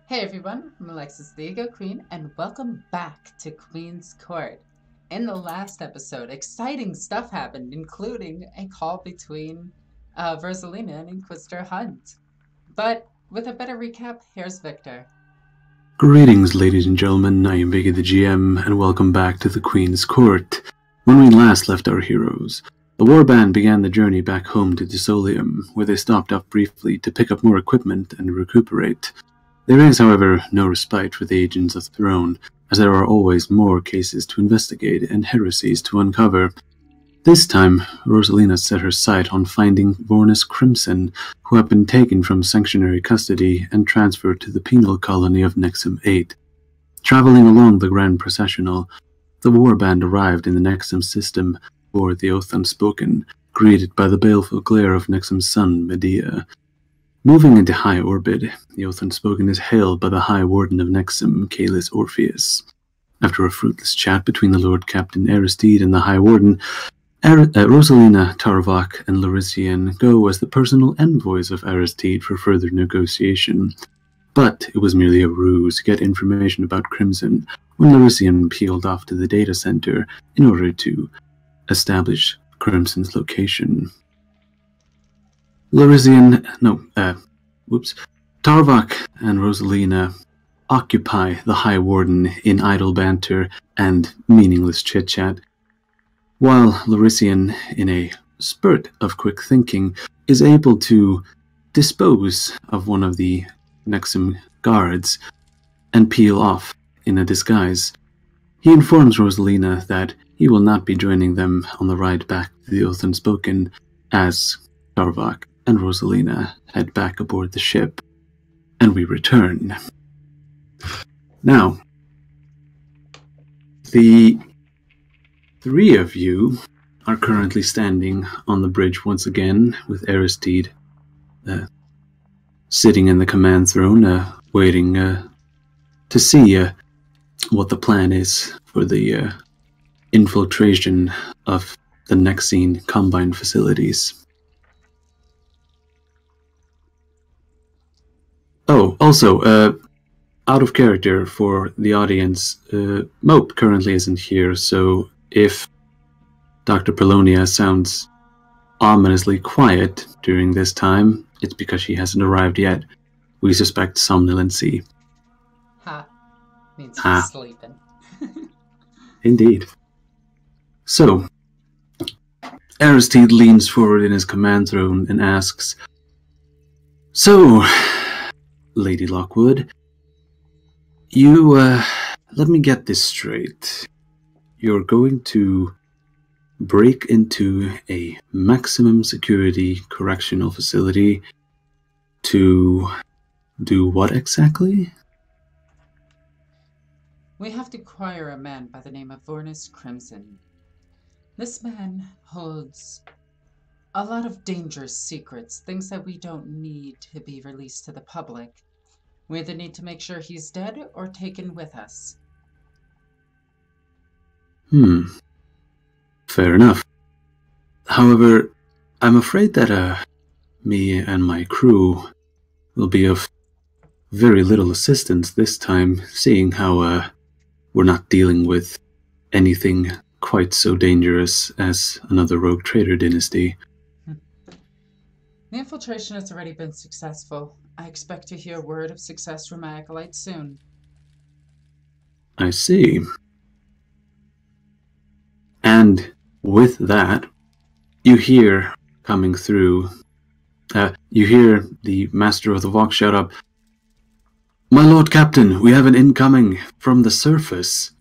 Hey everyone, I'm Alexis the Ego Queen, and welcome back to Queen's Court. In the last episode, exciting stuff happened, including a call between Rosalina and Inquisitor Hunt. But with a better recap, here's Victor. Greetings, ladies and gentlemen, I am Vicky the GM, and welcome back to the Queen's Court. When we last left our heroes, the warband began the journey back home to Desolium, where they stopped off briefly to pick up more equipment and recuperate. There is, however, no respite for the agents of the throne, as there are always more cases to investigate and heresies to uncover. This time, Rosalina set her sight on finding Vornas Crimson, who had been taken from sanctuary custody and transferred to the penal colony of Nexum 8. Traveling along the Grand Processional, the warband arrived in the Nexum system, or the Oath Unspoken, greeted by the baleful glare of Nexum's sun, Medea. Moving into high orbit, the Oath Unspoken is hailed by the High Warden of Nexum, Caelus Orpheus. After a fruitless chat between the Lord Captain Aristide and the High Warden, Rosalina, Tarvok, and Larician go as the personal envoys of Aristide for further negotiation. But it was merely a ruse to get information about Crimson when Larician peeled off to the data center in order to establish Crimson's location. Tarvok and Rosalina occupy the High Warden in idle banter and meaningless chit-chat, while Larician, in a spurt of quick thinking, is able to dispose of one of the Nexum guards and peel off in a disguise. He informs Rosalina that he will not be joining them on the ride back to the Oath Unspoken, as Tarvok and Rosalina head back aboard the ship, and we return. Now, the three of you are currently standing on the bridge once again, with Aristide sitting in the command throne, waiting to see what the plan is for the infiltration of the Nexene Combine facilities. Oh, also, out of character for the audience, Mope currently isn't here, so if Dr. Polonia sounds ominously quiet during this time, it's because she hasn't arrived yet. We suspect somnolency. Ha. Means she's sleeping. Indeed. So, Aristide leans forward in his command throne and asks, "So, Lady Lockwood, you, let me get this straight. You're going to break into a maximum security correctional facility to do what exactly?" We have to acquire a man by the name of Vornas Crimson. This man holds a lot of dangerous secrets, things that we don't need to be released to the public. We either need to make sure he's dead or taken with us. Fair enough. However, I'm afraid that me and my crew will be of very little assistance this time, seeing how we're not dealing with anything quite so dangerous as another rogue trader dynasty. The infiltration has already been successful. I expect to hear word of success from my Acolytes soon. I see. And with that, you hear coming through, you hear the Master of the Vox shout up, "My Lord Captain, we have an incoming from the surface.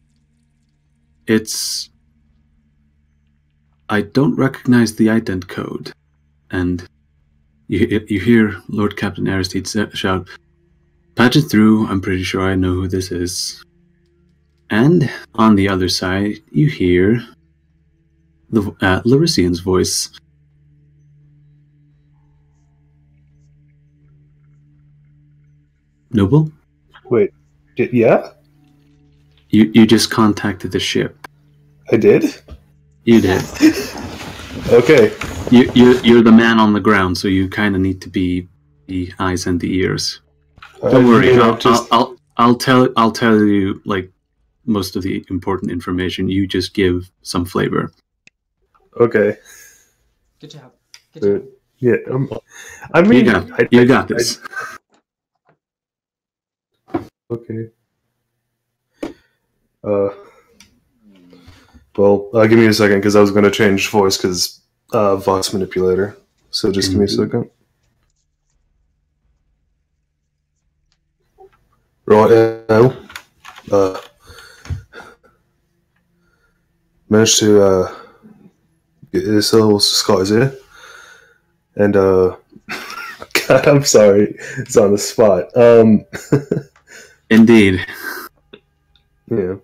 I don't recognize the ident code." And you hear Lord Captain Aristide shout, "Patch it through, I'm pretty sure I know who this is." And on the other side, you hear the Larician's voice. "Noble? Wait, yeah? You just contacted the ship." I did? You did. Okay. You're the man on the ground, so you kind of need to be the eyes and the ears. Don't worry. You know, I'll tell you like most of the important information. You just give some flavor. Okay. Good job. Good job. Yeah. I mean, you got this. Okay. Well, give me a second because I was going to change voice because Vox manipulator. So just give me a second. Right. Managed to get this little Scott here, and God, I'm sorry, it's on the spot. Indeed. Yeah.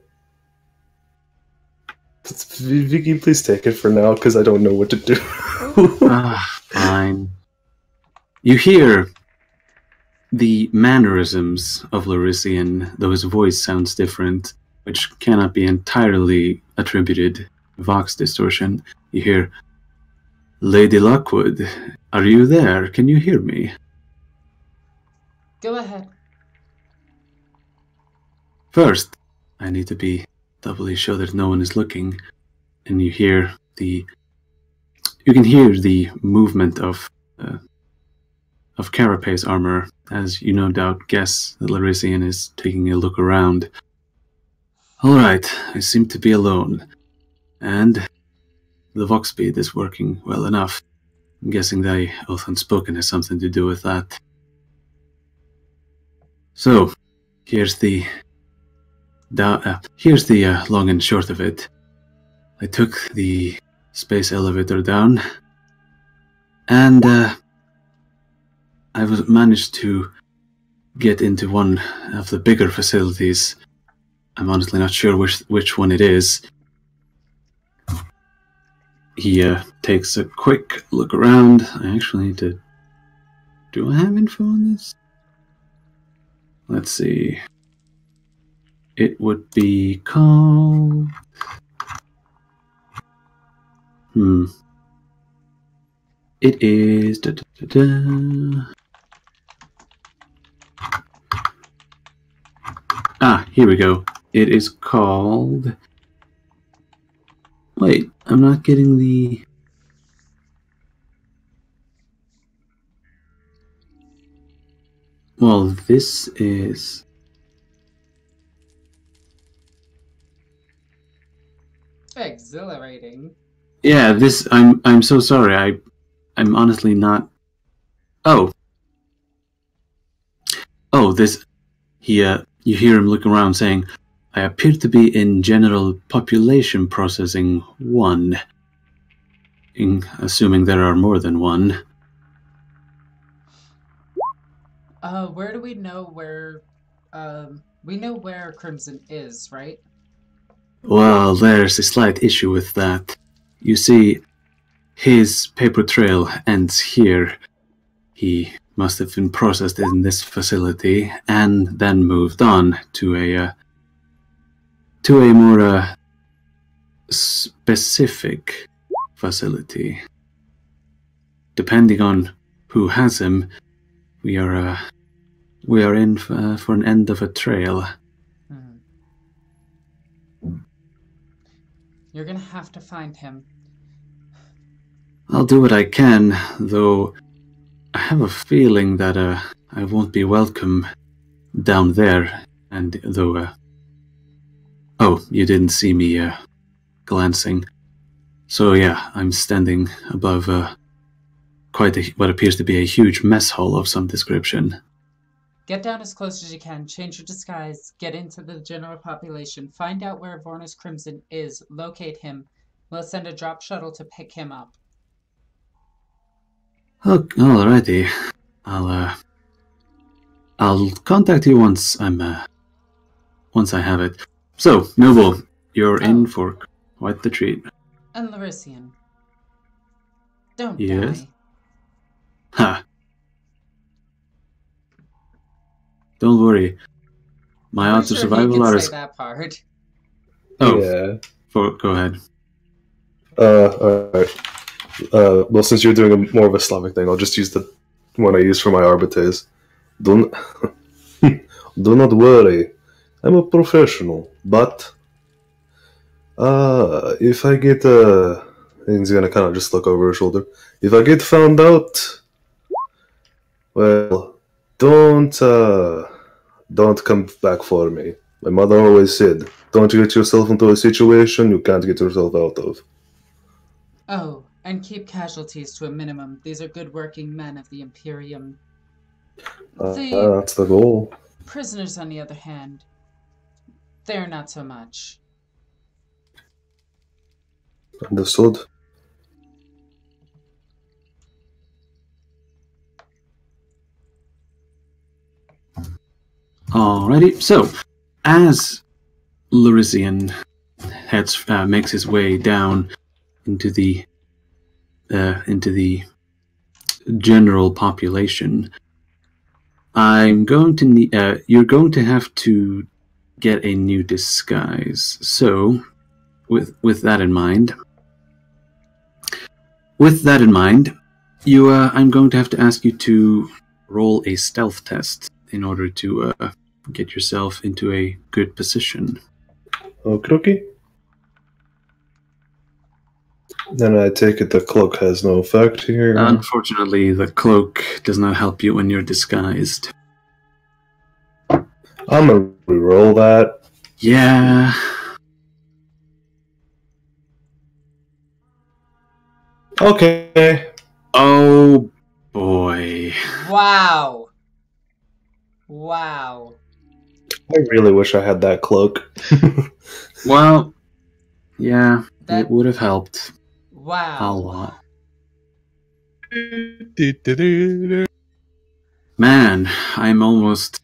Vicky, please take it for now, because I don't know what to do. Fine. You hear the mannerisms of Larisian, though his voice sounds different, which cannot be entirely attributed to Vox distortion. You hear, Lady Lockwood, are you there? Can you hear me? Go ahead. First, I need to be doubly sure that no one is looking, and you can hear the movement of carapace armor, as you no doubt guess that Larisian is taking a look around. Alright, I seem to be alone, and the Vox speed is working well enough. I'm guessing the Oath Unspoken has something to do with that. So, here's the long and short of it. I took the space elevator down, and I managed to get into one of the bigger facilities. I'm honestly not sure which one it is. He takes a quick look around. I actually need to... Do I have info on this? Let's see. It would be called... It is... here we go. It is called... Wait, I'm not getting the... Well, this is... Exhilarating. Yeah, this... I'm so sorry. I'm honestly not... Oh, this... You hear him look around saying, I appear to be in General Population Processing 1. Assuming there are more than one. Where do we know where... we know where Crimson is, right? Well, there's a slight issue with that. You see, his paper trail ends here. He must have been processed in this facility and then moved on to a more specific facility. Depending on who has him, we are in for an end of a trail. You're gonna have to find him. I'll do what I can, though I have a feeling that I won't be welcome down there, and though... Oh, you didn't see me glancing. So yeah, I'm standing above what appears to be a huge mess hall of some description. Get down as close as you can, change your disguise, get into the general population, find out where Vornas Crimson is, locate him. We'll send a drop shuttle to pick him up. Alrighty. I'll contact you once I have it. So, Noble, you're in for quite the treat. And Larisian. Don't Yes? die. Ha! Don't worry. My odds of survival are as... that part. Oh, yeah. Go ahead. Alright. Well, since you're doing more of a Slavic thing, I'll just use the one I use for my arbites. Do not worry. I'm a professional, but if I get he's gonna kind of just look over his shoulder. If I get found out, well, don't come back for me. My mother always said, don't get yourself into a situation you can't get yourself out of. Oh, and keep casualties to a minimum. These are good working men of the Imperium. That's the goal. Prisoners, on the other hand, they're not so much. Understood. Alrighty, so as Lurisian makes his way down into the general population, I'm going to need. You're going to have to get a new disguise. So, with that in mind, I'm going to have to ask you to roll a stealth test in order to get yourself into a good position. Okay. Then I take it the cloak has no effect here. Unfortunately, the cloak does not help you when you're disguised. I'm gonna re-roll that. Yeah. Okay. Oh boy. Wow. Wow. I really wish I had that cloak. Well, yeah, it would have helped. Wow. A lot. Man, I'm almost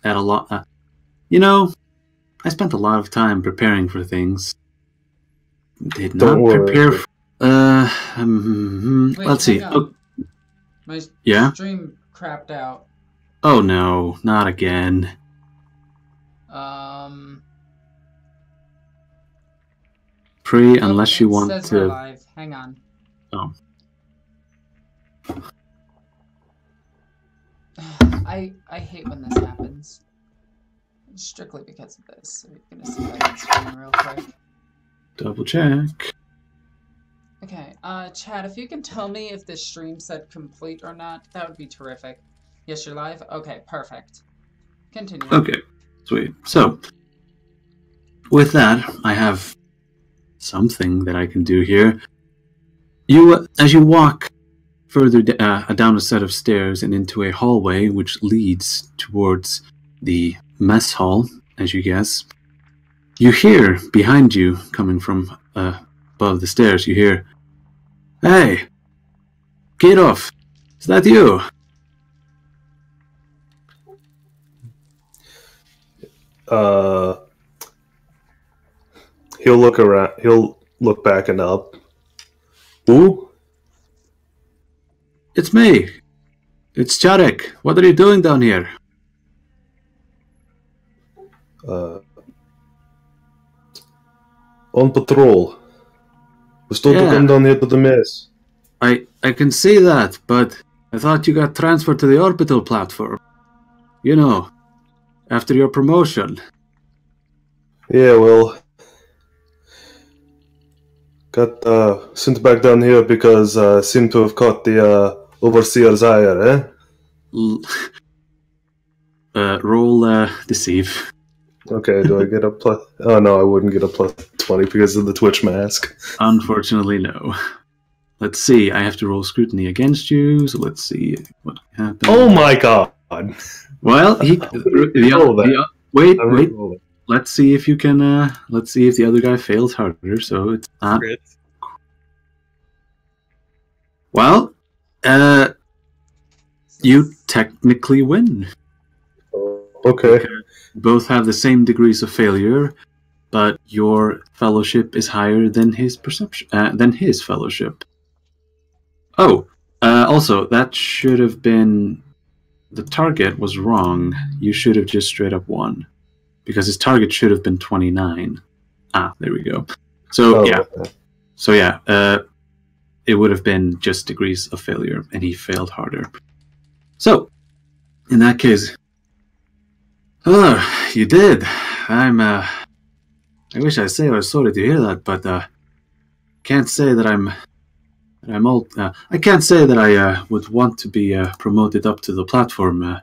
at a lot. I spent a lot of time preparing for things. Did not prepare. Wait, let's see. Oh, my stream crapped out. Oh no, not again. Unless you want says to. we're live. Hang on. Oh. I hate when this happens. Strictly because of this. So you're gonna see that on screen real quick. Double check. Okay, Chad, if you can tell me if this stream said complete or not, that would be terrific. Yes, you're live? Okay, perfect. Continue. Okay, sweet. So, with that, I have something that I can do here. As you walk further down a set of stairs and into a hallway which leads towards the mess hall, as you guess, you hear behind you, coming from above the stairs, you hear, "Hey, Kirov, is that you?" He'll look around. He'll look back and up. Who? It's me. It's Charek. What are you doing down here? On patrol. We're still to come down here to the mess. I can see that, but I thought you got transferred to the orbital platform. You know, after your promotion. Yeah, well, got sent back down here because seem to have caught the overseer's ire, Roll deceive. Okay, do I get a plus? Oh no, I wouldn't get a plus 20 because of the Twitch mask. Unfortunately, no. Let's see, I have to roll scrutiny against you, so let's see what happens. Oh my god! Well, wait. Let's see if you can, let's see if the other guy fails harder, so it's not... Well, you technically win. Okay. Both have the same degrees of failure, but your fellowship is higher than his perception, than his fellowship. Oh, also, that should have been... The target was wrong. You should have just straight up won. Because his target should have been 29. Ah, there we go. So, yeah. Okay. So, yeah, it would have been just degrees of failure, and he failed harder. So, in that case, Oh, you did. I wish I say I was sorry to hear that, but can't say that I'm all. I can't say that I would want to be promoted up to the platform. I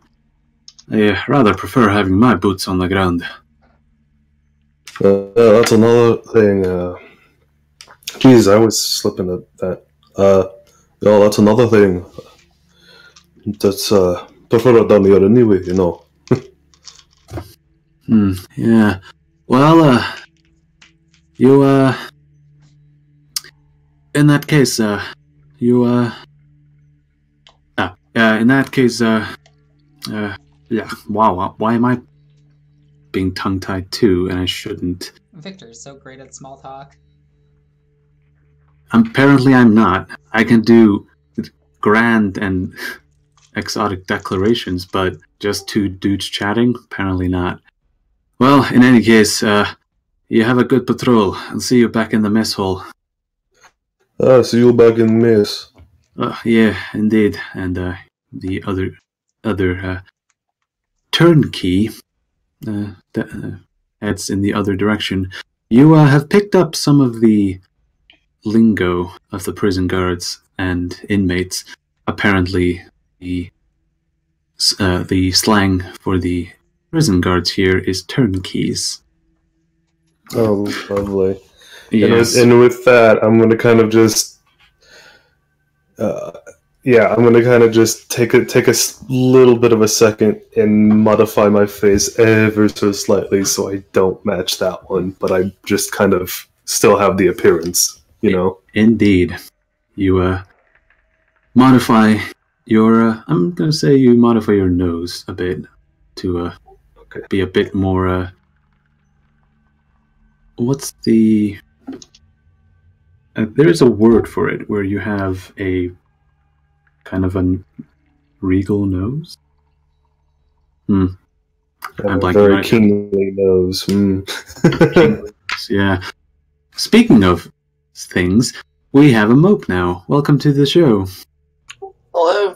rather prefer having my boots on the ground. That's another thing. Geez, I was slipping at that. That's another thing. That's prefer it done the other anyway, you know. Yeah. Well, you in that case, in that case, yeah. Wow. Why am I being tongue-tied too? And I shouldn't. Victor's so great at small talk. Apparently, I'm not. I can do grand and exotic declarations, but just two dudes chatting? Apparently not. Well, in any case, you have a good patrol. I'll see you back in the mess hall. See you back in mess. Yeah, indeed. And the other turnkey heads in the other direction. You have picked up some of the lingo of the prison guards and inmates. Apparently, the slang for the prison guards here is turnkeys. Oh, lovely. Yes. And with that, I'm going to kind of just... I'm going to kind of just take a little bit of a second and modify my face ever so slightly so I don't match that one, but I just kind of still have the appearance, you know? Indeed. You modify your... I'm going to say you modify your nose a bit to be a bit more... what's the... there is a word for it where you have a kind of a regal nose. I'm a very kingly nose. Yeah. Speaking of things, we have a mope now. Welcome to the show. Hello.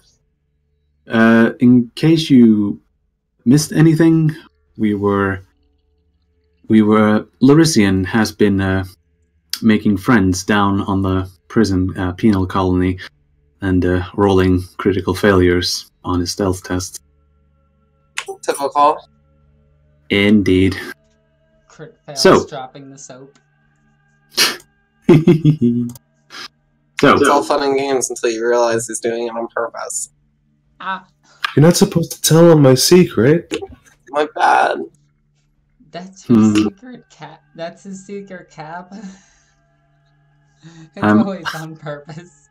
In case you missed anything, we were Larician has been making friends down on the prison penal colony and rolling critical failures on his stealth test. Typical. Indeed. Crit fails, So. dropping the soap. So. It's all fun and games until you realize he's doing it on purpose. Ah, You're not supposed to tell him my secret. My bad. that's your secret cat. That's his secret cap. It's always on purpose.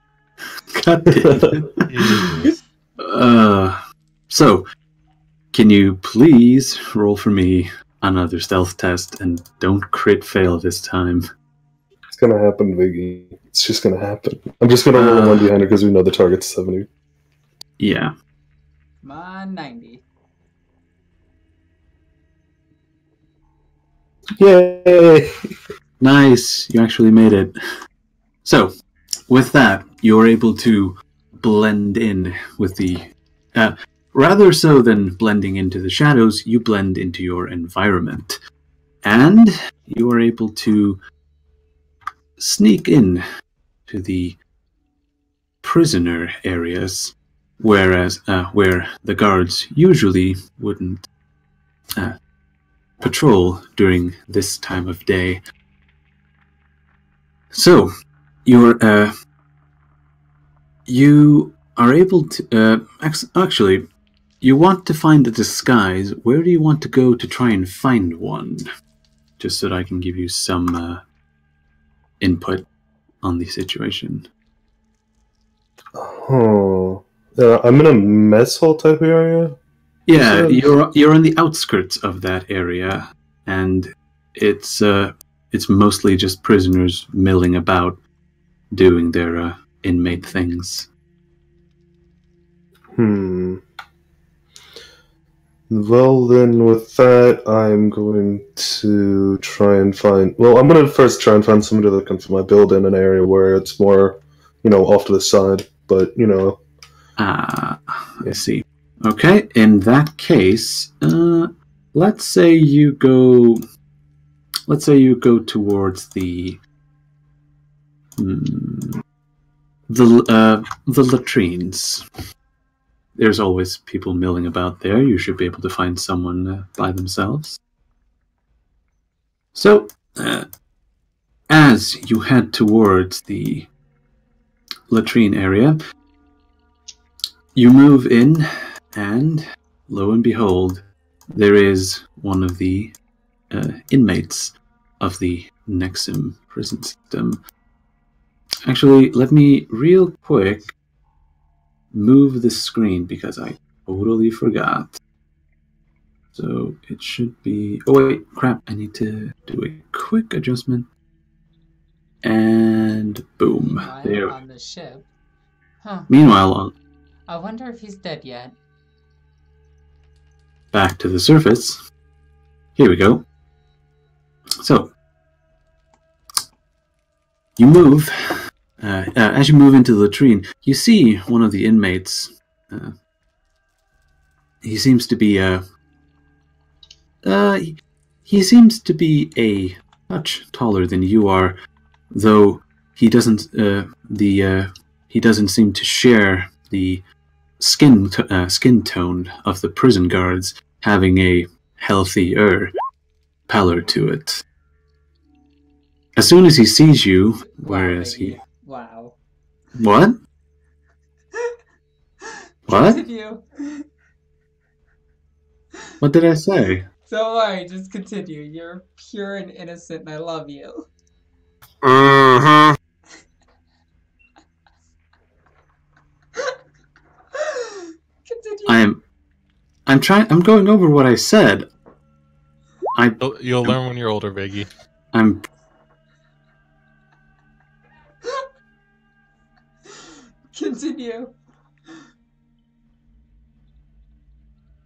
God damn it. So, can you please roll for me another stealth test and don't crit fail this time? It's gonna happen, Viggy. It's just gonna happen. I'm just gonna roll one behind her because we know the target's 70. Yeah. Come on, 90. Yay! Nice, you actually made it. So, with that, you're able to blend in with the... rather so than blending into the shadows, you blend into your environment. And you are able to sneak in to the prisoner areas, whereas where the guards usually wouldn't patrol during this time of day. So, you are able to... actually, you want to find a disguise. Where do you want to go to try and find one? Just so that I can give you some input on the situation. Oh. I'm in a mess hall type area? Yeah, you're on the outskirts of that area, and it's mostly just prisoners milling about, doing their inmate things. Well, then, with that, I'm going to try and find... Well, I'm going to first try and find somebody that can fit my build in an area where it's more, off to the side, but, I see. Okay, in that case, let's say you go towards the latrines. There's always people milling about there. You should be able to find someone by themselves. So, as you head towards the latrine area, you move in, and lo and behold, there is one of the inmates of the Nexum prison system. Actually, let me real quick move the screen because I totally forgot. So it should be... Oh wait, crap, I need to do a quick adjustment. And boom. Meanwhile, there. on the ship. Huh. Meanwhile, I wonder if he's dead yet. back to the surface. Here we go. So, you move. As you move into the latrine, you see one of the inmates. He seems to be he seems to be a touch taller than you are, though he doesn't he doesn't seem to share the skin tone of the prison guards, having a healthier pallor to it. As soon as he sees you, whereas he... Wow. What? What? Continue. What did I say? Don't worry, just continue. You're pure and innocent, and I love you. Uh-huh. Continue. I'm going over what I said. You'll learn when you're older, Viggy. I'm... Continue.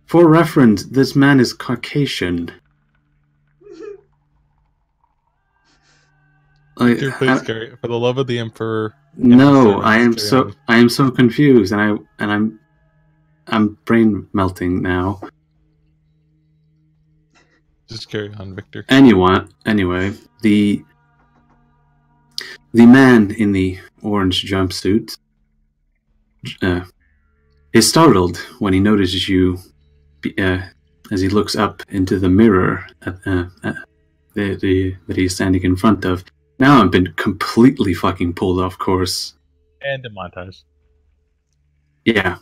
For reference, this man is Caucasian. Dude, please, Gary, for the love of the Emperor. No, I am so confused, and I'm brain melting now. Just carry on, Victor. Anyway, the man in the orange jumpsuit is startled when he notices you as he looks up into the mirror that he's standing in front of. Now I've been completely fucking pulled off course. And a montage. Yeah,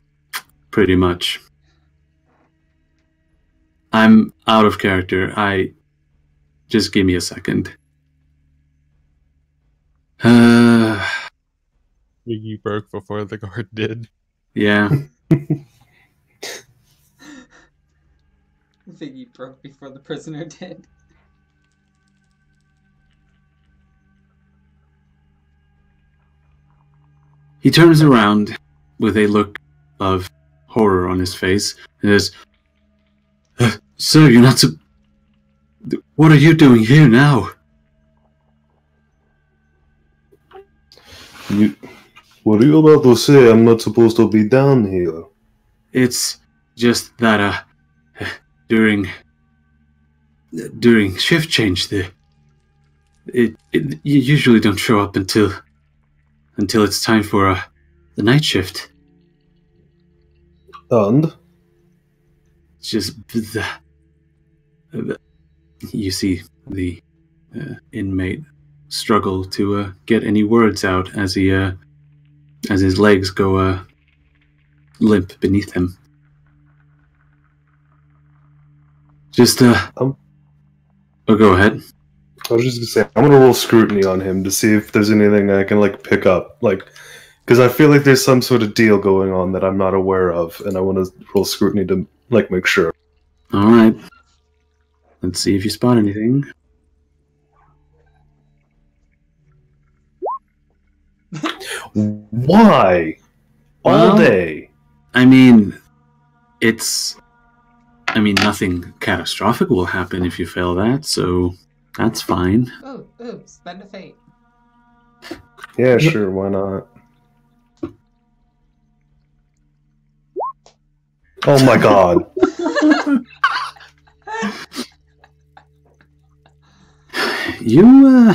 pretty much. I'm out of character. Just give me a second. Viggy broke before the guard did. Yeah. Viggy broke before the prisoner did. He turns around with a look of horror on his face and says, "Sir, you're not what are you doing here now?" What are you about to say? I'm not supposed to be down here. It's just that during shift change, you usually don't show up until it's time for the night shift. And? It's just you see the inmate struggle to get any words out as his legs go limp beneath him. Just oh, go ahead. I was just gonna say, I'm gonna roll scrutiny on him to see if there's anything I can pick up, because I feel like there's some sort of deal going on that I'm not aware of, and I want to roll scrutiny to make sure. All right. Let's see if you spot anything. Why? All day. I mean, nothing catastrophic will happen if you fail that, so that's fine. Ooh, spend a fate. Yeah, sure, why not? Oh my god. You,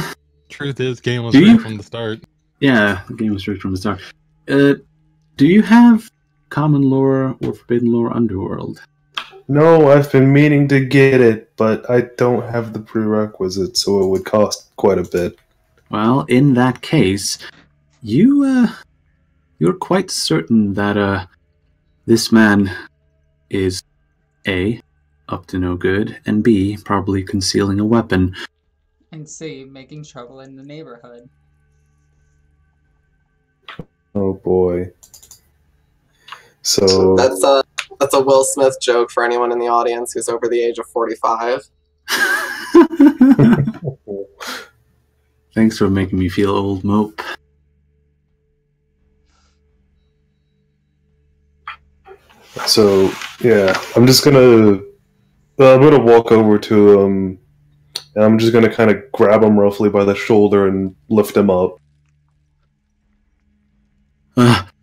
Truth is, game was rigged from the start. Yeah, the game was rigged from the start. Do you have common lore or forbidden lore underworld? No, I've been meaning to get it, but I don't have the prerequisites, so it would cost quite a bit. Well, in that case, you're quite certain that this man is A, up to no good, and B, probably concealing a weapon. And C, making trouble in the neighborhood. Oh boy. So that's a Will Smith joke for anyone in the audience who's over the age of 45. Thanks for making me feel old, Mope. So yeah, I'm gonna walk over to him, and I'm just gonna kind of grab him roughly by the shoulder and lift him up.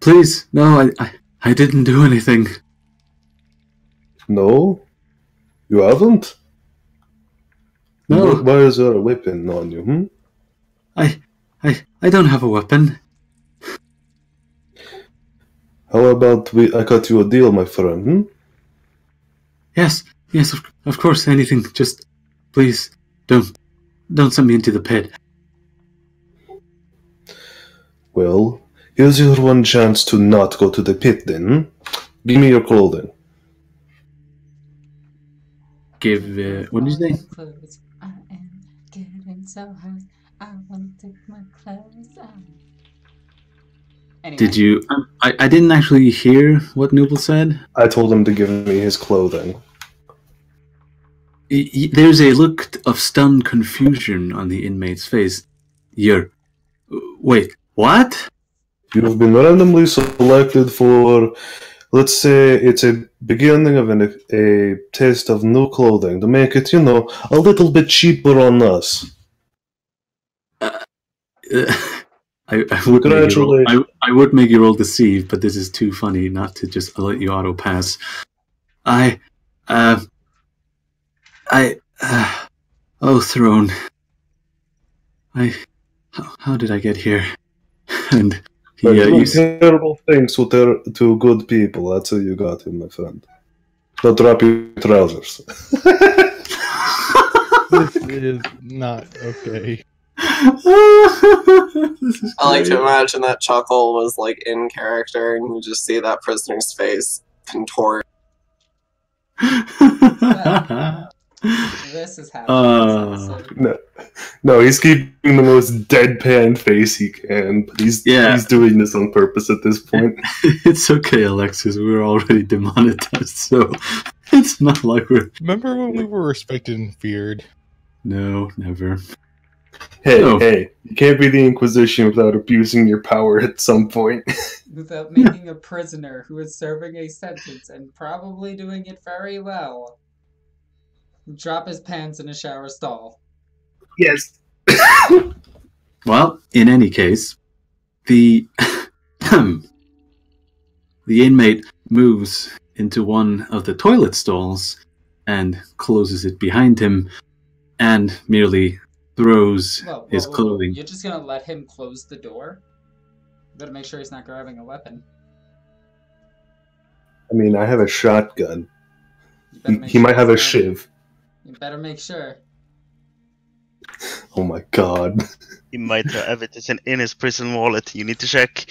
Please, no, I didn't do anything. No? You haven't? No. Why is there a weapon on you, hmm? I don't have a weapon. How about I cut you a deal, my friend, hmm? Yes, of course, anything. Just, please, don't send me into the pit. Well, here's your one chance to not go to the pit then. Give me your clothing. What did you say? Clothes. I am getting so hot. I want to take my clothes off. Anyway. Did you? I didn't actually hear what Nooble said. I told him to give me his clothing. There's a look of stunned confusion on the inmate's face. Wait, what? You have been randomly selected for, let's say, it's a beginning of a taste of new clothing to make it, a little bit cheaper on us. I would make you roll deceive, but this is too funny not to just let you auto pass. Throne. How did I get here? And you terrible things to good people. That's how you got him, my friend. Don't drop your trousers. This is not okay. I like to imagine that chuckle was like in character, and you just see that prisoner's face contort. This is happening. No, he's keeping the most deadpan face he can, but he's doing this on purpose at this point. It's okay, Alexis. We're already demonetized, so it's not like we're... Remember when we were respected and feared? No, never. Hey, you can't be the Inquisition without abusing your power at some point. Without making a prisoner who is serving a sentence and probably doing it very well drop his pants in a shower stall. Yes. Well, in any case, the inmate moves into one of the toilet stalls and closes it behind him and merely throws his clothing. You're just gonna let him close the door? You better make sure he's not grabbing a weapon. I mean, I have a shotgun. He might have a shiv. You better make sure. Oh my god. He might have evidence in his prison wallet. You need to check.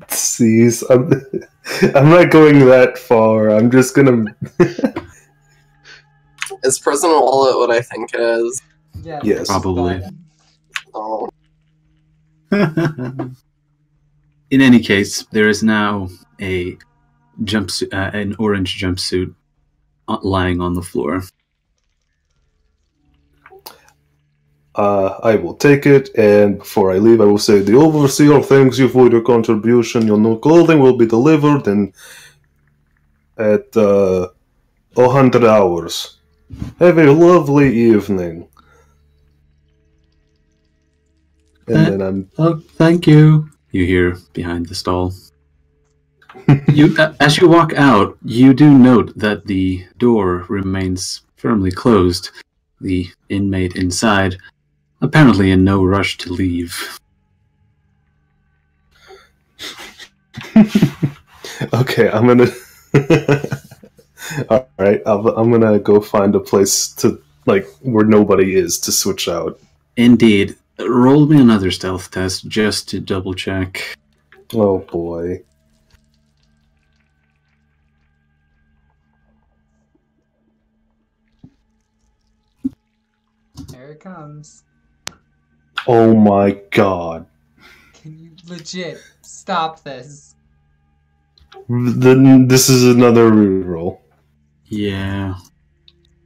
Jeez, I'm not going that far. I'm just gonna... Is prison wallet what I think it is? Yeah, yes, probably. Oh. In any case, there is now a jumpsuit, an orange jumpsuit, lying on the floor. I will take it, and before I leave, I will say, the Overseer thanks you for your contribution. Your new clothing will be delivered at 100 hours. Have a lovely evening. And then Oh, thank you. You hear behind the stall. As you walk out, you do note that the door remains firmly closed. The inmate inside, apparently in no rush to leave. Okay, I'm gonna. All right, I'm gonna go find a place to where nobody is to switch out. Indeed. Roll me another stealth test just to double check. Oh boy. Here it comes. Oh my god. Can you legit stop this? Then this is another reroll. Yeah.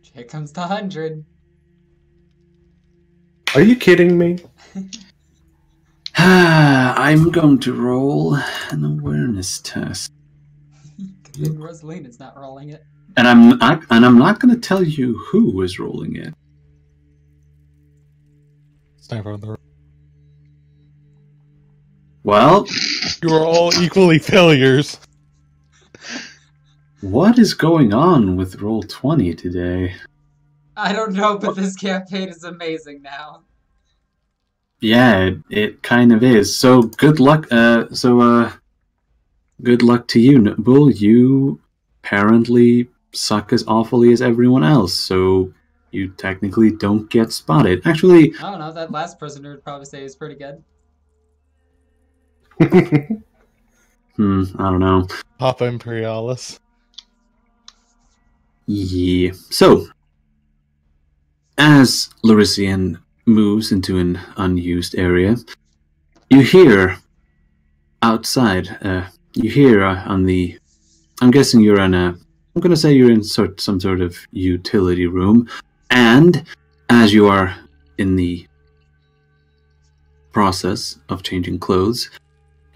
Here comes the 100. Are you kidding me? I'm going to roll an awareness test. Good thing Rosalina's not rolling it. And I'm not going to tell you who is rolling it. It's time for the. Well, You are all equally failures. what is going on with Roll20 today? I don't know, but this campaign is amazing now. Yeah, it kind of is. So good luck. Good luck to you, Bull. You apparently suck as awfully as everyone else, so you technically don't get spotted. Actually, I don't know, that last prisoner would probably say is pretty good. I don't know. Papa Imperialis. Yeah. So, as Larician moves into an unused area, you hear outside, you hear on the... I'm guessing you're in a... I'm going to say you're in some sort of utility room, and as you are in the process of changing clothes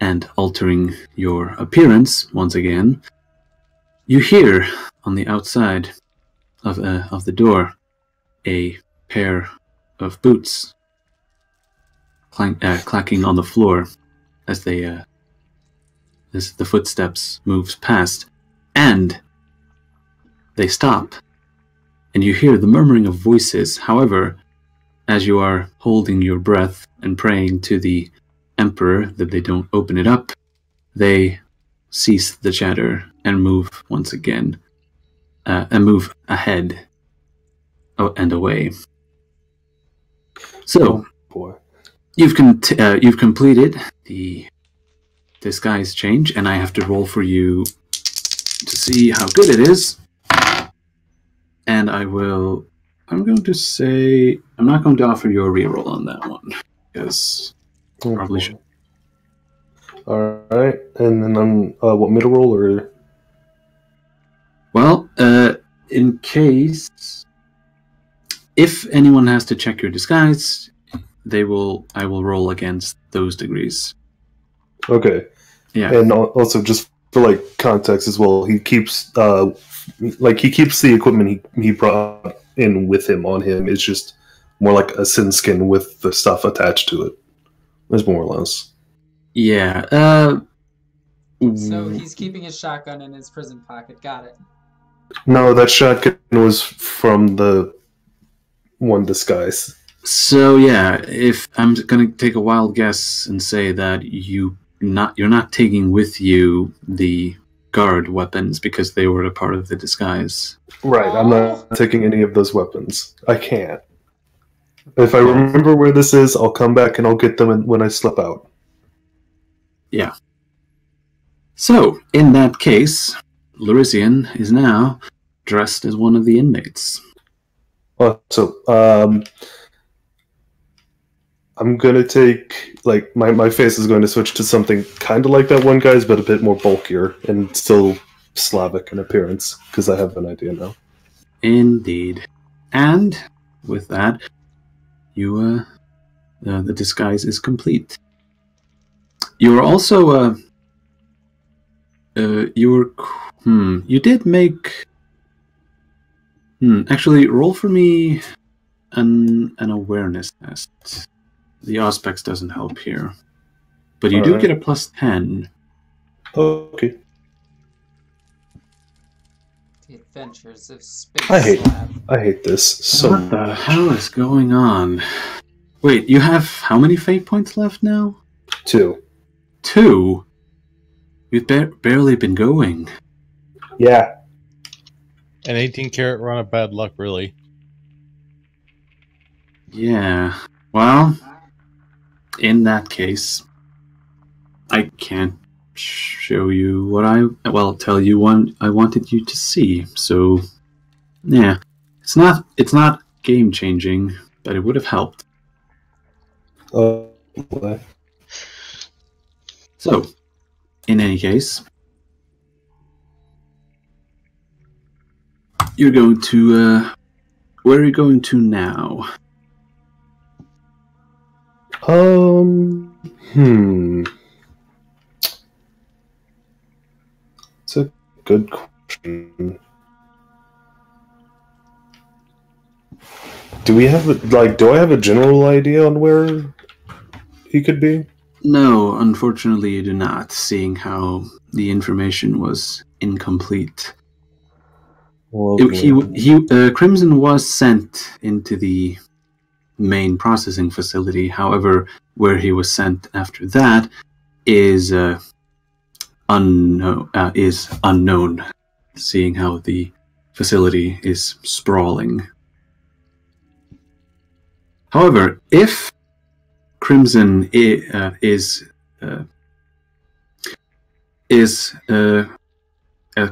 and altering your appearance once again, you hear on the outside of the door a pair of boots clacking on the floor as the footsteps moves past, and they stop, and you hear the murmuring of voices. However, as you are holding your breath and praying to the Emperor that they don't open it up, they cease the chatter and move once again, and move ahead and away. So, Boy. you've completed the disguise change, and I have to roll for you to see how good it is. And I'm going to say, I'm not going to offer you a reroll on that one, because probably should. Alright, and then I'm, what, middle roll, or? Well, in case, if anyone has to check your disguise, I will roll against those degrees. Okay. Yeah. And also, just for, context as well, he keeps, the equipment he brought in with him on him. It's just more like a sin skin with the stuff attached to it. That's more or less. Yeah. So he's keeping his shotgun in his prison pocket. Got it. No, that shotgun was from the one disguise. So yeah, if I'm gonna take a wild guess and say that you're not taking with you the guard weapons because they were a part of the disguise. Right, I'm not taking any of those weapons. I can't. If I remember where this is, I'll come back and I'll get them when I slip out. Yeah. So, in that case, Larician is now dressed as one of the inmates. I'm gonna take, my face is going to switch to something kind of like that one guy's, but a bit more bulkier and still Slavic in appearance, because I have an idea now. Indeed. And with that, you the disguise is complete. You are also you did make actually roll for me an awareness test. The Auspex doesn't help here, but you do get a +10. Okay. The adventures of Space I hate Lab. I hate this so What the hell is going on? Wait, you have how many fate points left now? 2. 2? We've barely been going. Yeah. An 18-carat run of bad luck, really. Yeah. Well, in that case, I can't show you what tell you what I wanted you to see. So, yeah, it's not game changing, but it would have helped. Oh, boy. So, in any case, you're going to where are you going to now? It's a good question. Do I have a general idea on where he could be? No, unfortunately you do not, seeing how the information was incomplete. Well, Crimson was sent into the main processing facility. However, where he was sent after that is unknown, seeing how the facility is sprawling. However, if Crimson is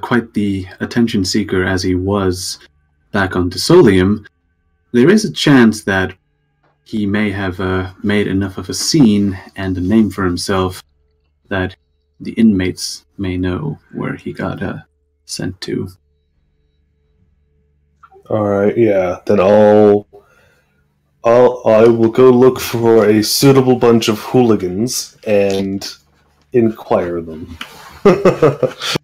quite the attention seeker as he was back on Desolium, there is a chance that he may have made enough of a scene and a name for himself that the inmates may know where he got sent to. Alright, yeah. Then I will go look for a suitable bunch of hooligans and inquire them.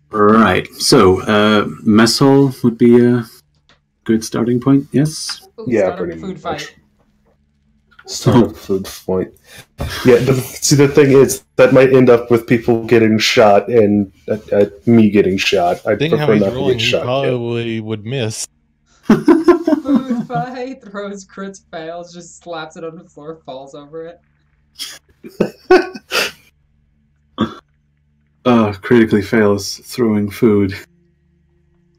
Right. So, mess hall would be a good starting point, yes? Ooh, Yeah, start a pretty food much. fight. Start a food point. Yeah, but see, the thing is, that might end up with people getting shot and me getting shot. I'd Seeing how prefer he's not to rolling, get he shot. probably would miss. Food fight, throws, crits, fails, just slaps it on the floor, falls over it. Critically fails throwing food.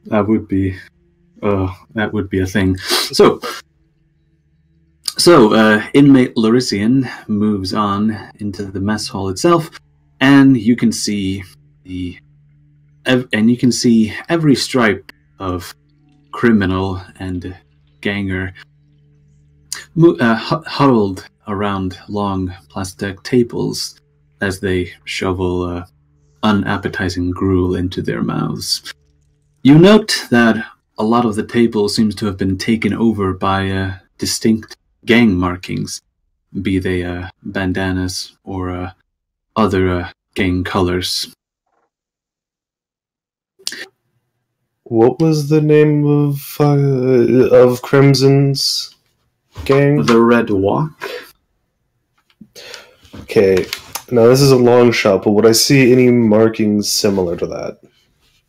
That would be a thing. So, inmate Larician moves on into the mess hall itself, and you can see every stripe of criminal and ganger huddled around long plastic tables as they shovel unappetizing gruel into their mouths. You note that a lot of the table seems to have been taken over by distinct gang markings, be they bandanas or other gang colors. What was the name of Crimson's gang? The Red Walk? Okay, now this is a long shot, but would I see any markings similar to that?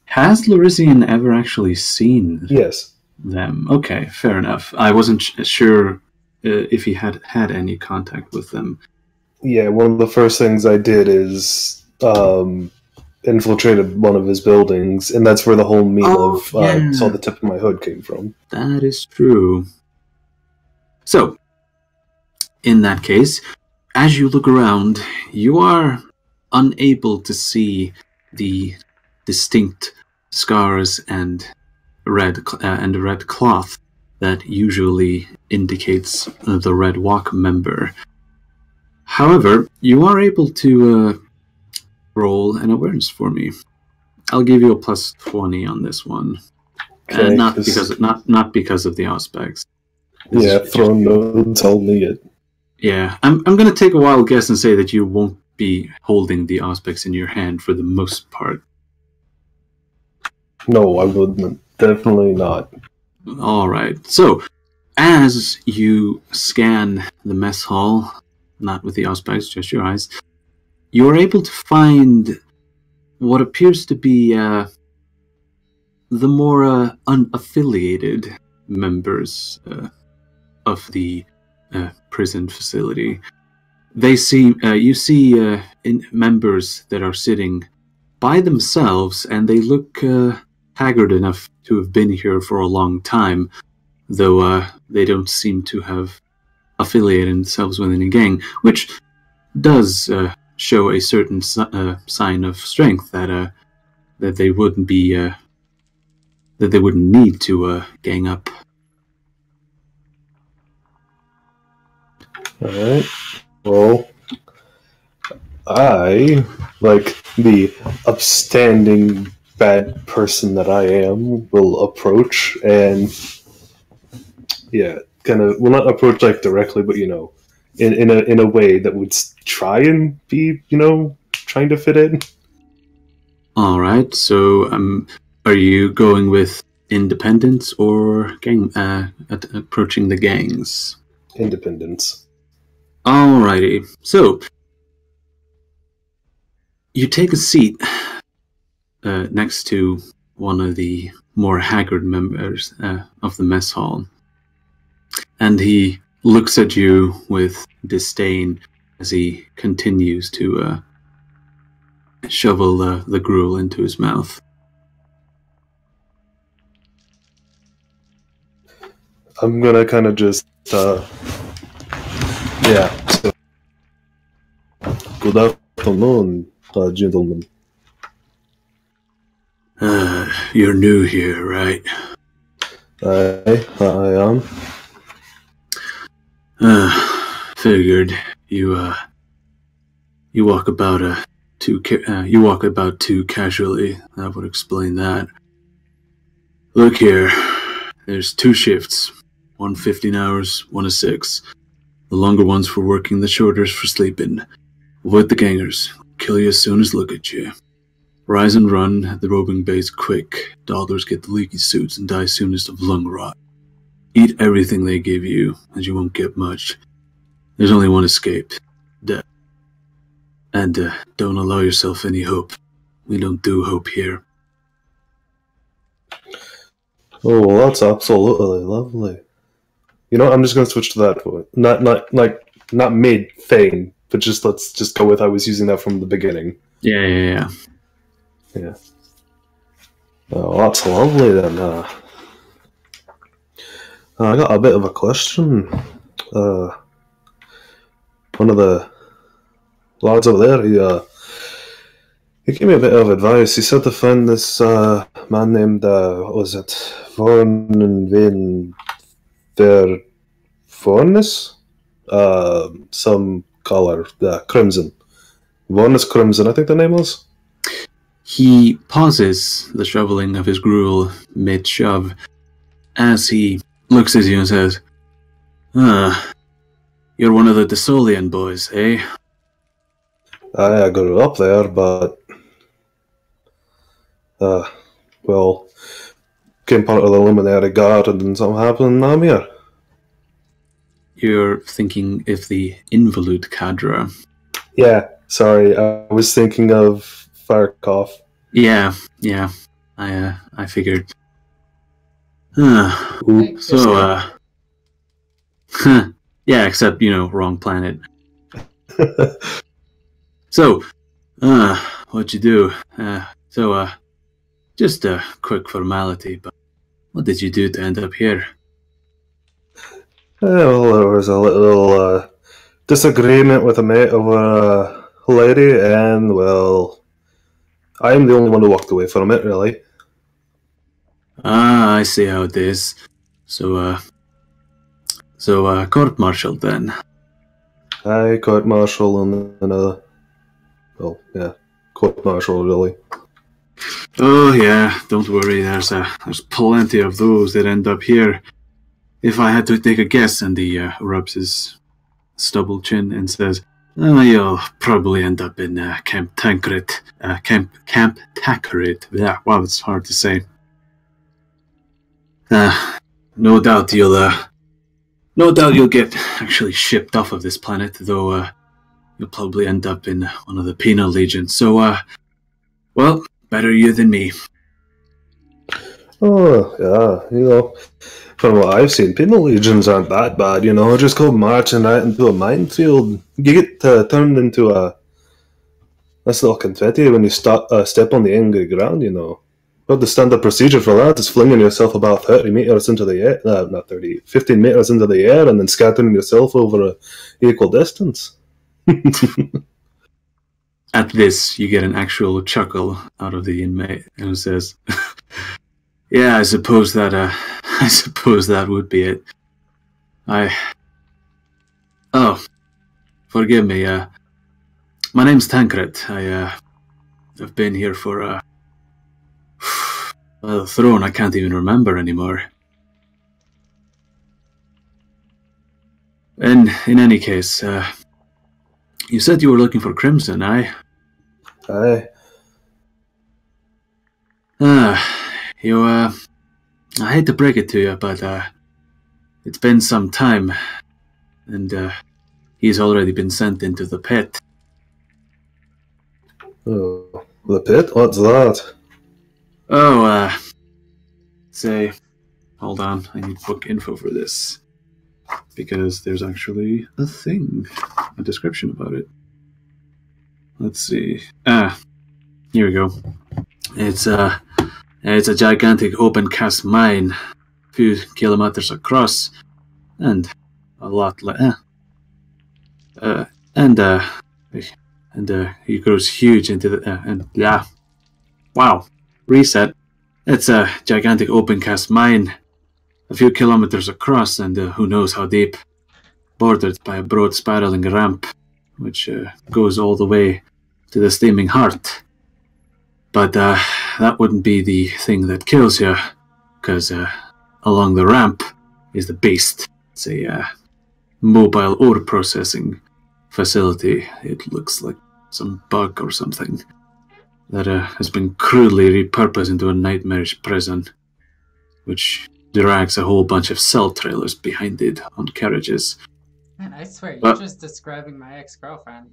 Has Larician ever actually seen Yes. them? Okay, fair enough. I wasn't sure if he had any contact with them. Yeah, one of the first things I did is infiltrated one of his buildings, and that's where the whole meme saw the tip of my hood came from. That is true. So, in that case, as you look around, you are unable to see the distinct scars and red cloth that usually indicates the Red Walk member. However, you are able to roll an awareness for me. I'll give you a plus 20 on this one. Okay, not because of the aspects. Don't tell me it. Yeah, I'm going to take a wild guess and say that you won't be holding the aspects in your hand for the most part. No, I wouldn't. Definitely not. All right. So, as you scan the mess hall, not with the aspects, just your eyes, you are able to find what appears to be the more unaffiliated members of the prison facility. You see members that are sitting by themselves, and they look haggard enough to have been here for a long time, though they don't seem to have affiliated themselves with any gang, which does show a certain sign of strength that they wouldn't be that they wouldn't need to gang up. All right. Well, I, like the upstanding bad person that I am, will approach and, yeah, kind of, well, not approach like directly, but in a way that would try and be, trying to fit in. All right. So, are you going with independence or gang approaching the gangs? Independence. Alrighty. So, you take a seat next to one of the more haggard members of the mess hall, and he looks at you with disdain as he continues to shovel the gruel into his mouth. I'm gonna kind of just, yeah. So, good afternoon, gentlemen. You're new here, right? I am. Figured you walk about too casually. That would explain that. Look here, there's 2 shifts. One 15 hours, one is 6. The longer one's for working, the shorter's for sleeping. Avoid the gangers. Kill you as soon as look at you. Rise and run at the robing bays quick. Dawdlers get the leaky suits and die soonest of lung rot. Eat everything they give you, as you won't get much. There's only one escape. Death. And don't allow yourself any hope. We don't do hope here. Oh, well, that's absolutely lovely. I'm just gonna switch to that point. Not mid-thing, but let's just go with I was using that from the beginning. Yeah. Oh, that's lovely then. I got a bit of a question. One of the lads over there, he gave me a bit of advice. He said to find this man named, Vornas? Some color, Crimson. Vornas Crimson, I think the name was. He pauses the shoveling of his gruel mid-shove as he looks at you and says, you're one of the Desolian boys, eh? I grew up there, but well, came part of the Luminary Guard and then something happened and I'm here. You're thinking of the Involute cadre. Yeah, sorry, I was thinking of Firecough. Yeah, I figured. Yeah, except, wrong planet. So, what'd you do? Just a quick formality, but what did you do to end up here? Well, there was a little disagreement with a mate over a lady, and, well, I'm the only one who walked away from it, really. I see how it is. So, court-martialed then. Aye, court-martial and well, yeah, court-martial, really. Oh yeah, don't worry. There's plenty of those that end up here. If I had to take a guess, and he rubs his stubble chin and says, "You'll probably end up in Camp Tancred. Camp Tancred. Yeah, wow, it's hard to say. No doubt you'll get actually shipped off of this planet, though you'll probably end up in one of the penal legions. So, well, better you than me." Oh, yeah, from what I've seen, penal legions aren't that bad, just go marching right into a minefield. You get turned into a nice little confetti when you step on the angry ground, But the standard procedure for that is flinging yourself about 30 meters into the air, not 30, 15 meters into the air, and then scattering yourself over a equal distance. At this, you get an actual chuckle out of the inmate, and it says, "Yeah, I suppose that would be it. Oh, forgive me. My name's Tancred. I've been here for the throne. I can't even remember anymore. In any case, you said you were looking for Crimson, aye? Aye. I hate to break it to you, but it's been some time, and he's already been sent into the pit." Oh, the pit? What's that? Oh, say, hold on, I need book info for this, because there's actually a description about it. Let's see. Here we go. It's a gigantic open cast mine, a few kilometers across, and a lot he grows huge into the wow. Reset. It's a gigantic open cast mine, a few kilometers across, and who knows how deep, bordered by a broad spiraling ramp, which goes all the way to the steaming heart. But that wouldn't be the thing that kills you, because along the ramp is the beast. It's a mobile ore processing facility. It looks like some bug or something that has been crudely repurposed into a nightmarish prison, which drags a whole bunch of cell trailers behind it on carriages. Man, I swear, you're just describing my ex-girlfriend.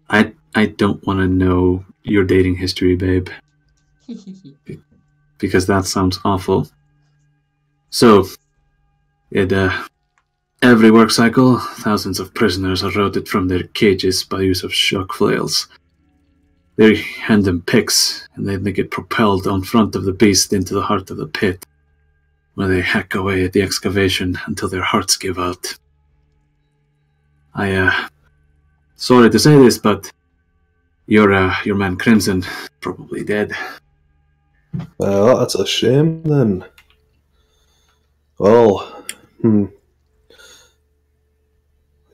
I don't want to know your dating history, babe. Because that sounds awful. So, every work cycle, thousands of prisoners are routed from their cages by use of shock flails. They hand them picks, and then they get propelled on front of the beast into the heart of the pit, where they hack away at the excavation until their hearts give out. Sorry to say this, but your man Crimson probably dead. Well, that's a shame then. Well, I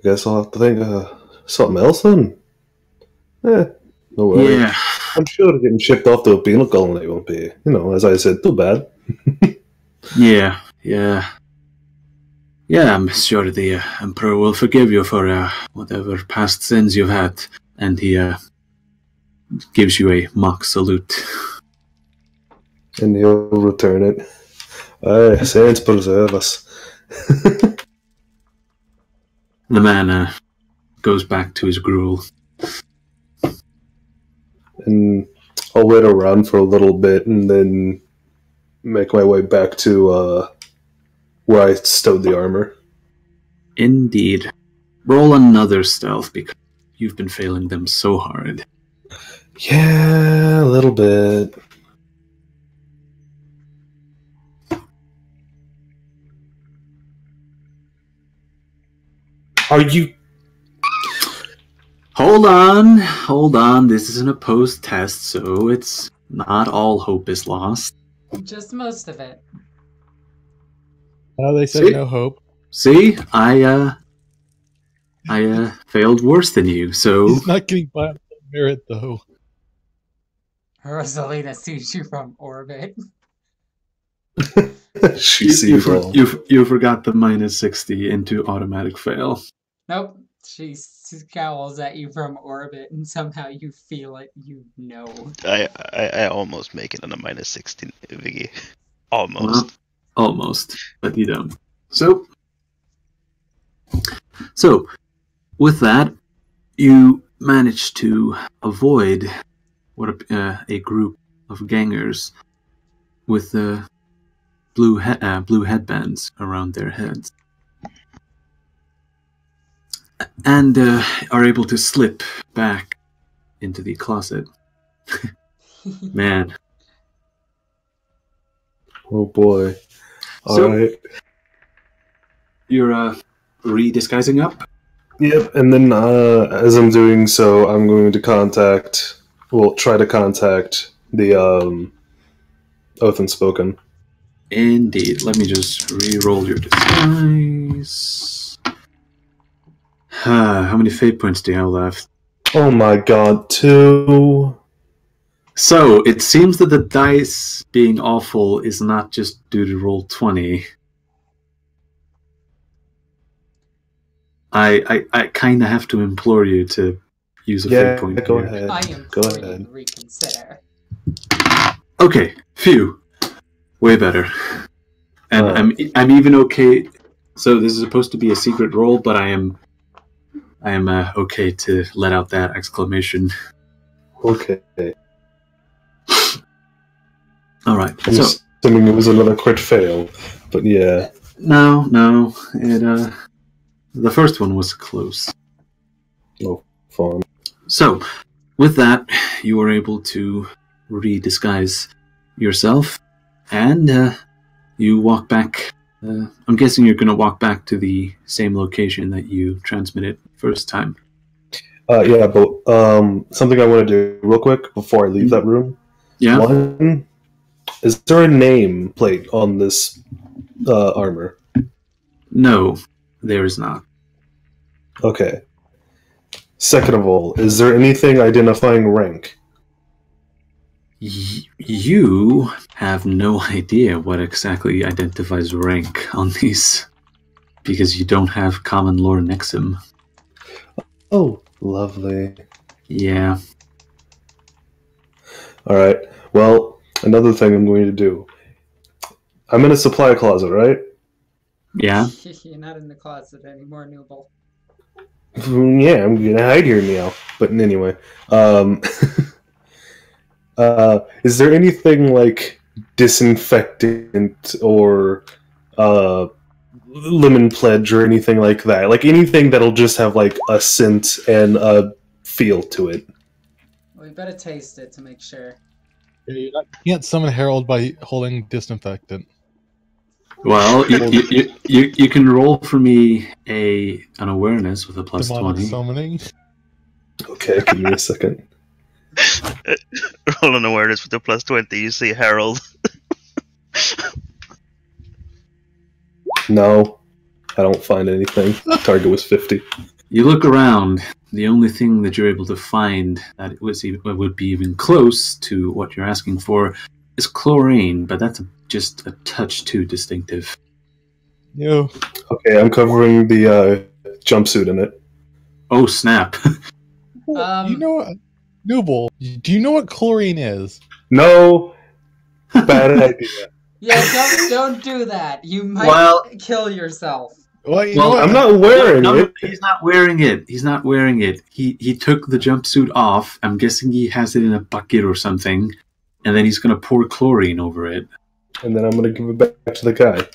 guess I'll have to think of something else then. No worries. Yeah. I'm sure getting shipped off to a penal colony won't be, as I said, too bad. Yeah, I'm sure the Emperor will forgive you for whatever past sins you've had, and he gives you a mock salute. And he'll return it. Aye, saints preserve us. The man goes back to his gruel. And I'll wait around for a little bit and then make my way back to where I stowed the armor. Indeed. Roll another stealth, because you've been failing them so hard. Yeah, a little bit. Are you... Hold on. This is an opposed test, so it's not all hope is lost. Just most of it. They said no hope. See? I failed worse than you, so... He's not getting by on merit, though. Rosalina sees you from orbit. You forgot the minus 60 into automatic fail. Nope. She scowls at you from orbit, and somehow you feel it. You know. I almost make it on a minus 16, Viggy. Almost. Well, almost, but you don't. So, with that, you manage to avoid what a group of gangers with blue headbands around their heads, and are able to slip back into the closet. Man. Oh boy. So, Alright. You're re-disguising up? Yep, and then as I'm doing so, I'm going to try to contact the Oath Unspoken. Indeed. Let me just re-roll your disguise. How many fate points do you have left? Oh my god, 2. So, it seems that the dice being awful is not just due to roll 20. I kind of have to implore you to use a fate point. Go here. ahead. I am Go going ahead. to reconsider. Okay, phew. Way better. And I'm even okay. So this is supposed to be a secret roll, but I am okay to let out that exclamation. Okay. All right. I'm So assuming it was another crit fail, but yeah. no, it the first one was close. Oh, fun. So with that, you were able to re-disguise yourself, and you walk back. I'm guessing you're going to walk back to the same location that you transmitted first time. Yeah, but something I want to do real quick before I leave that room. Yeah. One, is there a name plate on this armor? No, there is not. Okay. Second of all, is there anything identifying rank? You have no idea what exactly identifies rank on these, because you don't have common lore nexum. Oh, lovely. Yeah. Alright, well, another thing I'm going to do. I'm in a supply closet, right? Yeah. You're not in the closet anymore, Nooble. Yeah, I'm gonna hide here now. But anyway, is there anything like disinfectant or lemon pledge or anything like that? Like anything that'll just have like a scent and a feel to it? Well, you better taste it to make sure. You can't summon Herald by holding disinfectant. Well, you can roll for me an awareness with a plus Demonic 20. summoning. Okay, give me a second. Roll an awareness with a plus 20, you see Harold. No, I don't find anything. Target was 50. You look around. The only thing that you're able to find that would be even close to what you're asking for is chlorine, but that's just a touch too distinctive. Yo. Okay, I'm covering the jumpsuit in it. Oh, snap. You know what? Nooble, do you know what chlorine is? No! Bad idea. Yeah, don't do that. You might kill yourself. Well, you know what? I'm not wearing it. He's not wearing it. He's not wearing it. He took the jumpsuit off. I'm guessing he has it in a bucket or something, and then he's going to pour chlorine over it. And then I'm going to give it back to the guy.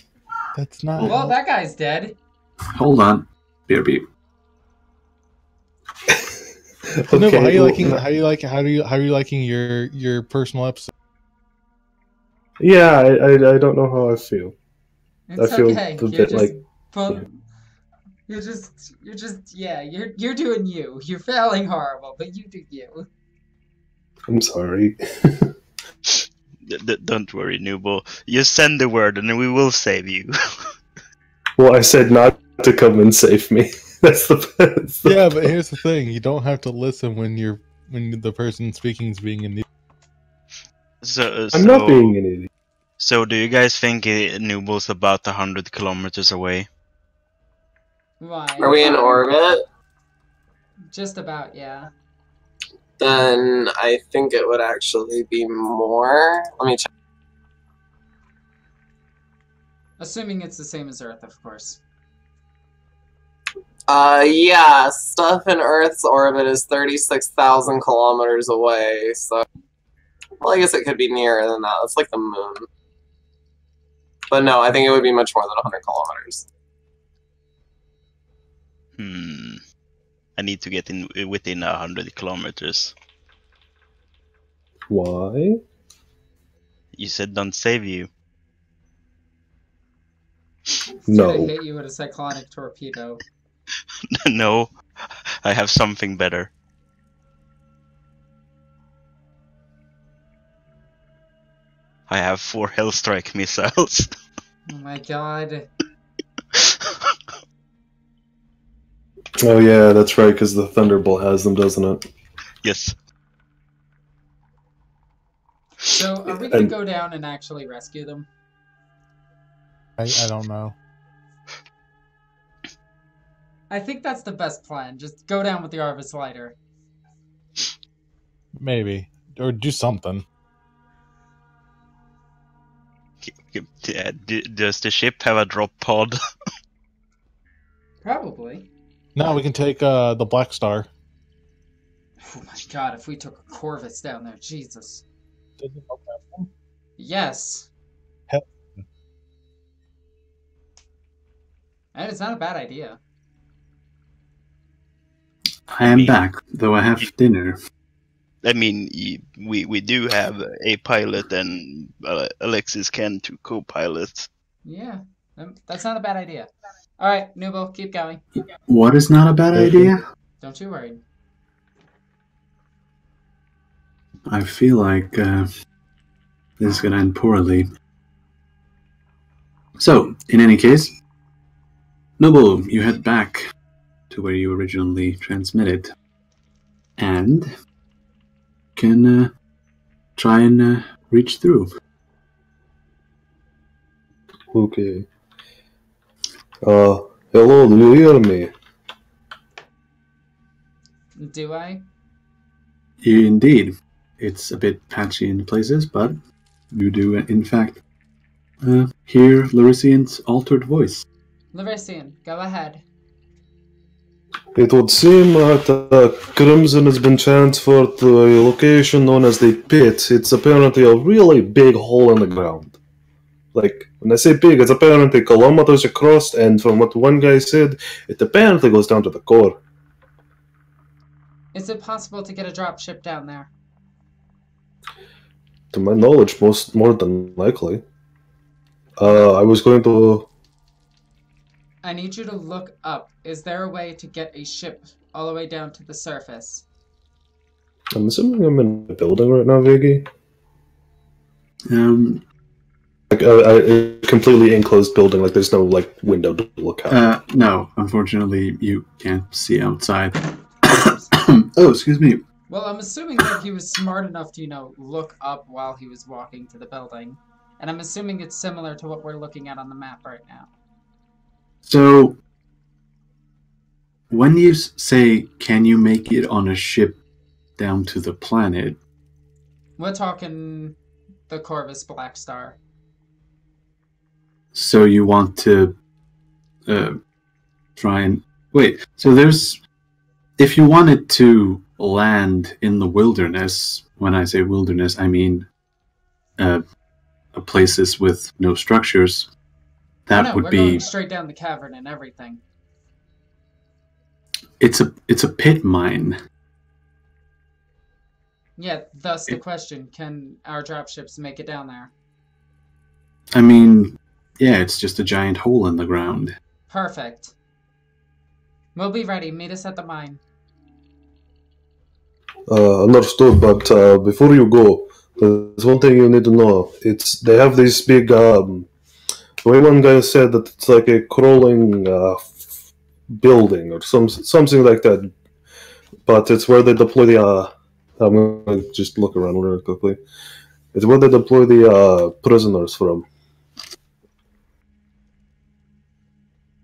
That's not. Well, that guy's dead. Hold on. Beer beep. So, no, but Okay, how are you liking your personal episode? Yeah, I don't know how I feel. It's I feel okay. a bit like... You're doing you. You're failing horrible, but you do you. I'm sorry. Don't worry, Nooble. You send the word and we will save you. Well, I said not to come and save me. That's the best. Yeah, but here's the thing: you don't have to listen when the person speaking is being an idiot. So, I'm not being an idiot. So, do you guys think Nooble's about 100 kilometers away? Why? Are we in orbit? Just about, yeah. Then I think it would actually be more. Let me check. Assuming it's the same as Earth, of course. Yeah, stuff in Earth's orbit is 36,000 kilometers away, so Well, I guess it could be nearer than that. It's like the moon. But no, I think it would be much more than 100 kilometers. I need to get in within 100 kilometers. Why? You said don't save you. No. Gonna hit you with a cyclonic torpedo. No, I have something better. I have 4 Hellstrike missiles. Oh my god. Oh yeah, that's right, because the Thunderbolt has them, doesn't it? Yes. So, are we gonna go down and actually rescue them? I don't know. I think that's the best plan. Just go down with the Arvis lighter. Maybe. Or do something. Does the ship have a drop pod? Probably. No, we can take the Black Star. Oh my god, if we took a Corvus down there, Jesus. Does it help that one? Yes. Hell. And it's not a bad idea. I am back, though I have dinner. I mean, we do have a pilot, and Alexis can to co-pilot. Yeah, that's not a bad idea. Alright, Nubo, keep going. What is not a bad idea? Don't you worry. I feel like this is going to end poorly. So, in any case, Noble, you head back to where you originally transmitted, and can try and reach through. Okay. Hello, do you hear me? Do I? Indeed. It's a bit patchy in places, but you do, in fact, hear Larician's altered voice. Larician, go ahead. It would seem that Crimson has been transferred to a location known as the Pit. It's apparently a really big hole in the ground. Like, when I say big, it's apparently kilometers across, and from what one guy said, it apparently goes down to the core. Is it possible to get a dropship down there? To my knowledge, more than likely. I was going to... I need you to look up. Is there a way to get a ship all the way down to the surface? I'm assuming I'm in a building right now, Viggy. Like a completely enclosed building, like there's no like window to look out. No, unfortunately, you can't see outside. Oh, excuse me. Well, I'm assuming that he was smart enough to, look up while he was walking to the building. And I'm assuming it's similar to what we're looking at on the map right now. So, when you say, can you make it on a ship down to the planet? We're talking the Corvus Black Star. So you want to try and... Wait, so there's... If you wanted to land in the wilderness, when I say wilderness, I mean places with no structures, that would we're be... going straight down the cavern and everything. It's a pit mine. Yeah, thus the question, can our dropships make it down there? I mean, yeah, it's just a giant hole in the ground. Perfect. We'll be ready. Meet us at the mine. Understood, but before you go, there's one thing you need to know. They have this big, the way one guy said that it's like a crawling building or something like that, but it's where they deploy the, I'm gonna just look around really quickly. It's where they deploy the prisoners from.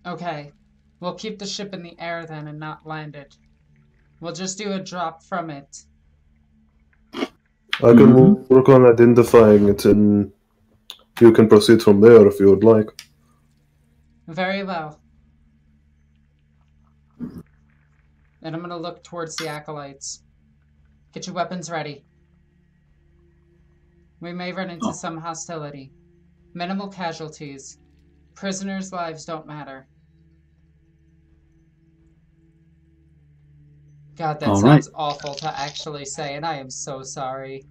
Okay. We'll keep the ship in the air then and not land it. We'll just do a drop from it. I can work on identifying it, and you can proceed from there if you would like. Very well. And I'm going to look towards the Acolytes. Get your weapons ready. We may run into some hostility. Minimal casualties. Prisoners' lives don't matter. God, that sounds awful to actually say, and I am so sorry.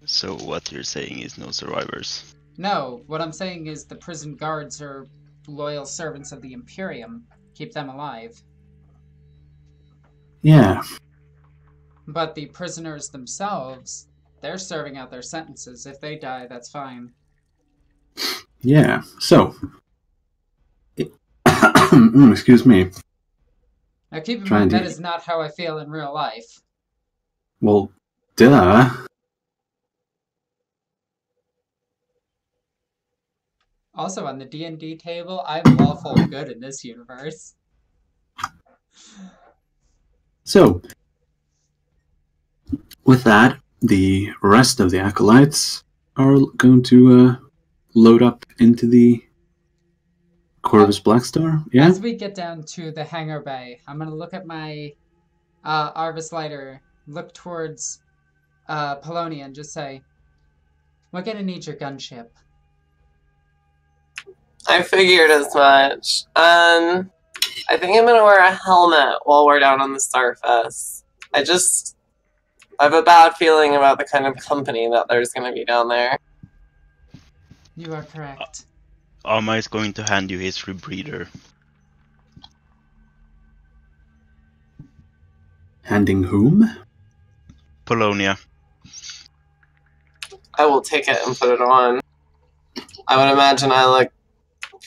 So what you're saying is no survivors? No, what I'm saying is the prison guards are loyal servants of the Imperium. Keep them alive. Yeah. But the prisoners themselves, they're serving out their sentences. If they die, that's fine. Yeah, so... excuse me. Now keep in mind, that is not how I feel in real life. Well, duh. Also, on the D&D table, I'm lawful good in this universe. So, with that, the rest of the Acolytes are going to load up into the Corvus Blackstar. Yeah? As we get down to the hangar bay, I'm going to look at my Arvis lighter, look towards Polonia, and just say, we're going to need your gunship. I figured as much. I think I'm gonna wear a helmet while we're down on the Starfest. I have a bad feeling about the kind of company that there's gonna be down there. You are correct. Alma is going to hand you his rebreather. Handing whom? Polonia. I will take it and put it on. I would imagine I look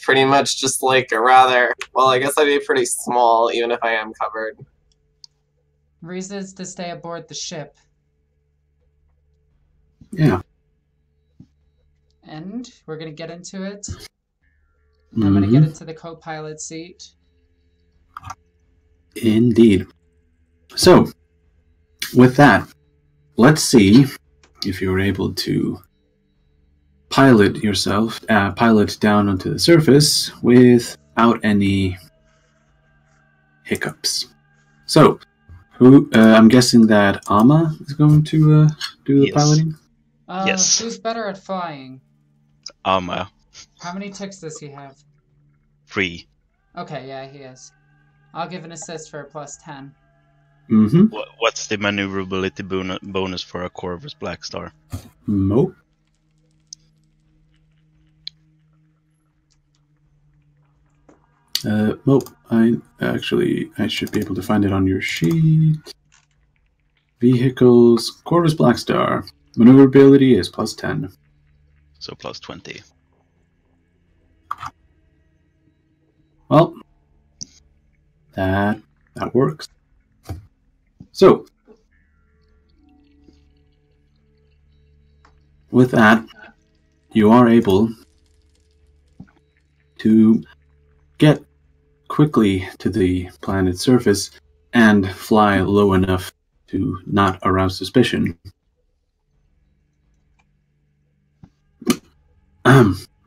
pretty much just like a rather... Well, I guess I'd be pretty small, even if I am covered. Reason is to stay aboard the ship. Yeah. And we're going to get into it. I'm going to get into the co-pilot seat. Indeed. So, with that, let's see if you're able to pilot yourself, pilot down onto the surface without any hiccups. So, I'm guessing that Alma is going to do the piloting? Yes. Who's better at flying? Alma. How many ticks does he have? 3. Okay, yeah, he is. I'll give an assist for a +10. Mm-hmm. What's the maneuverability bonus for a Corvus Blackstar? Nope. Nope. I should be able to find it on your sheet. Vehicles, Corvus Blackstar. Maneuverability is +10. So +20. Well, that works. So, with that, you are able to get quickly to the planet's surface and fly low enough to not arouse suspicion.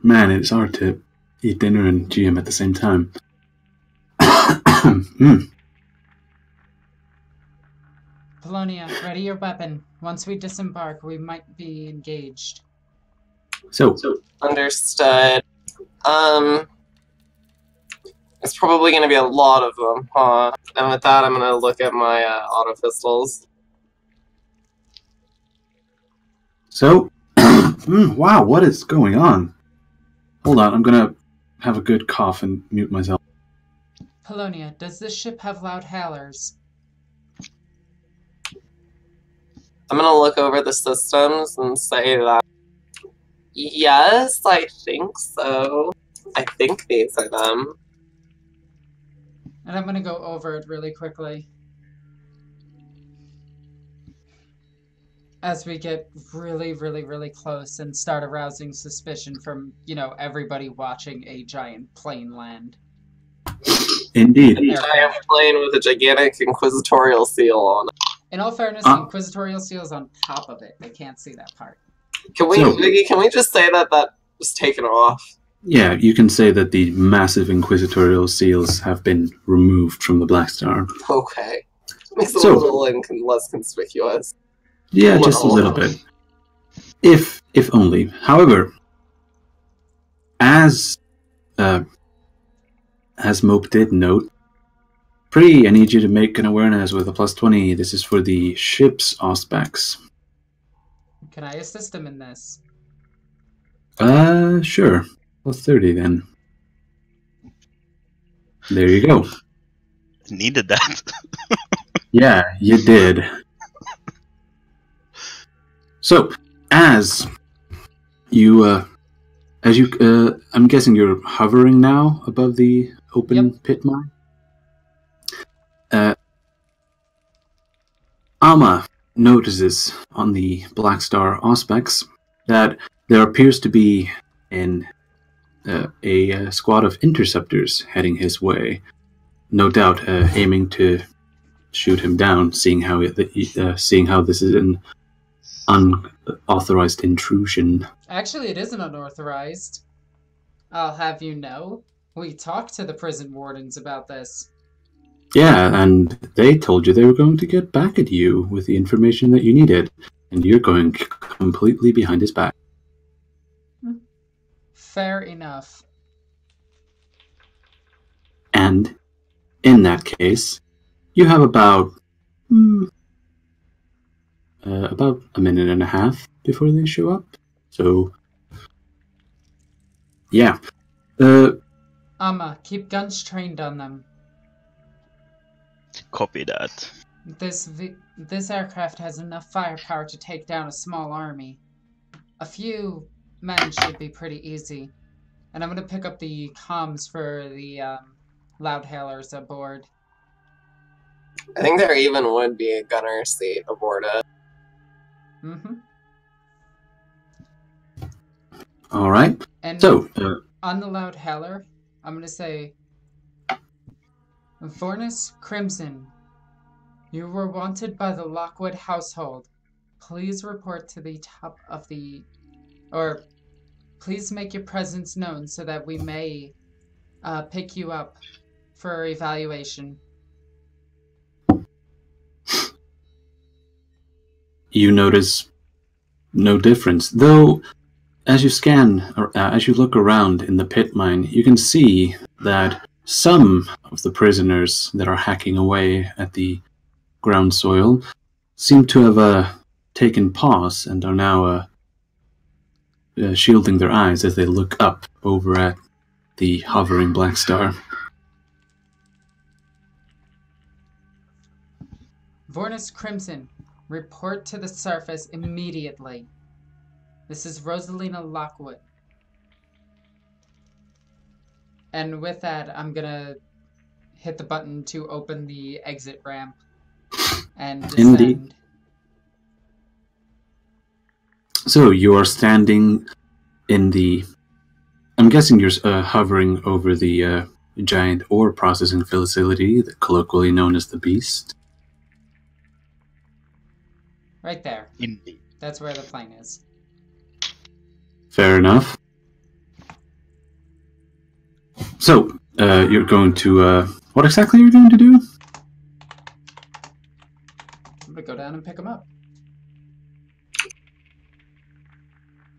Man, it's hard to eat dinner and GM at the same time. Polonia, ready your weapon. Once we disembark, we might be engaged. So Understood. It's probably going to be a lot of them, huh? And with that, I'm going to look at my auto pistols. So, wow, what is going on? Hold on, I'm gonna have a good cough and mute myself. Polonia, does this ship have loud howlers? I'm going to look over the systems and say that, yes, I think so. I think these are them. And I'm going to go over it really quickly. As we get really, really, really close and start arousing suspicion from, everybody watching a giant plane land. Indeed. A giant plane with a gigantic inquisitorial seal on it. In all fairness, the inquisitorial seal is on top of it. They can't see that part. Can we just say that was taken off? Yeah, you can say that the massive inquisitorial seals have been removed from the Black Star. Okay. Makes it a little less conspicuous. Yeah, just a little bit. If only. However, as Mope did note, Pre, I need you to make an awareness with a +20. This is for the ship's aspects. Can I assist him in this? Sure. +30 then. There you go. Needed that. Yeah, you did. So, as you, I'm guessing you're hovering now above the open pit mine? Alma notices on the Black Star aspects that there appears to be a squad of interceptors heading his way. No doubt aiming to shoot him down, seeing how this is an unauthorized intrusion. Actually, it isn't unauthorized. I'll have you know. We talked to the prison wardens about this. Yeah, and they told you they were going to get back at you with the information that you needed, and you're going completely behind his back. Fair enough. And in that case, you have about a minute and a half before they show up. So, yeah. Keep guns trained on them. Copy that. This aircraft has enough firepower to take down a small army. A few men should be pretty easy. And I'm going to pick up the comms for the loudhailers aboard. I think there even would be a gunner seat aboard it. Mm-hmm. All right. And so, on the loudhailer, I'm going to say, Vornas Crimson, you were wanted by the Lockwood household. Please report to the top of the... Or, please make your presence known so that we may pick you up for evaluation. You notice no difference, though as you scan, or as you look around in the pit mine, you can see that some of the prisoners that are hacking away at the ground soil seem to have taken pause and are now shielding their eyes as they look up over at the hovering Black Star. Vornas Crimson, report to the surface immediately. This is Rosalina Lockwood. And with that, I'm gonna hit the button to open the exit ramp and descend. Indeed. So you are standing in the... I'm guessing you're hovering over the giant ore processing facility, colloquially known as the Beast. Right there. Indeed. That's where the plane is. Fair enough. So, you're going to... what exactly are you going to do? I'm gonna go down and pick him up.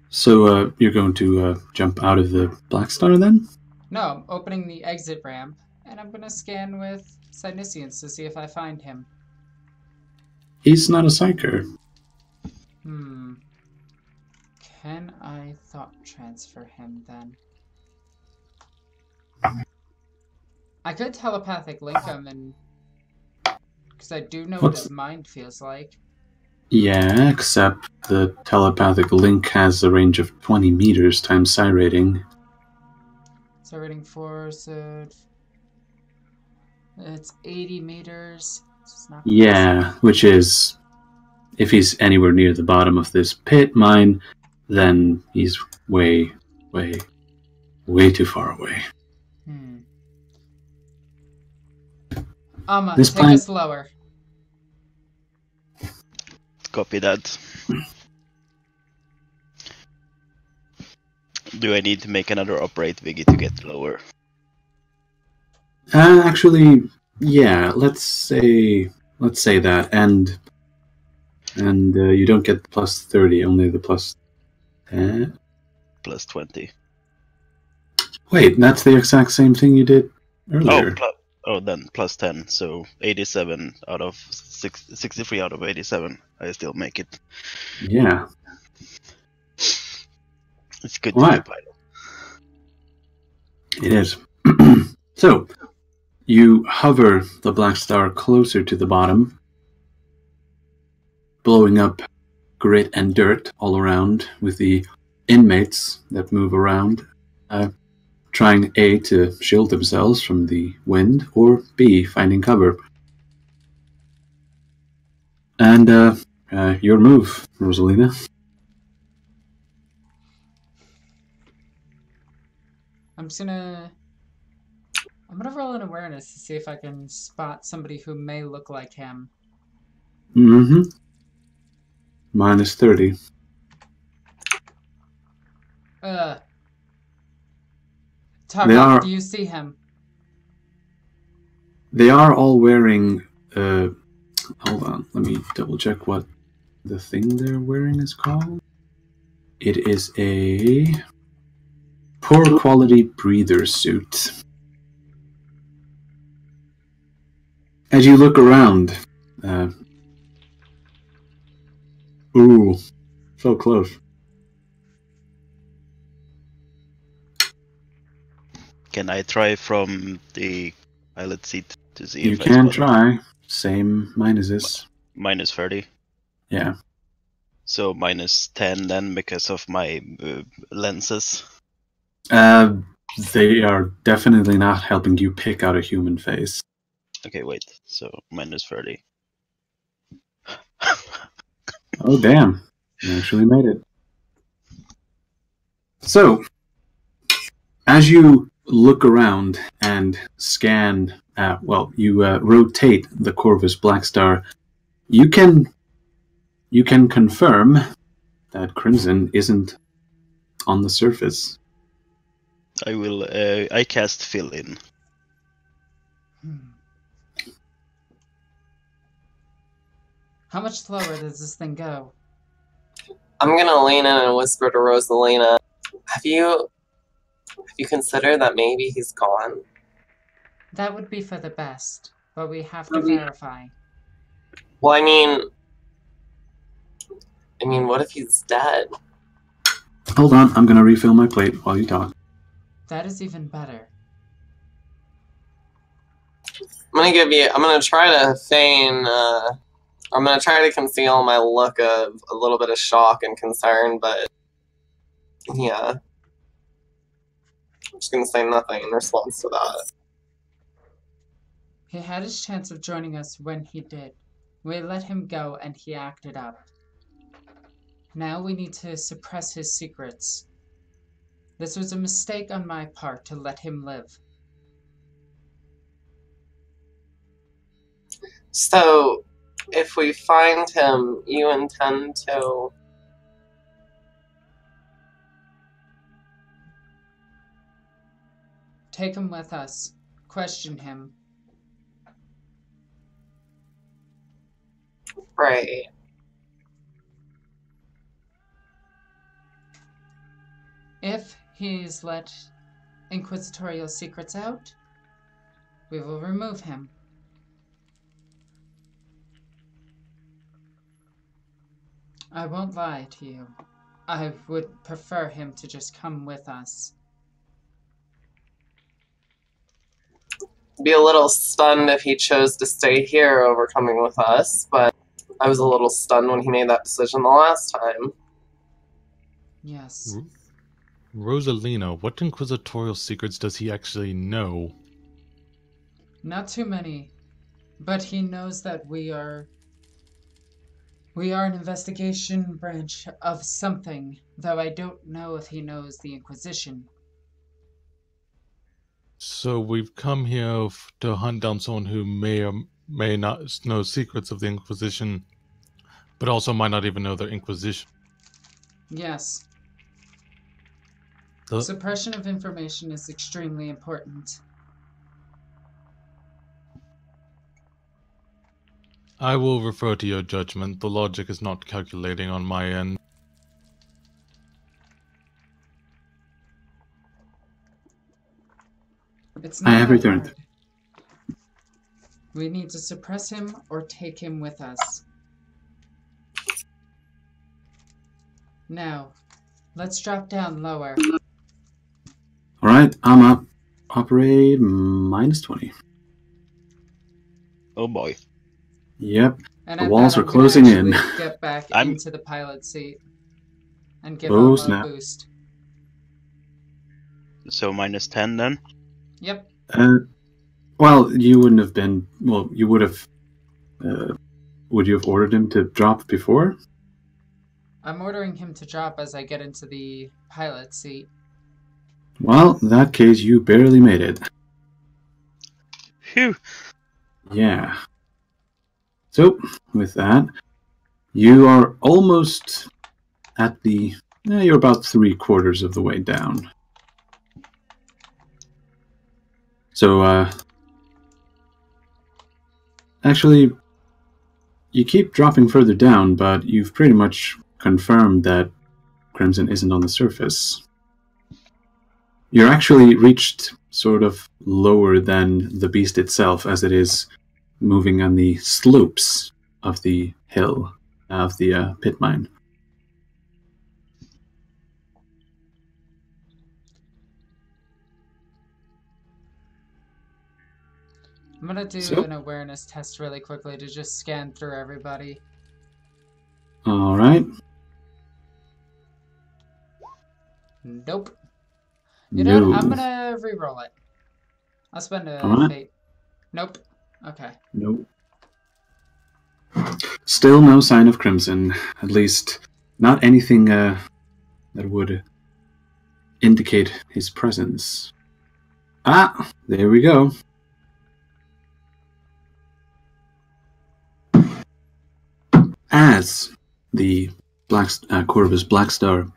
So, you're going to jump out of the Black Star then? No, I'm opening the exit ramp, and I'm gonna scan with Cynicians to see if I find him. He's not a psyker. Can I thought transfer him then? I could telepathic link him, and because I do know what his mind feels like. Yeah, except the telepathic link has a range of 20 meters times psi rating. So rating 4, so it's 80 meters. It's not yeah, which is, if he's anywhere near the bottom of this pit mine, then he's way, way, way too far away. Take us lower. Copy that. Do I need to make another operate Viggy to get lower? Actually, yeah. Let's say that, and you don't get the +30, only the Plus 20. Wait, that's the exact same thing you did earlier. Then plus 10. So 87 out of 63 out of 87. I still make it. Yeah. It's good to be a pilot. It is. So, you hover the Black Star closer to the bottom, blowing up grit and dirt all around with the inmates that move around, trying A, to shield themselves from the wind, or B, finding cover. And your move, Rosalina. I'm gonna roll an awareness to see if I can spot somebody who may look like him. Mm-hmm. Minus 30. Tarok, do you see him? They are all wearing, hold on, let me double check what the thing they're wearing is called. It is a poor quality breather suit. As you look around, ooh, so close. Can I try from the pilot seat to see You if I can spot try. Same minuses. minus 30? Yeah. So minus 10 then because of my lenses? They are definitely not helping you pick out a human face. Okay, wait. So minus 30. Oh, damn. You actually made it. So, as you look around and scan, you rotate the Corvus Blackstar, you can confirm that Crimson isn't on the surface. I will, I cast fill in. How much slower does this thing go? I'm gonna lean in and whisper to Rosalina, have you considered that maybe he's gone? That would be for the best, but we have to verify. Well, I mean, what if he's dead? Hold on, I'm going to refill my plate while you talk. That is even better. I'm gonna try to feign, I'm gonna try to conceal my look of a little bit of shock and concern, but yeah. I'm just gonna say nothing in response to that. He had his chance of joining us when he did. We let him go and he acted up. Now we need to suppress his secrets. This was a mistake on my part to let him live. So, if we find him, you intend to... Take him with us. Question him. Right. If he's let inquisitorial secrets out, we will remove him. I won't lie to you. I would prefer him to just come with us. Be a little stunned if he chose to stay here over coming with us, but I was a little stunned when he made that decision the last time. Yes. Rosalina, what inquisitorial secrets does he actually know? Not too many, but he knows that we are an investigation branch of something, though I don't know if he knows the Inquisition. So we've come here to hunt down someone who may or may not know secrets of the Inquisition, but also might not even know the Inquisition. Yes. Suppression of information is extremely important. I will refer to your judgment. The logic is not calculating on my end. It's I not have that returned. hard. We need to suppress him or take him with us. Now, let's drop down lower. Alright, I'm up. Operate -20. Oh boy. Yep. And The at walls that, are I'm gonna closing in. actually get back I'm- into the pilot seat and give Oh, him snap. a boost. So -10 then? Yep. Well, you wouldn't have been... Well, you would have... would you have ordered him to drop before? I'm ordering him to drop as I get into the pilot seat. Well, in that case, you barely made it. Phew. Yeah. So, with that, you are almost at the... you're about 3/4 of the way down. So, actually, you keep dropping further down, but you've pretty much confirmed that Crimson isn't on the surface. You're actually reached sort of lower than the beast itself, as it is moving on the slopes of the hill, of the pit mine. I'm gonna do So? an awareness test really quickly to just scan through everybody. Alright. Nope. You know No. what? I'm gonna re-roll it. I'll spend a Alright. fate. Nope. Okay. Nope. Still no sign of Crimson. At least, not anything that would indicate his presence. Ah, there we go. As the Corvus Blackstar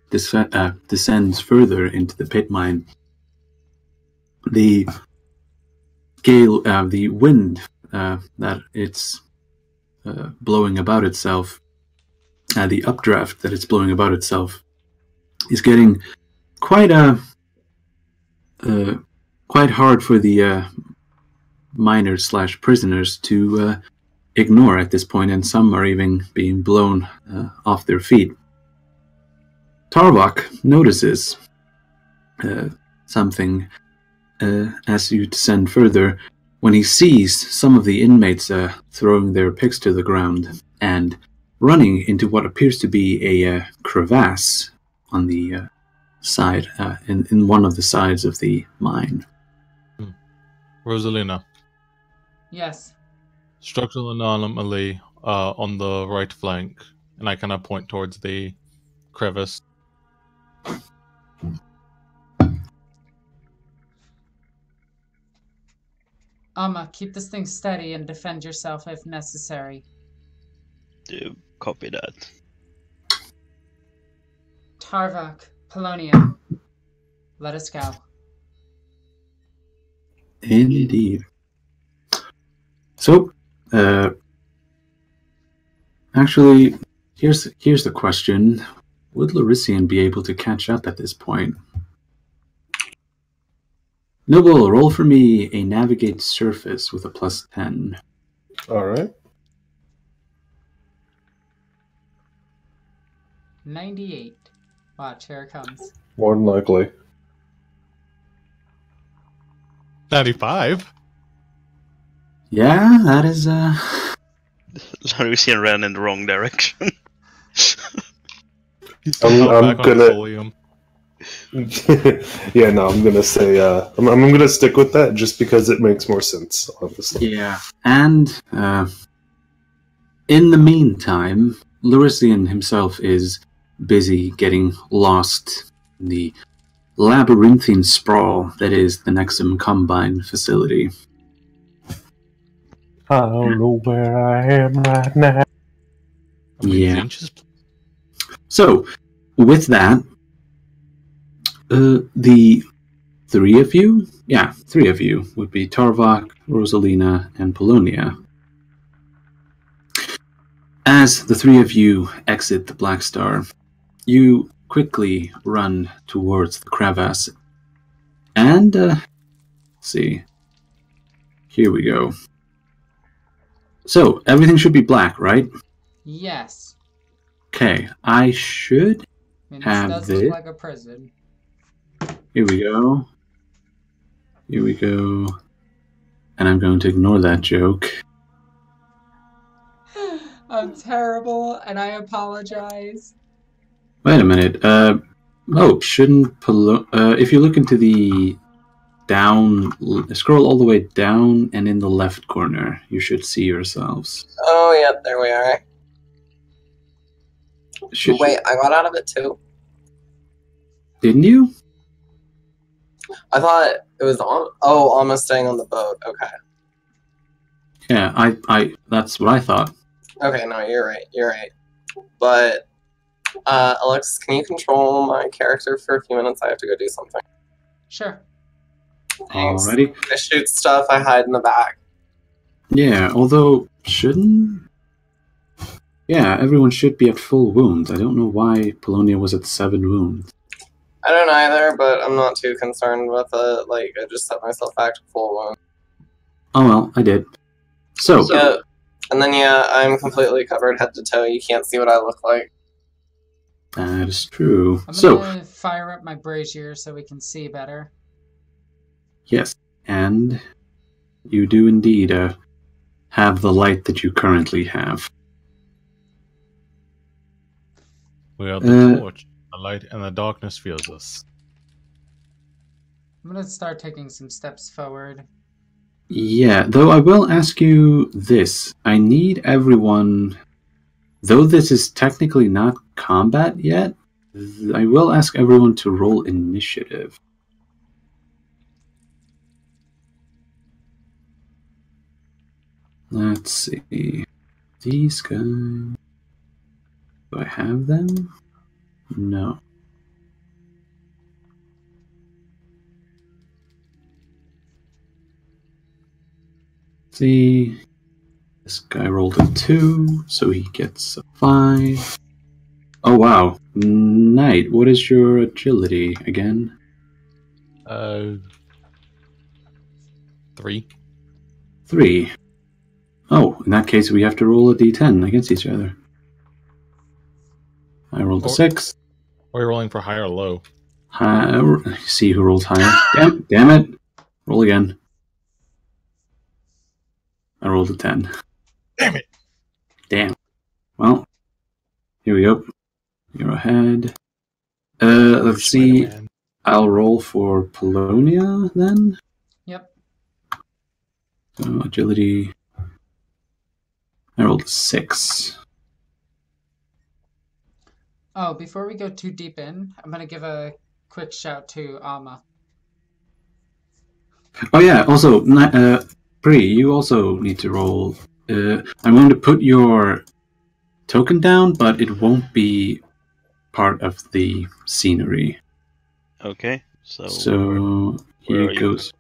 descends further into the pit mine, the gale, the wind that it's blowing about itself, the updraft that it's blowing about itself, is getting quite quite hard for the miners / prisoners to ignore at this point, and some are even being blown off their feet. Tarvok notices something as you descend further, when he sees some of the inmates throwing their picks to the ground and running into what appears to be a crevasse on the side, in one of the sides of the mine. Rosalina, Yes. structural anomaly on the right flank, and I kind of point towards the crevice. Keep this thing steady and defend yourself if necessary. Copy that. Tarvok, Polonia, let us go. Indeed. So, actually, here's the question: would Larisian be able to catch up at this point? Noble, roll for me a navigate surface with a +10. Alright. 98. Watch, here it comes. More than likely. 95. Yeah, that is Larusian ran in the wrong direction. He's still I'm back on gonna- Folium. Yeah, no, I'm gonna say I'm gonna stick with that just because it makes more sense, honestly. yeah. And in the meantime, Larisian himself is busy getting lost in the labyrinthine sprawl that is the Nexum Combine facility. I don't know where I am right now. I mean, Yeah. Zinch's So, with that, the three of you would be Tarvok, Rosalina, and Polonia. As the three of you exit the Black Star, you quickly run towards the crevasse, and see. Here we go. So, everything should be black, right? Yes. Okay, I should I mean, have this does this. look like a prison. Here we go. Here we go. And I'm going to ignore that joke. I'm terrible, and I apologize. Wait a minute. Shouldn't if you look into the down, scroll all the way down, and in the left corner, you should see yourselves. Oh, yep, there we are. Wait, I got out of it too. Didn't you? I thought it was almost staying on the boat. Okay. Yeah, I that's what I thought. Okay, no, you're right. You're right. But, Alexis, can you control my character for a few minutes? I have to go do something. Sure. Thanks. Alrighty. I shoot stuff, I hide in the back. Yeah, although shouldn't. Yeah, everyone should be at full wounds. I don't know why Polonia was at 7 wounds. I don't either, but I'm not too concerned with it. Like, I just set myself back to full wound. Oh well, I did. So. Yeah, and then, yeah, I'm completely covered head to toe. You can't see what I look like. That is true. I'm gonna fire up my brazier so we can see better. Yes, and you do indeed have the light that you currently have. We are the torch. The light and the darkness feels us. I'm gonna start taking some steps forward. Yeah, though I will ask you this. I need everyone, though this is technically not combat yet, I will ask everyone to roll initiative. Let's see. These guys. Do I have them? No. See. This guy rolled a 2, so he gets a 5. Oh wow. Knight, what is your agility again? 3. 3. Oh, in that case we have to roll a d10 against each other. I rolled a 6. Are you rolling for high or low? See who rolls higher. Damn it. Roll again. I rolled a 10. Damn it. Damn. Well, here we go. You're ahead. Let's see. I'll roll for Polonia then. Yep. So agility. I rolled a 6. Oh, before we go too deep in, I'm gonna give a quick shout to Alma. Oh yeah, also, Pri, you also need to roll. I'm going to put your token down, but it won't be part of the scenery. Okay, so here it goes.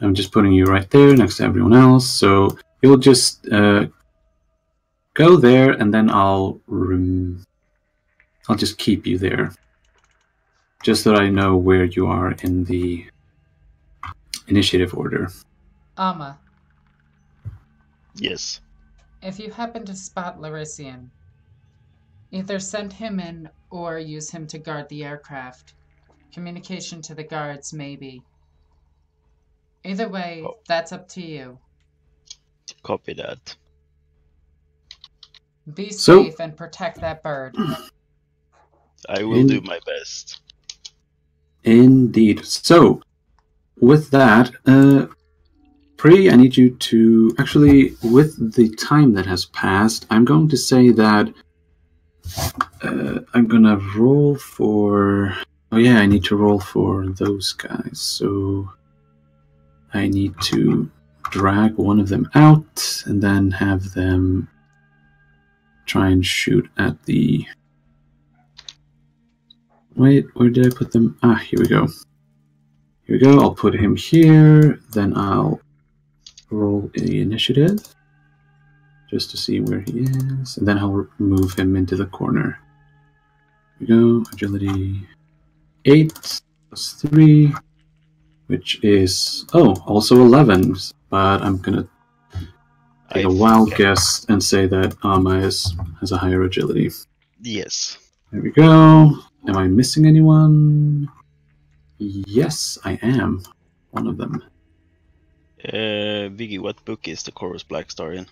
I'm just putting you right there next to everyone else, so you'll just go there, and then I'll just keep you there, just so that I know where you are in the initiative order. Alma. Yes. If you happen to spot Larisian, either send him in or use him to guard the aircraft. Communication to the guards, maybe. Either way, that's up to you. Copy that. Be safe and protect that bird. I will do my best. Indeed. So, with that, Pri, I need you to... Actually, with the time that has passed, I'm going to say that I'm going to roll for... Oh yeah, I need to roll for those guys. So, I need to drag one of them out and then have them try and shoot at the... Wait, where did I put them? Ah, here we go. Here we go. I'll put him here. Then I'll roll the initiative just to see where he is. And then I'll move him into the corner. Here we go. Agility 8 plus 3. which is also 11. But I'm gonna take a wild guess and say that Amma has a higher agility. Yes. There we go. Am I missing anyone? Yes, I am. One of them. Viggy, what book is the Chorus Black Star in?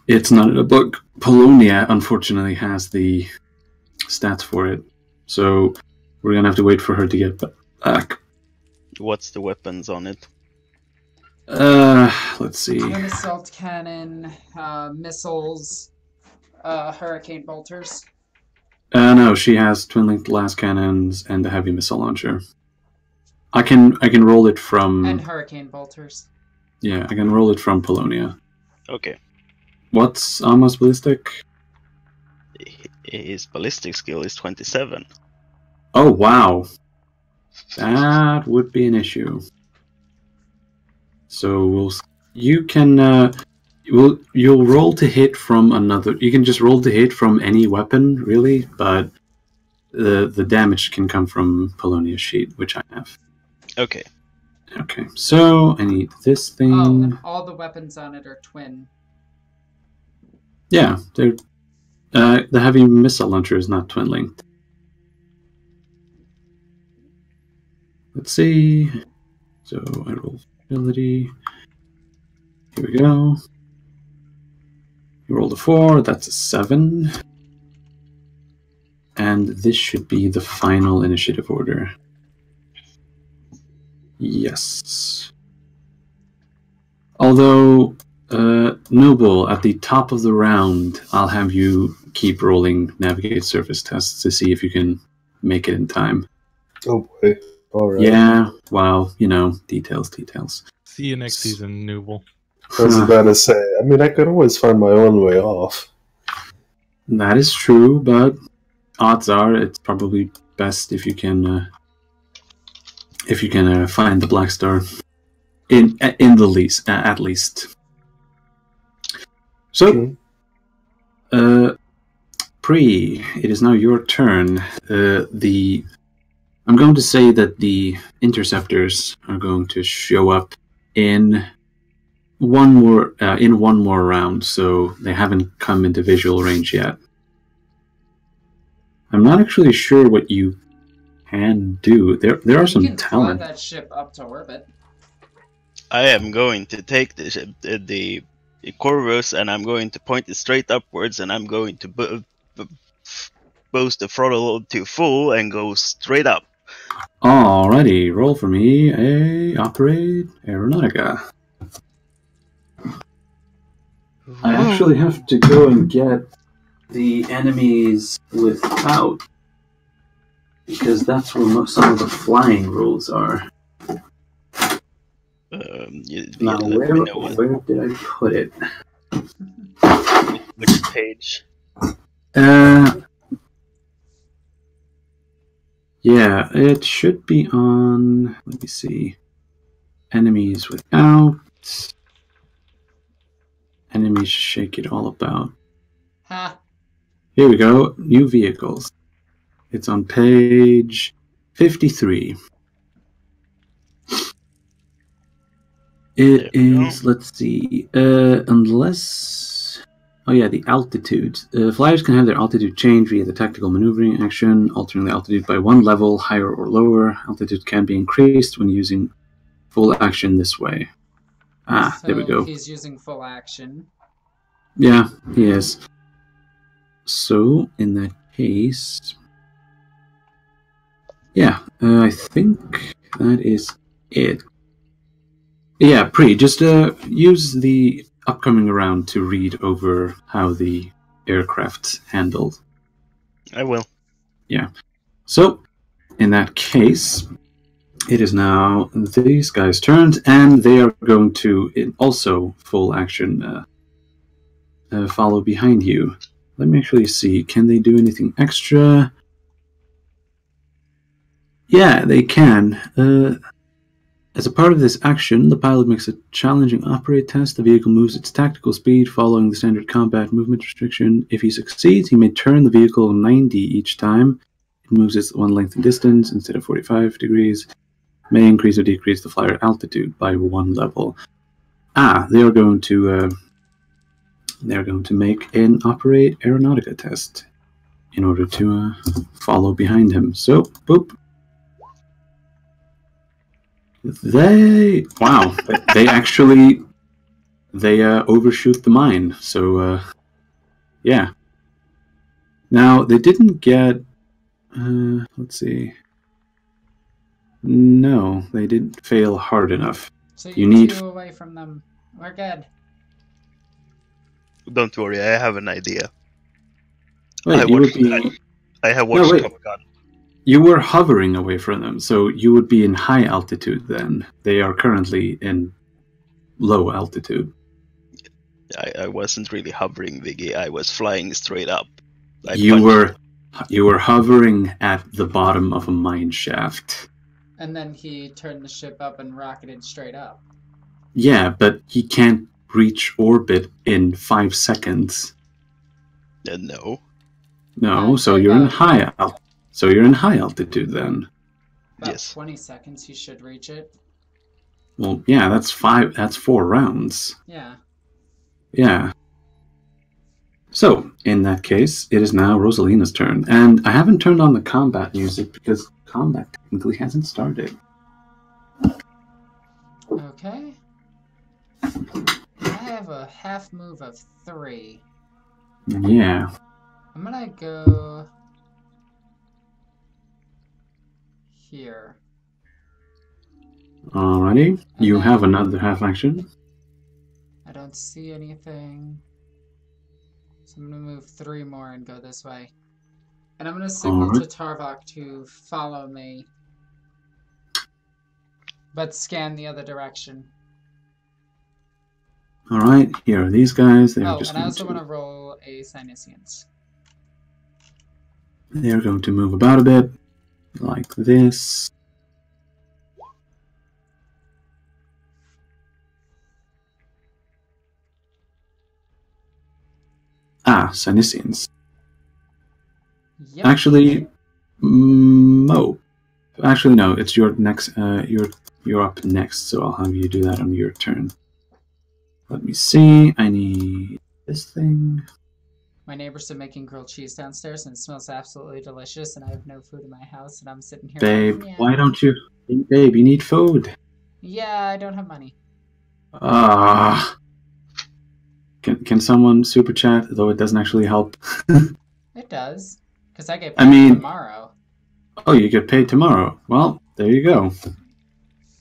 It's not in a book. Polonia, unfortunately, has the stats for it. So we're going to have to wait for her to get back. What's the weapons on it? Let's see. An assault cannon, missiles, hurricane bolters. No, she has twin-linked las cannons and a heavy missile launcher. I can roll it from... And hurricane bolters. Yeah, I can roll it from Polonia. Okay. What's Amma's ballistic? His ballistic skill is 27. Oh, wow. That would be an issue. So you'll roll to hit from another. You can just roll to hit from any weapon, really, but the damage can come from Polonia's sheet, which I have. Okay. Okay, so I need this thing. Oh, and all the weapons on it are twin. Yeah, they're the heavy missile launcher is not twin linked. Let's see. So I roll ability. Here we go. You rolled a 4, that's a 7. And this should be the final initiative order. Yes. Although, Noble, at the top of the round, I'll have you keep rolling navigate surface tests to see if you can make it in time. Oh boy. Alright. Yeah, well, details. See you next season, Nooble. I was about to say, I mean, I could always find my own way off. That is true, but odds are it's probably best if you can find the Black Star in the least, at least. So, Pri, it is now your turn. I'm going to say that the interceptors are going to show up in one more round, so they haven't come into visual range yet. I'm not actually sure what you can do. There are some talent. You can fly that ship up to orbit. I am going to take the Corvus and I'm going to point it straight upwards, and I'm going to boost the throttle to full and go straight up. Alrighty, roll for me a operate aeronautica. I actually have to go and get the enemies without, because that's where some of the flying rules are. Now, where did I put it? Which page? Yeah, it should be on, let me see, enemies without, enemies shake it all about. Ha! Here we go, new vehicles. It's on page 53. It is, let's see, unless... Oh yeah, the altitude. Flyers can have their altitude change via the tactical maneuvering action, altering the altitude by 1 level, higher or lower. Altitude can be increased when using full action this way. Ah, So there we go. He's using full action. Yeah, he is. So, in that case... Yeah, I think that is it. Yeah, Pri, just use the upcoming round to read over how the aircraft's handled. I will. Yeah. So, in that case, it is now these guys' turns, and they are going to also full action follow behind you. Let me actually see. Can they do anything extra? Yeah, they can. As a part of this action, the pilot makes a challenging operate test. The vehicle moves its tactical speed following the standard combat movement restriction. If he succeeds, he may turn the vehicle 90 each time. It moves its one length and distance instead of 45 degrees. may increase or decrease the flyer altitude by 1 level. They are going to make an operate aeronautica test in order to follow behind him. So, boop. They actually overshoot the mine. So, yeah. Now they didn't get. Let's see. No, they didn't fail hard enough. So you need 2 away from them. We're good. Don't worry, I have an idea. Wait, I have watched Comic Con. You were hovering away from them, so you would be in high altitude then. They are currently in low altitude. I wasn't really hovering, Viggy. I was flying straight up. You were hovering at the bottom of a mine shaft. And then he turned the ship up and rocketed straight up. Yeah, but he can't reach orbit in 5 seconds. No. No, so you're in high altitude then. About Yes. 20 seconds he should reach it. Well, yeah, that's 4 rounds. Yeah. Yeah. So, in that case, it is now Rosalina's turn. And I haven't turned on the combat music because combat technically hasn't started. Okay. I have a half move of 3. Yeah. I'm gonna go here. Alrighty. You have another half action. I don't see anything. So I'm gonna move 3 more and go this way. And I'm gonna signal to Tarvok to follow me. But scan the other direction. Alright, here are these guys. And I also want to roll a Sinisians. They're going to move about a bit, like this. Sinisians. Yep. Actually, no. Actually, no. It's your next. You're up next, so I'll have you do that on your turn. Let me see. I need this thing. My neighbors are making grilled cheese downstairs, and it smells absolutely delicious. And I have no food in my house, and I'm sitting here. Babe, like, yeah. why don't you? Babe, you need food. Yeah, I don't have money. Can someone super chat? Though it doesn't actually help. It does, because I get paid tomorrow. Oh, you get paid tomorrow. Well, there you go.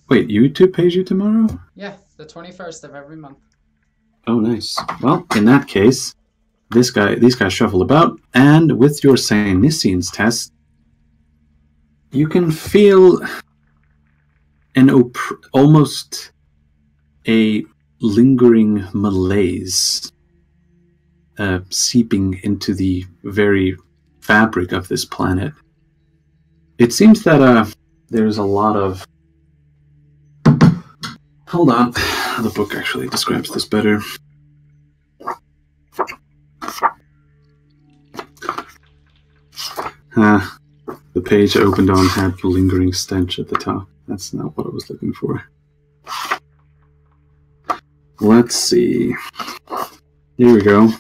Wait, YouTube pays you tomorrow? Yeah, the 21st of every month. Oh, nice. Well, in that case, these guys shuffle about, and with your Sinisians test, you can feel almost a lingering malaise seeping into the very fabric of this planet. It seems that there's a lot of... Hold on. The book actually describes this better. The page I opened on had lingering stench at the top. That's not what I was looking for. Let's see. Here we go.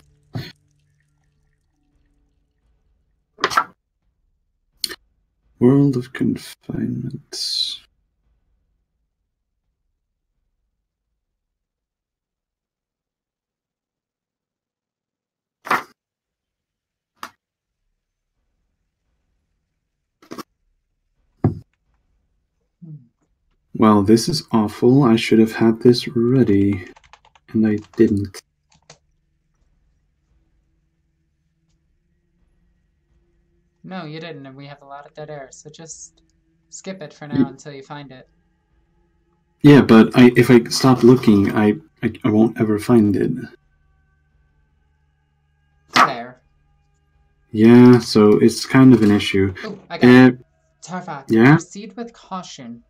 World of Confinements. Well, this is awful. I should have had this ready, and I didn't. No, you didn't, and we have a lot of dead air, so just skip it for now until you find it. Yeah, but if I stop looking, I won't ever find it. Fair. Yeah, so it's kind of an issue. Oh, I got it. Tarvok, yeah? Proceed with caution.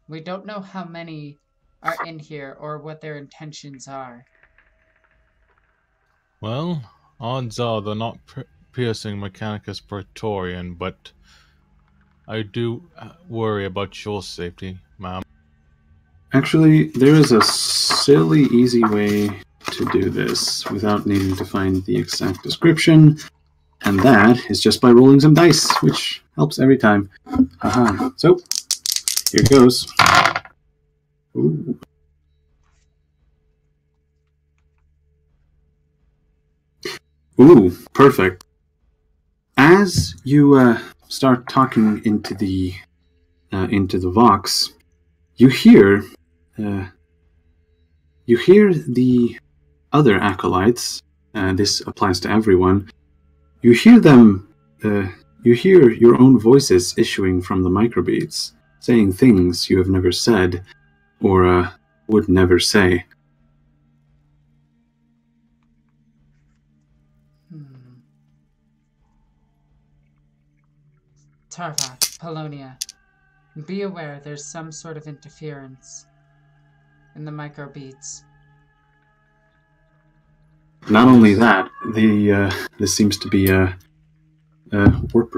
We don't know how many are in here or what their intentions are. Well, odds are they're not piercing Mechanicus Praetorian, but I do worry about your safety. ma'am. Actually, there is a silly, easy way to do this without needing to find the exact description, and that is just by rolling some dice, which helps every time. Haha. So, here goes. Ooh. Ooh, perfect. As you start talking into the Vox, you hear the other acolytes. This applies to everyone. You hear them. You hear your own voices issuing from the microbeats, saying things you have never said, or would never say. Tarvak, Polonia, be aware there's some sort of interference in the microbeats. Not only that, this seems to be a warp.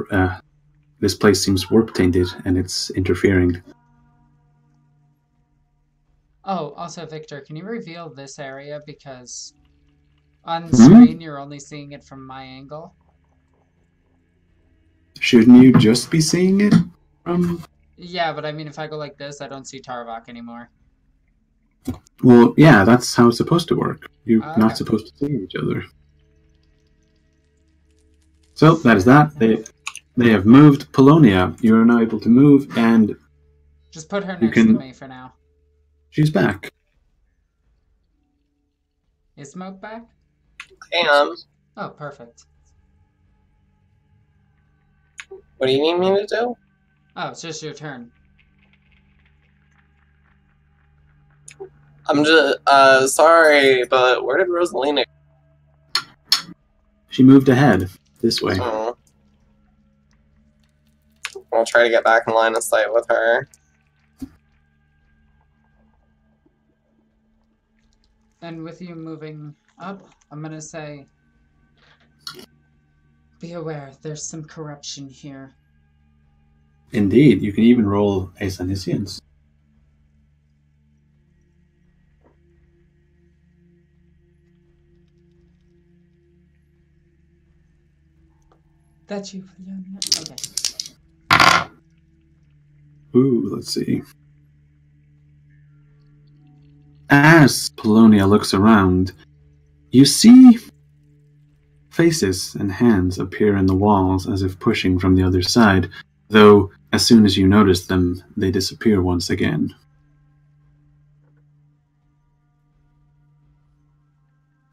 This place seems warp tainted, and it's interfering. Oh, also, Victor, can you reveal this area? Because on screen, you're only seeing it from my angle. Shouldn't you just be seeing it from... Yeah, but I mean, if I go like this, I don't see Tarvak anymore. Well, yeah, that's how it's supposed to work. You're Okay. not supposed to see each other. So, that is that. They have moved Polonia. You are now able to move, and... Just put her next to me for now. She's back. Is Smoke back? Damn. Oh, perfect. What do you need me to do? Oh, it's just your turn. I'm just, sorry, but where did Rosalina go? She moved ahead. This way. Oh. I'll try to get back in line of sight with her. And with you moving up, I'm gonna say, be aware, there's some corruption here. Indeed, you can even roll a Sanisians. That's you, okay. Ooh, let's see. As Polonia looks around, you see faces and hands appear in the walls as if pushing from the other side, though as soon as you notice them, they disappear once again.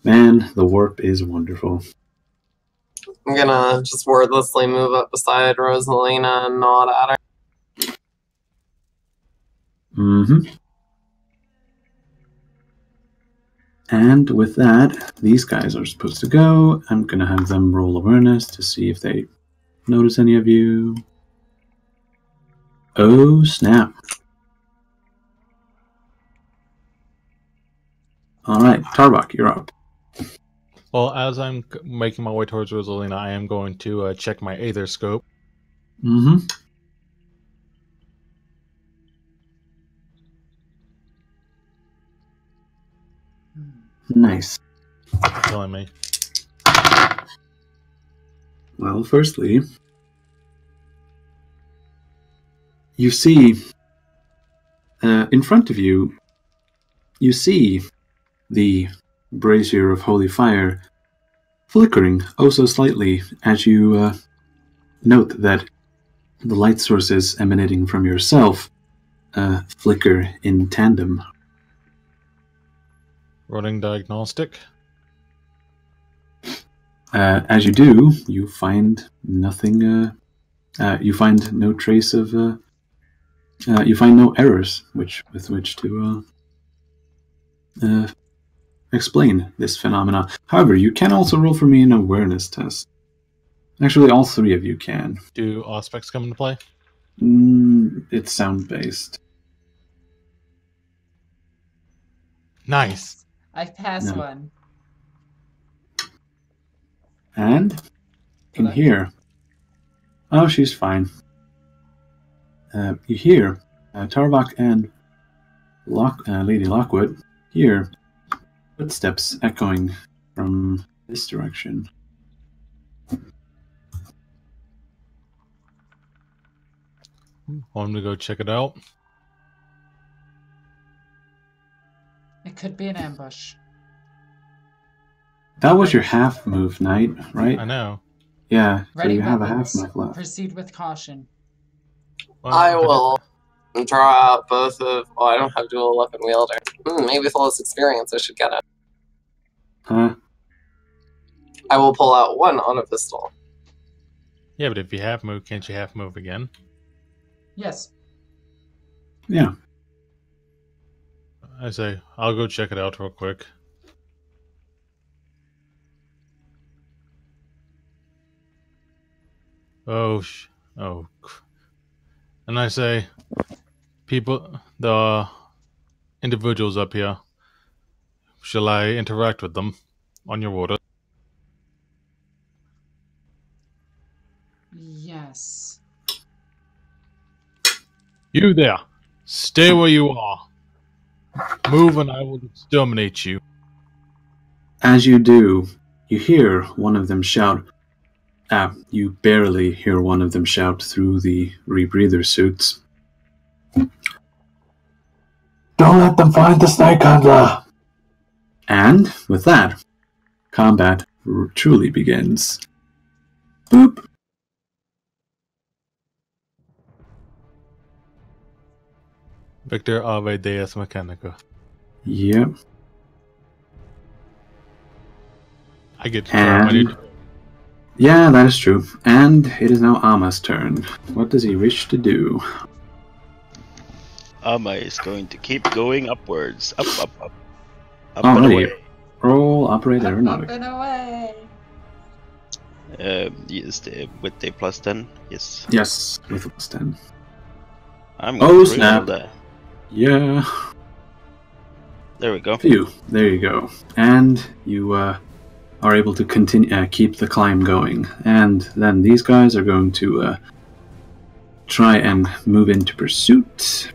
Man, the warp is wonderful. I'm gonna just wordlessly move up beside Rosalina and nod at her. Mm-hmm. And with that, these guys are supposed to go. I'm gonna have them roll awareness to see if they notice any of you. Oh, snap. Alright, Tarbak, you're up. Well, as I'm making my way towards Rosalina, I am going to check my Aether scope. Mm-hmm. Nice. Telling me. Well, firstly, you see, in front of you, you see the brazier of holy fire flickering oh so slightly as you note that the light sources emanating from yourself flicker in tandem. Running diagnostic. As you do, you find nothing. You find no trace of. You find no errors with which to explain this phenomena. However, you can also roll for me an awareness test. Actually, all three of you can. Do aspects come into play? It's sound-based. Nice. I passed No. one. And in Hello? here, oh, she's fine. You hear Tarvok and Lady Lockwood hear footsteps echoing from this direction. Want me to go check it out? It could be an ambush. That was your half move, Knight, right? I know. Yeah, so Ready you have a weapons. half move left. Proceed with caution. Well, I will draw out both of. Oh, I don't have dual weapon wielder. Maybe with all this experience, I should get it. Huh? I will pull out one on a pistol. Yeah, but if you half move, can't you half move again? Yes. Yeah. I say, I'll go check it out real quick. Oh. And I say, people, the individuals up here, shall I interact with them on your order? Yes. You there, stay where you are. Move and I will exterminate you. As you do, you hear one of them shout. You barely hear one of them shout through the rebreather suits. Don't let them find the snake handler! And, with that, combat truly begins. Boop! Victor Ave Deus Mechanica. Yep. I get to try my new. Yeah, that is true. And it is now Ama's turn. What does he wish to do? Ama is going to keep going upwards. Up, up, up. Up Oh, and ready. away. Roll, operate Up aeronautic. and away. Yes, with the plus 10. Yes. Yes, with a plus 10. I'm Oh, going to snap. reroll that. Yeah. There we go. Phew. There you go. And you are able to continue, keep the climb going. And then these guys are going to try and move into pursuit.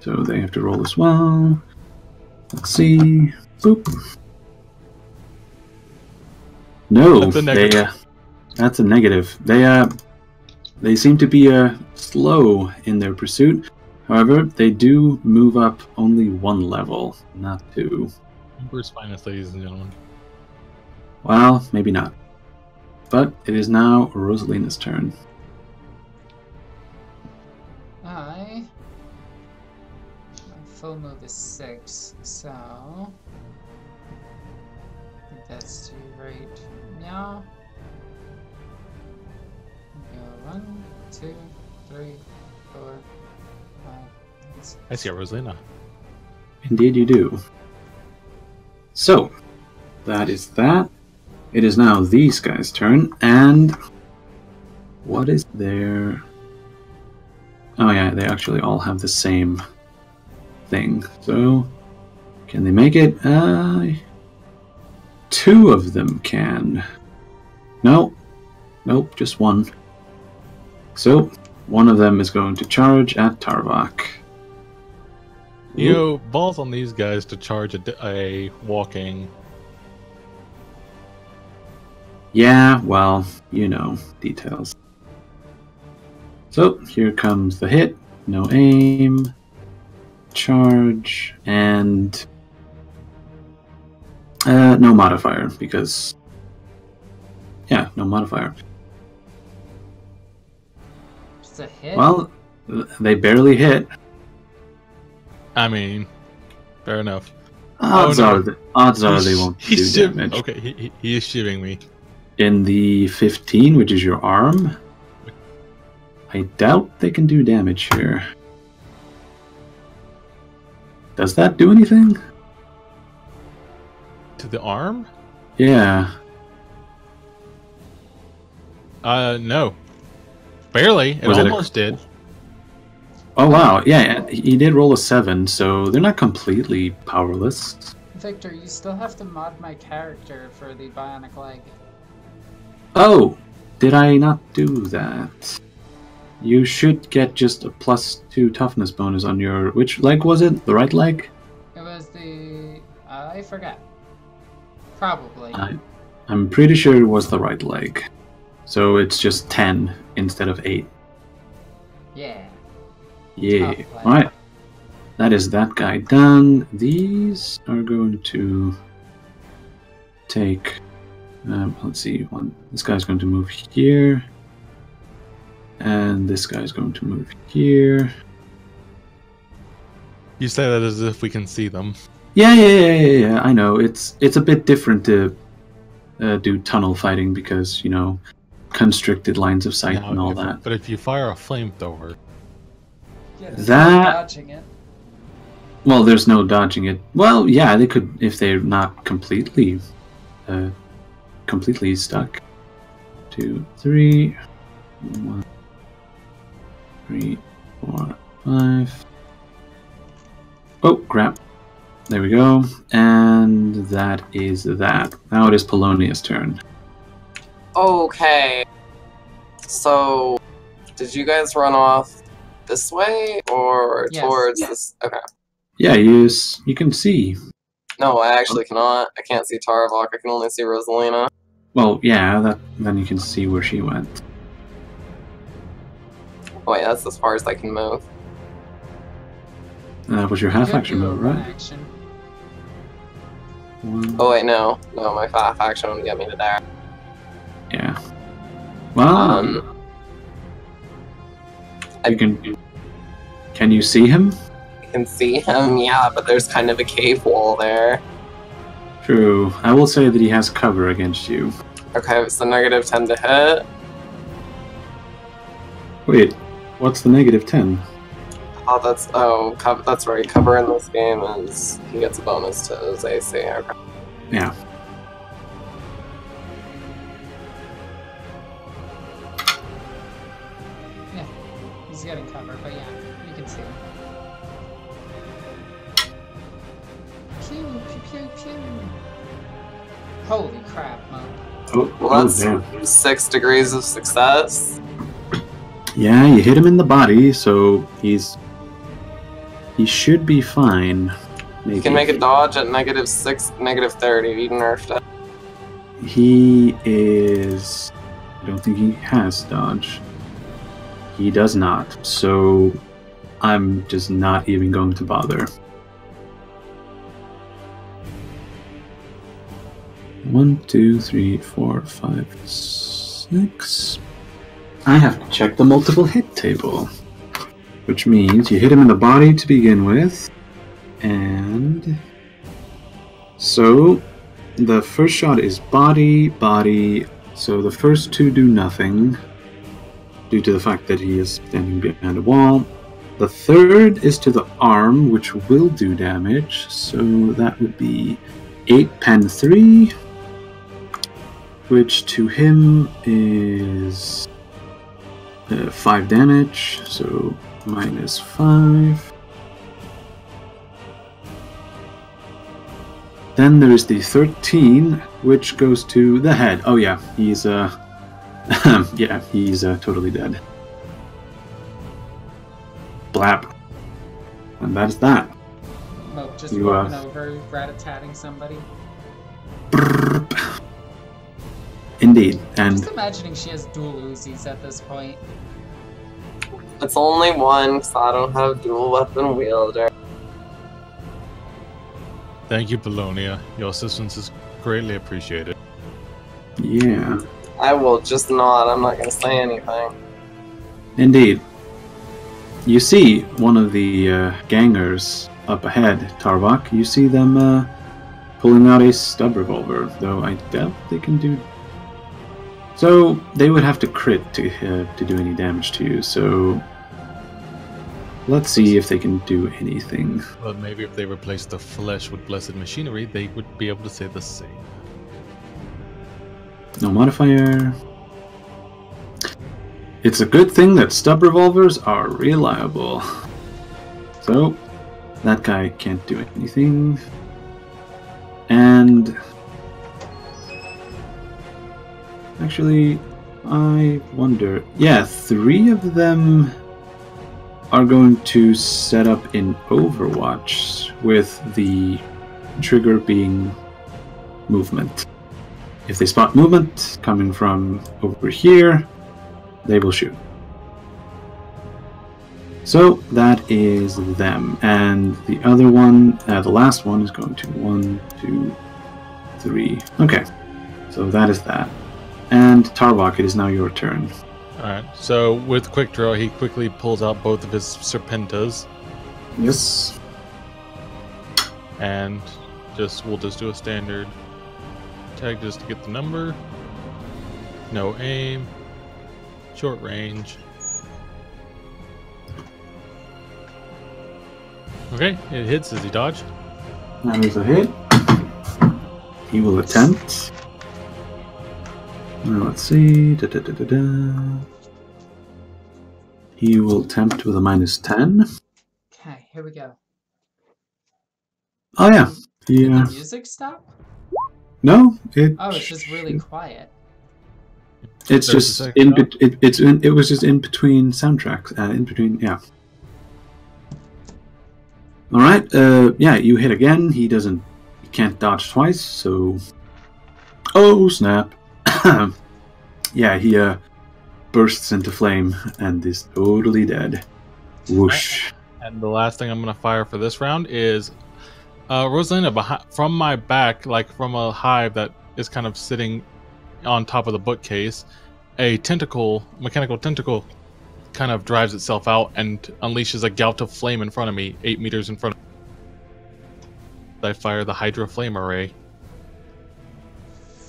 So they have to roll as well. Let's see. Boop. No, That's a negative. That's a negative. They seem to be slow in their pursuit. However, they do move up only one level, not two. Bruce Finest, ladies and gentlemen. Well, maybe not. But it is now Rosalina's turn. My full move is 6, so I think that's too right now. Go 1, 2, 3, 4, 5. I see a Rosalina. Indeed you do. So, that is that. It is now these guys' turn, and what is their... Oh yeah, they actually all have the same thing. So, can they make it? 2 of them can. No. Nope, just 1. So, one of them is going to charge at Tarvok. You know, balls on these guys to charge a walking. Yeah, well, you know, details. So, here comes the hit. No aim. Charge. And... no modifier, because... Yeah, no modifier. Just a hit? Well, they barely hit. I mean, fair enough. Odds are they won't do He's damage. Okay, he is shivving me. In the 15, which is your arm, I doubt they can do damage here. Does that do anything? To the arm? Yeah. No. Barely. It Was it almost did. Oh wow, yeah, he did roll a 7, so they're not completely powerless. Victor, you still have to mod my character for the bionic leg. Oh, did I not do that? You should get just a +2 toughness bonus on your... Which leg was it? The right leg? It was the... I forgot. Probably. I'm pretty sure it was the right leg. So it's just 10 instead of 8. Yeah. Yeah. Alright. That is that guy done. These are going to take... let's see. This guy's going to move here. And this guy's going to move here. You say that as if we can see them. Yeah. I know. It's a bit different to do tunnel fighting because, you know, constricted lines of sight and all that. But if you fire a flamethrower... Yeah, there's no dodging it. Well, there's no dodging it. Well, yeah, they could if they're not completely stuck. 2, 3, 1, 3, 4, 5. Oh, crap. There we go. And that is that. Now it is Polonia's turn. Okay. So, did you guys run off this way or towards this? Okay. Yeah, you can see. No, I actually cannot. I can't see Tarvok. I can only see Rosalina. Well, yeah, then you can see where she went. Oh, wait, that's as far as I can move. That was your half-action move, right? Action. Oh, wait, no. No, my half-action would get me to there. Yeah. Well, Can you see him? I can see him, yeah, but there's kind of a cave wall there. True. I will say that he has cover against you. Okay, so -10 to hit. Wait, what's the -10? Oh, that's right. Cover in this game is he gets a bonus to his AC. Okay. Yeah. Yeah, he's getting cover, but yeah, you can see him. Pew, pew, pew, pew. Holy crap, Mo. Well, that's damn. 6 degrees of success. Yeah, you hit him in the body, so he should be fine. Maybe. You can make a dodge at -6, -30. You nerfed it. He is... I don't think he has dodge. He does not, so I'm just not even going to bother. 1, 2, 3, 4, 5, 6. I have to check the multiple hit table. Which means you hit him in the body to begin with. And... so, the first shot is body, body. So the first 2 do nothing. Due to the fact that he is standing behind a wall. The third is to the arm, which will do damage. So that would be 8 pen 3. Which to him is 5 damage, so -5. Then there is the 13, which goes to the head. Oh yeah, he's yeah, he's totally dead. Blap. And that's that. Mo just walking over, rat-a-tatting somebody. Brrrp. Indeed, and Just imagining she has dual Uzis at this point. It's only one, so I don't have dual weapon wielder. Thank you, Polonia. Your assistance is greatly appreciated. yeah, I will just nod. I'm not gonna say anything. indeed. You see one of the gangers up ahead, Tarvok. You see them pulling out a stub revolver, though I doubt they can do. So they would have to crit to do any damage to you. So let's see if they can do anything. But maybe if they replace the flesh with blessed machinery, they would be able to say the same. No modifier. It's a good thing that stub revolvers are reliable. So that guy can't do anything. And actually, I wonder. Yeah, 3 of them are going to set up in Overwatch with the trigger being movement. If they spot movement coming from over here, they will shoot. So that is them. And the other one, the last one is going to 1, 2, 3. Okay, so that is that. And Tarwak, it is now your turn. Alright, so with Quick Draw, he quickly pulls out both of his Serpentas. Yes. And we'll just do a standard tag just to get the number. No aim. Short range. Okay, it hits. Does he dodge? That is a hit. He will attempt. Now let's see. He will attempt with a -10. Okay, here we go. Oh yeah. Did the music stop? No, it. Oh, it's just really quiet. It's just in. It was just in between soundtracks. In between, yeah. All right. Yeah, you hit again. He can't dodge twice. So. Oh snap! Yeah, he bursts into flame and is totally dead. Whoosh. And the last thing I'm going to fire for this round is Rosalina, from my back, like from a hive that is kind of sitting on top of the bookcase, a mechanical tentacle, kind of drives itself out and unleashes a gout of flame in front of me, 8 meters in front of me. I fire the Hydra Flame Array.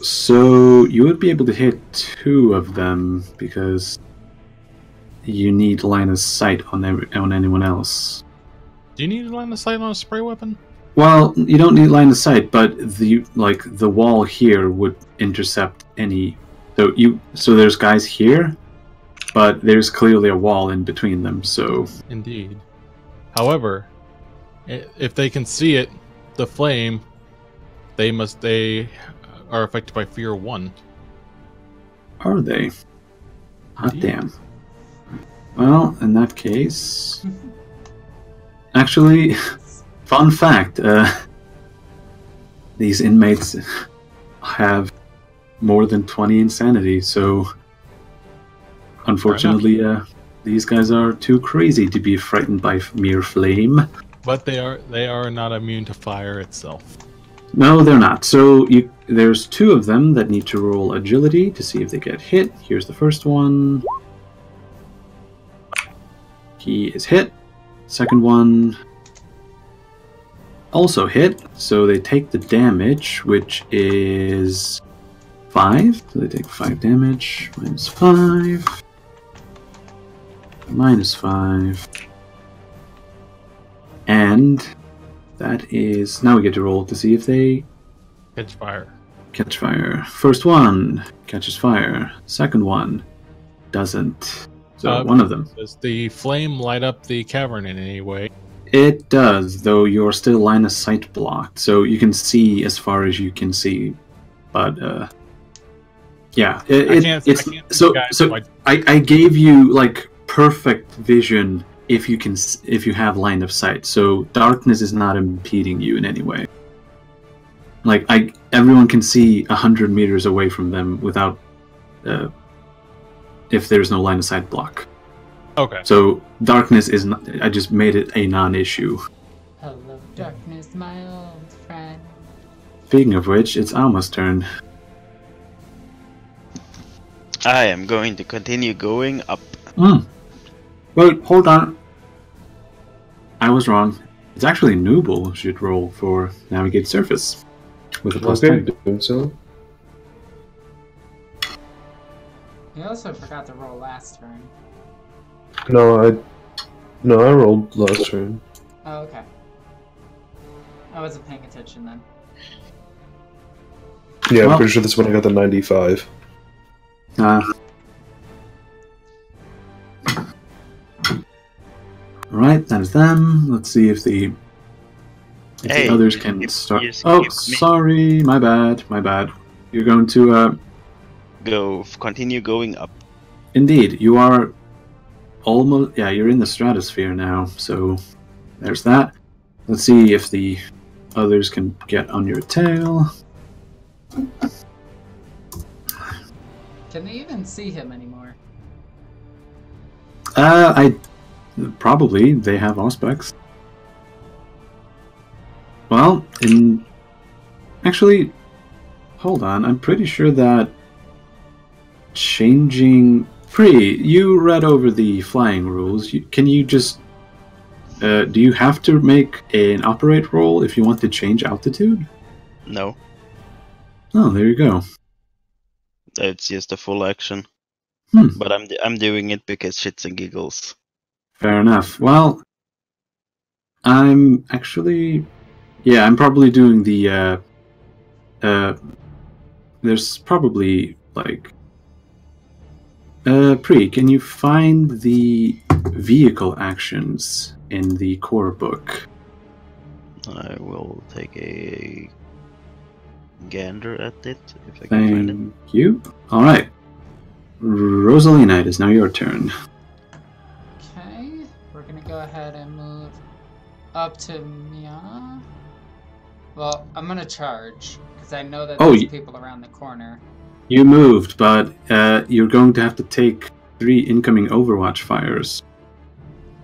So you would be able to hit 2 of them because you need line of sight on anyone else. Do you need line of sight on a spray weapon? Well, you don't need line of sight, but the wall here would intercept any. So there's guys here, but there's clearly a wall in between them. So indeed. However, if they can see it, the flame, they are affected by Fear 1. Are they? Hot damn. Well, in that case, actually, fun fact: these inmates have more than 20 insanity, so unfortunately, these guys are too crazy to be frightened by mere flame. But they are not immune to fire itself. No, they're not. So there's 2 of them that need to roll agility to see if they get hit. Here's the first one. He is hit. Second one also hit. So they take the damage, which is 5. So they take 5 damage. -5. -5. And that is... Now we get to roll to see if they... Catch fire. Catch fire. First one catches fire. Second one doesn't. So one of them. Does the flame light up the cavern in any way? It does, though you're still line of sight blocked. So you can see as far as you can see. But, yeah. I gave you, like, perfect vision if you have line of sight. So darkness is not impeding you in any way. Like everyone can see 100 meters away from them without if there's no line of sight block. Okay. So darkness is not. I just made it a non-issue. Hello, darkness, my old friend. Speaking of which, it's Alma's turn. I am going to continue going up. Wait, hold on. I was wrong. It's actually Nooble should roll for Navigate Surface with a +10. Doing so. You also forgot to roll last turn. No, I rolled last turn. Oh, okay. I wasn't paying attention then. Yeah, I'm pretty sure this one I got the 95. Alright, that is them. Let's see if the others can start. Oh, sorry, my bad. You're going to continue going up. Indeed, you are almost... Yeah, you're in the stratosphere now, so there's that. Let's see if the others can get on your tail. Can they even see him anymore? Probably they have aspects. Well, actually, hold on. I'm pretty sure that changing... you read over the flying rules. Can you just... do you have to make an operate roll if you want to change altitude? No. Oh, there you go. It's just a full action. But I'm doing it because shits and giggles. Fair enough. Well, I'm actually... Yeah, I'm probably doing the... there's probably, like... can you find the vehicle actions in the core book? I will take a gander at it, if I can find it. Thank you. Alright. Rosalina, it is now your turn. Okay, we're gonna go ahead and move up to Mia. Well, I'm gonna charge, because I know that there's people around the corner. You moved, but you're going to have to take 3 incoming Overwatch fires.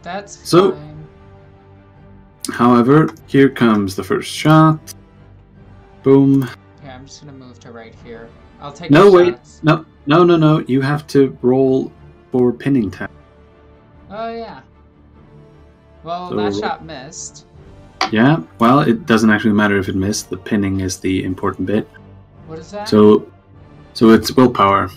That's so, fine. However, here comes the first shot. Boom. Yeah, I'm just gonna move to right here. I'll take No, the wait. shots. No. You have to roll for pinning tag. Oh, yeah. Well, So, that shot missed. Yeah, well, it doesn't actually matter if it missed. The pinning is the important bit. What is that? So it's willpower.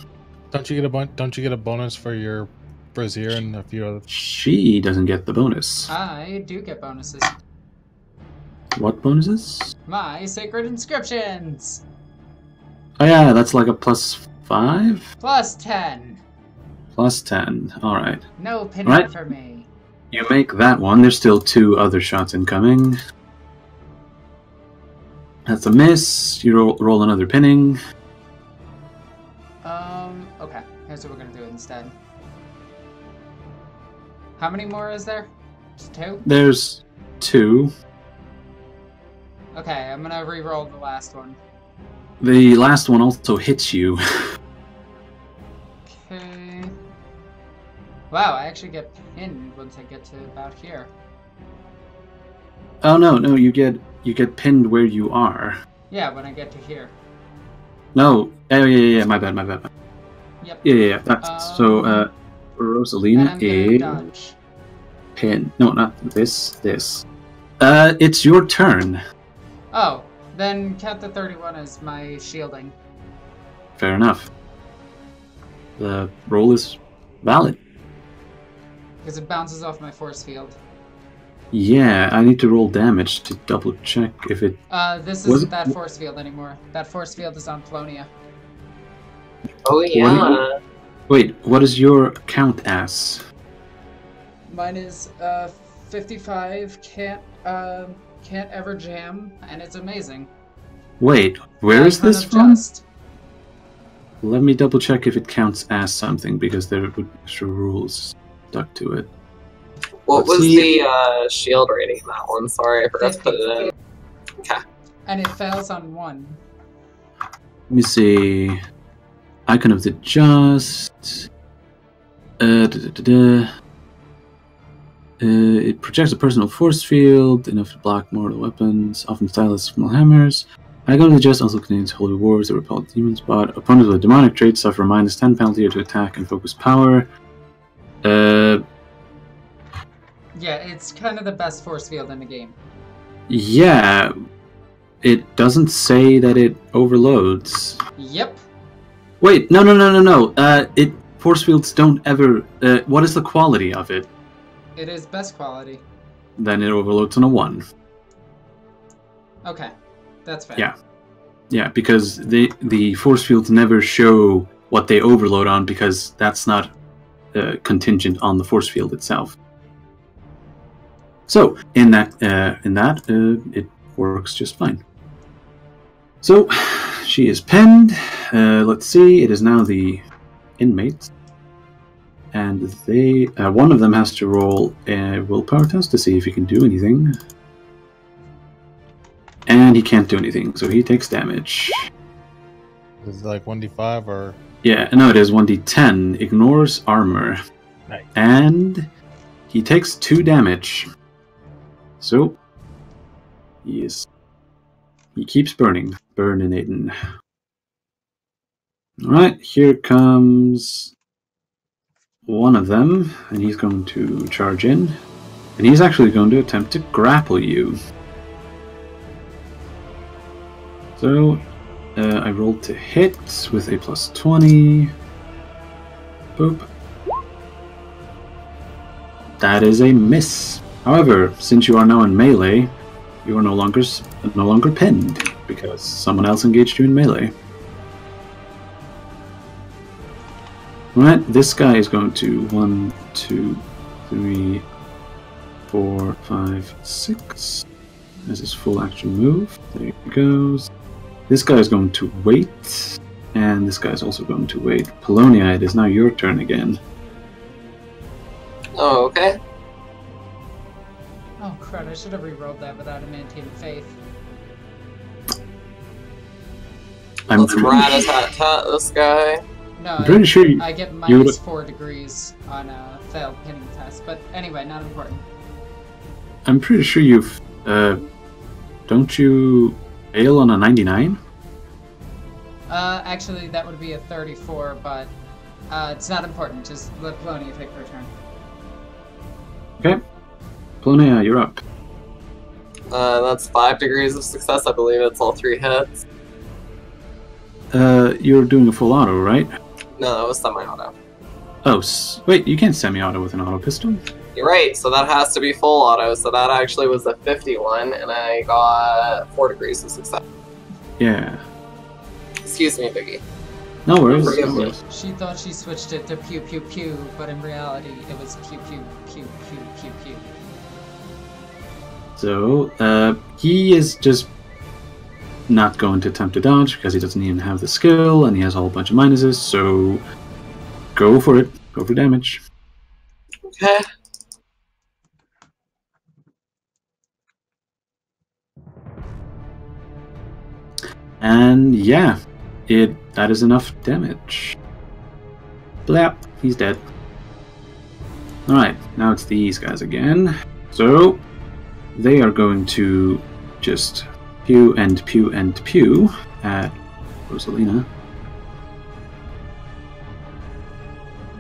Don't you get a bonus for your brazier and a few other? She doesn't get the bonus. I do get bonuses. What bonuses? My sacred inscriptions. Oh yeah, that's like a +5? Plus 10. +10. All right. No pinning Right. for me. You make that one. There's still 2 other shots incoming. That's a miss. You roll another pinning. Okay. Here's what we're gonna do instead. How many more is there? Just 2? There's 2. Okay, I'm gonna re-roll the last one. The last one also hits you. Okay. Wow, I actually get pinned once I get to about here. Oh no, you get pinned where you are. Yeah, when I get to here. No. Oh yeah, my bad. Yep. Yeah. That's so. And Rosalina I'm gonna is dodge. pin. No, not this. It's your turn. Oh, then count the 31 as my shielding. Fair enough. The roll is valid. Because it bounces off my force field. Yeah, I need to roll damage to double check if it... This isn't that force field anymore. That force field is on Polonia. Oh yeah. Wait, what is your count as? Mine is 55, can't ever jam, and it's amazing. Wait, where is this from? Just. Let me double check if it counts as something, because there would be extra rules stuck to it. What was the shield rating in that one? Sorry, I forgot to put it in. Okay. And it fails on 1. Let me see. Icon of the Just. It projects a personal force field, enough to block mortal weapons, often styled as small hammers. Icon of the Just also contains holy wards that repel demons, but opponents with demonic traits suffer -10 penalty to attack and focus power. Yeah, it's kind of the best force field in the game. Yeah, it doesn't say that it overloads. Yep. Wait, no. Force fields don't ever... what is the quality of it? It is best quality. Then it overloads on a 1. Okay, that's fair. Yeah, because the force fields never show what they overload on, because that's not contingent on the force field itself. So in that, it works just fine. So she is pinned. Let's see. It is now the inmates. And they, one of them has to roll a willpower test to see if he can do anything. And he can't do anything, so he takes damage. Is it like 1d5 or? Yeah, no, it is 1d10. Ignores armor. Nice. And he takes 2 damage. So, he keeps burning. Burninating. Alright, here comes one of them, and he's going to charge in. And he's actually going to attempt to grapple you. So, I rolled to hit with a plus 20. Boop. That is a miss. However, since you are now in melee, you are no longer pinned, because someone else engaged you in melee. Alright, this guy is going to 1, 2, 3, 4, 5, 6. As his full action move. There he goes. This guy is going to wait, and this guy is also going to wait. Polonia, it is now your turn again. Oh, okay. Oh crud, I should have re-rolled that without a maintained faith. Let's rat-a-tat-tat this guy. No, I'm pretty sure I get minus 4 degrees on a failed pinning test, but anyway, not important. I'm pretty sure you've... don't you fail on a 99? Actually, that would be a 34, but it's not important. Just let Polonia take her turn. Okay. Polonia, you're up. That's 5 degrees of success. I believe it's all 3 hits. You're doing a full auto, right? No, that was semi-auto. Oh, wait, you can't semi-auto with an auto pistol? You're right, so that has to be full auto, so that actually was a 51, and I got 4 degrees of success. Yeah. Excuse me, Biggie. No worries. Forgive No me. worries. She thought she switched it to pew pew pew, but in reality, it was pew pew pew pew pew pew. So, he is just not going to attempt to dodge because he doesn't even have the skill and he has a whole bunch of minuses, so go for it. Go for damage. Okay. And yeah, that is enough damage. Blap, he's dead. Alright, now it's these guys again. So, they are going to just pew and pew and pew at Rosalina.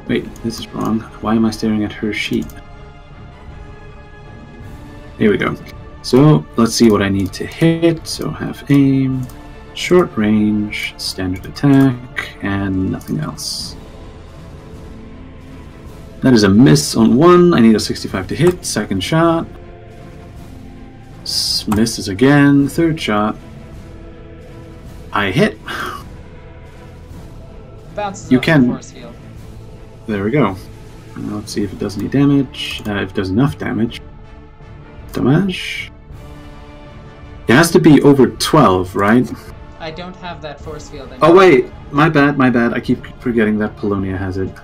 Wait, this is wrong. Why am I staring at her sheet? Here we go. So, let's see what I need to hit. So, have aim, short range, standard attack, and nothing else. That is a miss on 1. I need a 65 to hit. Second shot. Misses again. Third shot. I hit. Bounces You off can- the force field. There we go. Now let's see if it does any damage. If it does enough damage. Damage. It has to be over 12, right? I don't have that force field anymore. Oh wait, my bad. I keep forgetting that Polonia has it.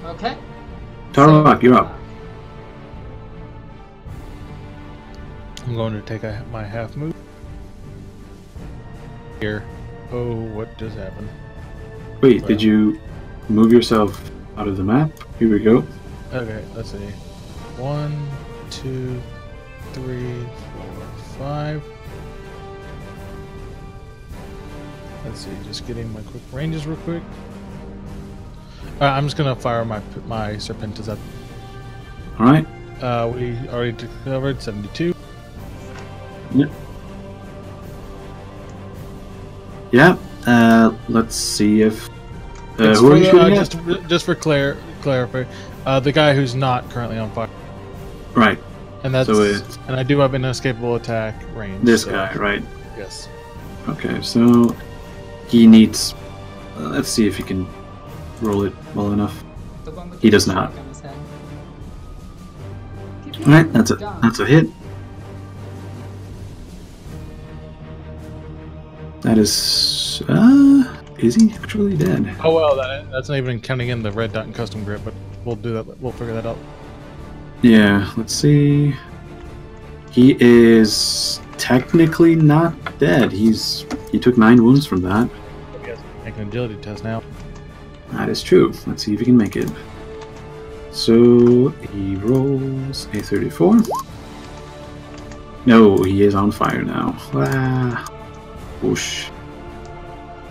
Okay. Tarlock, you're up. I'm going to take my half move. Here. Oh, what just happened? Wait, did you move yourself out of the map? Here we go. Okay, let's see. 1, 2, 3, 4, 5. Let's see, just getting my quick ranges real quick. I'm just gonna fire my Serpentis up. Alright. We already covered 72. Yep. Yeah, let's see if... It's who for are you shooting at? just for clarify, the guy who's not currently on fire. Right, And that's So it's- and I do have an inescapable attack range. this so- guy, right? Yes. Okay, so he needs... let's see if he can roll it well enough. The one with He the does not. stroke on his head. Alright, that's a hit. That is he actually dead? Oh well, that's not even counting in the red dot and custom grip, but we'll do that. We'll figure that out. Yeah, let's see. He is technically not dead. He took 9 wounds from that. He has to make an agility test now. That is true. Let's see if he can make it. So he rolls a 34. No, he is on fire now. Ah, whoosh.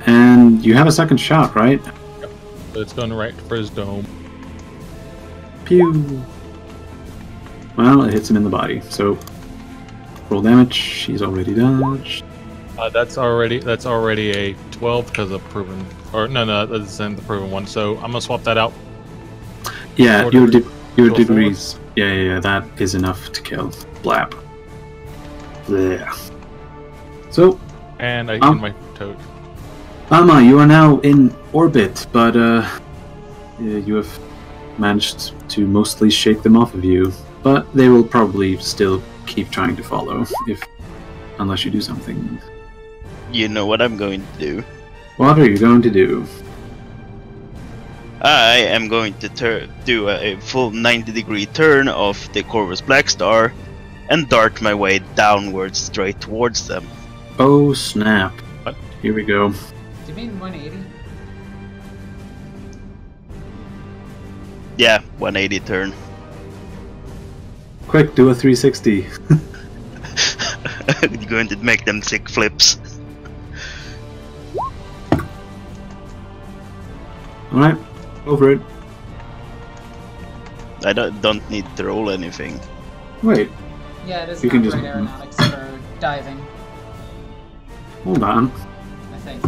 And you have a second shot, right? Yep. So it's going right for his dome. Pew. Well, it hits him in the body. So roll damage. He's already dodged. That's already a 12 because of proven. Or no, that's in the proven one. So I'm gonna swap that out. Yeah, your degrees. Yeah, that is enough to kill. Blap. Yeah. So. And I gain my toad. Ama, you are now in orbit, but you have managed to mostly shake them off of you. But they will probably still keep trying to follow, unless you do something. You know what I'm going to do. What are you going to do? I am going to do a full 90-degree turn of the Corvus Blackstar and dart my way downwards straight towards them. Oh snap. What? Here we go. Do you mean 180? Yeah, 180 turn. Quick, do a 360. I'm going to make them sick flips. Alright, go for it. I don't need to roll anything. Wait, Yeah, it is You not can just- great aeronautics for diving, hold on. I think.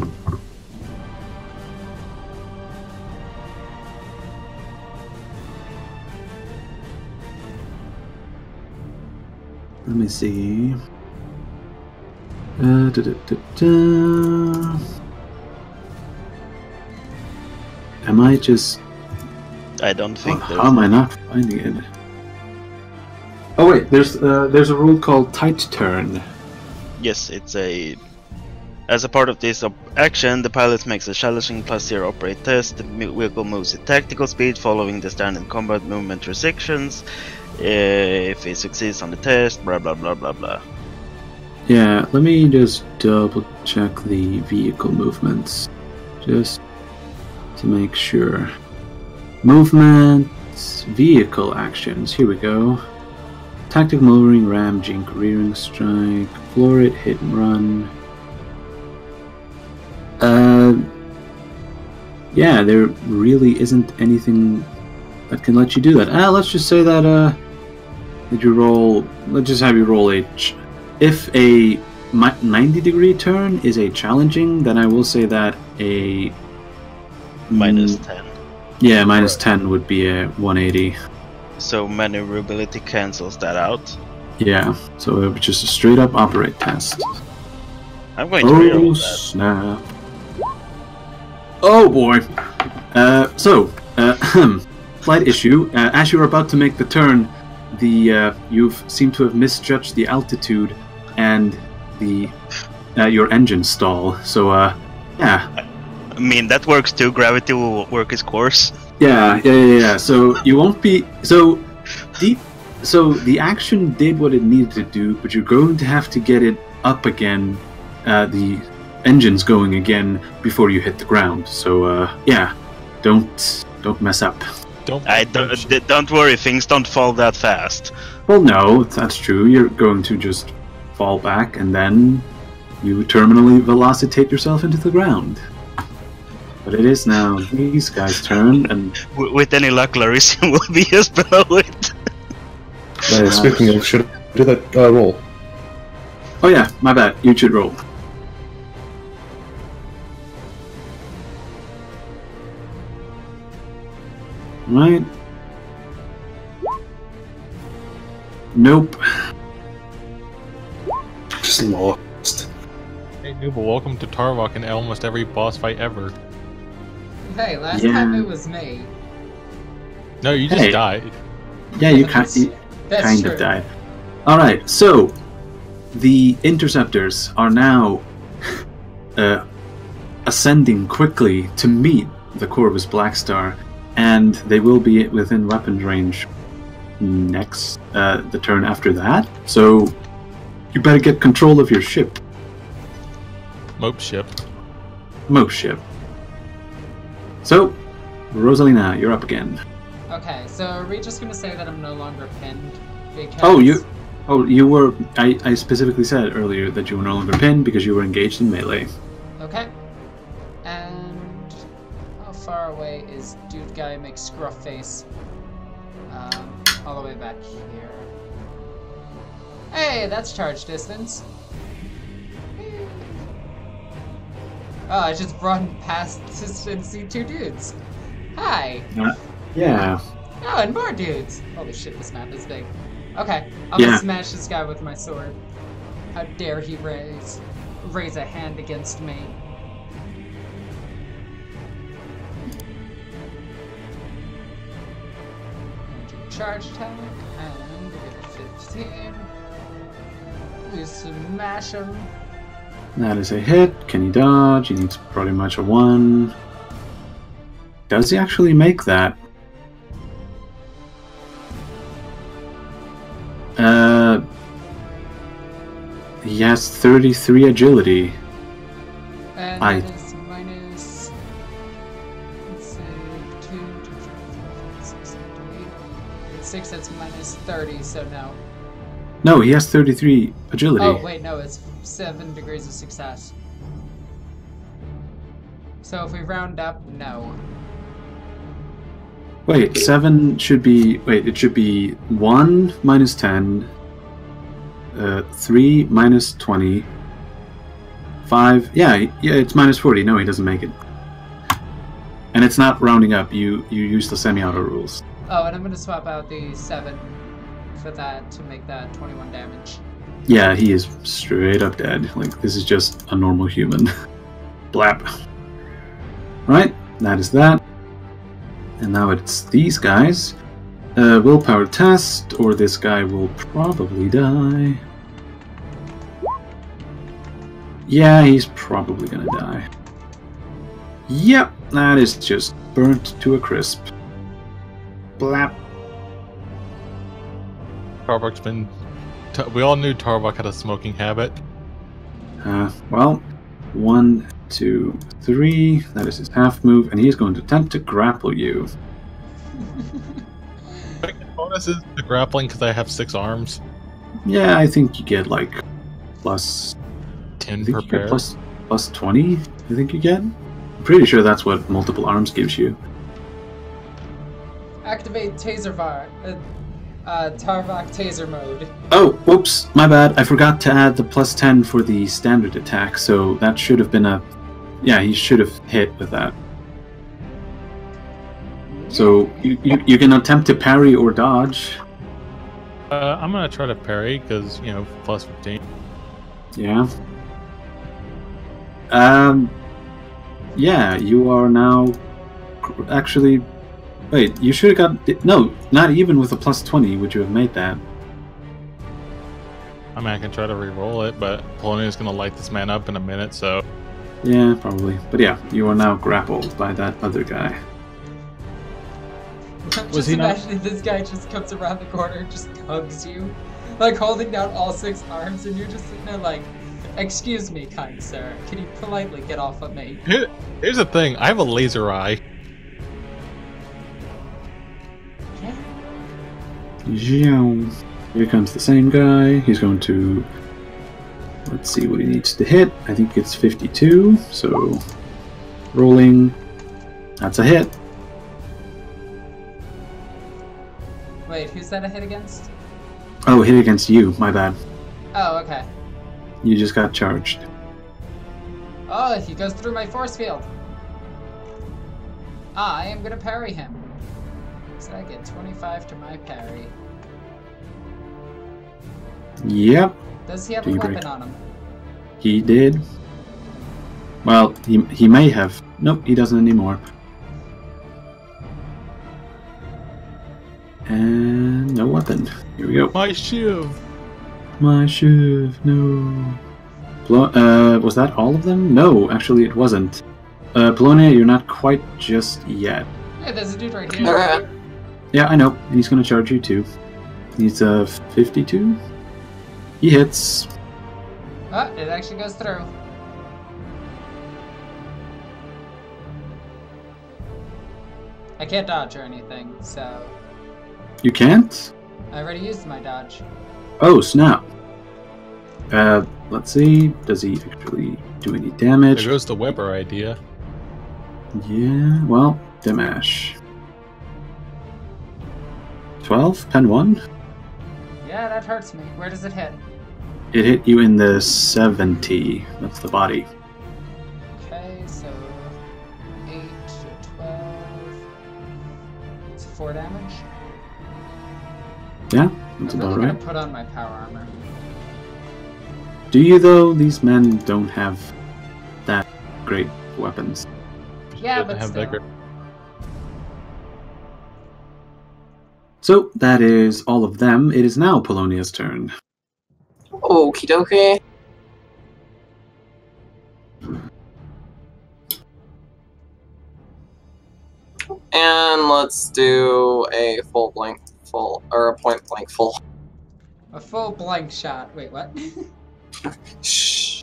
Let me see. Da-da-da-da. Am I just... I don't think how am I not finding it? Oh wait, there's a rule called tight turn. Yes, it's a... As a part of this action, the pilot makes a challenging +0 operate test. The vehicle moves at tactical speed following the standard combat movement restrictions. If it succeeds on the test, blah blah blah blah blah. Yeah, let me just double check the vehicle movements. Just to make sure. Movement, vehicle actions, here we go. Tactic maneuvering, ram, jink, rearing strike, floor it, hit and run. Yeah, there really isn't anything that can let you do that. Let's just say that, did you roll, let's just have you roll if a 90-degree turn is a challenging, then I will say that a... Minus 10. Yeah, minus 10 would be a 180. So maneuverability cancels that out. Yeah, so it would be just a straight up operate test. I'm going to reroll Oh, that. snap. Oh boy. Slight issue. As you're about to make the turn, you seem to have misjudged the altitude and your engine stall. So, yeah. I mean, that works too. Gravity will work its course. Yeah. So you won't be so the action did what it needed to do, but you're going to have to get it up again. The engine's going again before you hit the ground. So yeah, don't mess up. Don't worry, things don't fall that fast. Well, no, that's true. You're going to just fall back, and then you terminally velocitate yourself into the ground. But it is now these guys' turn, and With any luck, Larissa will be just below it. Speaking of, should I do that roll? oh yeah, my bad. You should roll. Right. Nope. Just lost. Hey Nooba, welcome to Tarvok in almost every boss fight ever. Hey, last Yeah. time it was me. No, you just Hey. died. Yeah, you That's kind true. of died. Alright, so the interceptors are now ascending quickly to meet the Corvus Blackstar, and they will be within weapons range next the turn after that. So you better get control of your ship. Mope ship. Mope ship. So, Rosalina, you're up again. Okay, so are we just gonna say that I'm no longer pinned? Because... you were. I specifically said earlier that you were no longer pinned because you were engaged in melee. Okay. And how far away is dude guy makes scruff face? All the way back here. Hey, that's charge distance. Oh, I just run past and see two dudes. Hi. Yeah. Oh, and more dudes. Holy shit, this map is big. Okay, I'm gonna smash this guy with my sword. How dare he raise a hand against me? Charge attack, and get a 15. We smash him. That is a hit. Can he dodge? He needs pretty much a 1. Does he actually make that? He has 33 agility. And that is minus... Let's see... 2, 6, 7, 8. 6, that's minus 30, so no. No, he has 33 agility. Oh, wait, no, it's 7 degrees of success. So if we round up, no. Wait, 7 should be... Wait, it should be 1 minus 10... 3 minus 20... 5... Yeah, it's minus 40. No, he doesn't make it. And it's not rounding up. You use the semi-auto rules. Oh, and I'm going to swap out the 7 for that to make that 21 damage. Yeah, he is straight up dead. Like, this is just a normal human. Blap. Right, that is that. And now it's these guys. Willpower test, or this guy will probably die. Yeah, he's probably gonna die. Yep, that is just burnt to a crisp. Blap. Tarbok's been... we all knew Tarbok had a smoking habit. Well, 1, 2, 3. That is his half move, and he is going to attempt to grapple you. Bonuses to grappling because I have 6 arms. Yeah, I think you get like plus 10 per pair. Plus 20, I think you get. I'm pretty sure that's what multiple arms gives you. Activate Taser Tarbok Taser mode. Oh, whoops, my bad. I forgot to add the plus 10 for the standard attack, so that should have been a... Yeah, he should have hit with that. So, you can attempt to parry or dodge. I'm gonna try to parry, because, you know, plus 15. Yeah. Yeah, you are now... Actually... Wait, you should have got... No, not even with a plus 20 would you have made that. I mean, I can try to re-roll it, but Polonia's gonna light this man up in a minute, so... Yeah, probably. But yeah, you are now grappled by that other guy. Just imagine if this guy just comes around the corner and just hugs you. Like, holding down all 6 arms, and you're just sitting there like, "Excuse me, kind sir, can you politely get off of me?" Here's the thing, I have a laser eye. Here comes the same guy. He's going to... Let's see what he needs to hit. I think it's 52, so... Rolling. That's a hit. Wait, who's that a hit against? Oh, hit against you. My bad. Oh, okay. You just got charged. Oh, he goes through my force field. I am gonna parry him. So I get 25 to my parry. Yep. Does he have a weapon on him? He did. Well, he may have. Nope, he doesn't anymore. And no weapon. Here we go. My shiv! My shiv, no. Was that all of them? No, actually it wasn't. Polonia, you're not quite just yet. Hey, there's a dude right here. Okay. Yeah, I know, and he's gonna charge you too. He's 52. He hits. Oh, it actually goes through. I can't dodge or anything, so You can't? I already used my dodge. Oh, snap. Let's see. Does he actually do any damage? There goes the Weber idea. Yeah, well, Dimash. 12? Pen 1? Yeah, that hurts me. Where does it hit? It hit you in the 70. That's the body. Okay, so 8 to 12. It's 4 damage. Yeah, that's I'm about really right. gonna put on my power armor. Do you, though? These men don't have that great weapons. Yeah, Doesn't but have still. that great- So, that is all of them. It is now Polonia's turn. Okie dokie. And let's do a full, or a point blank full. A full blank shot. Wait, what? Shh.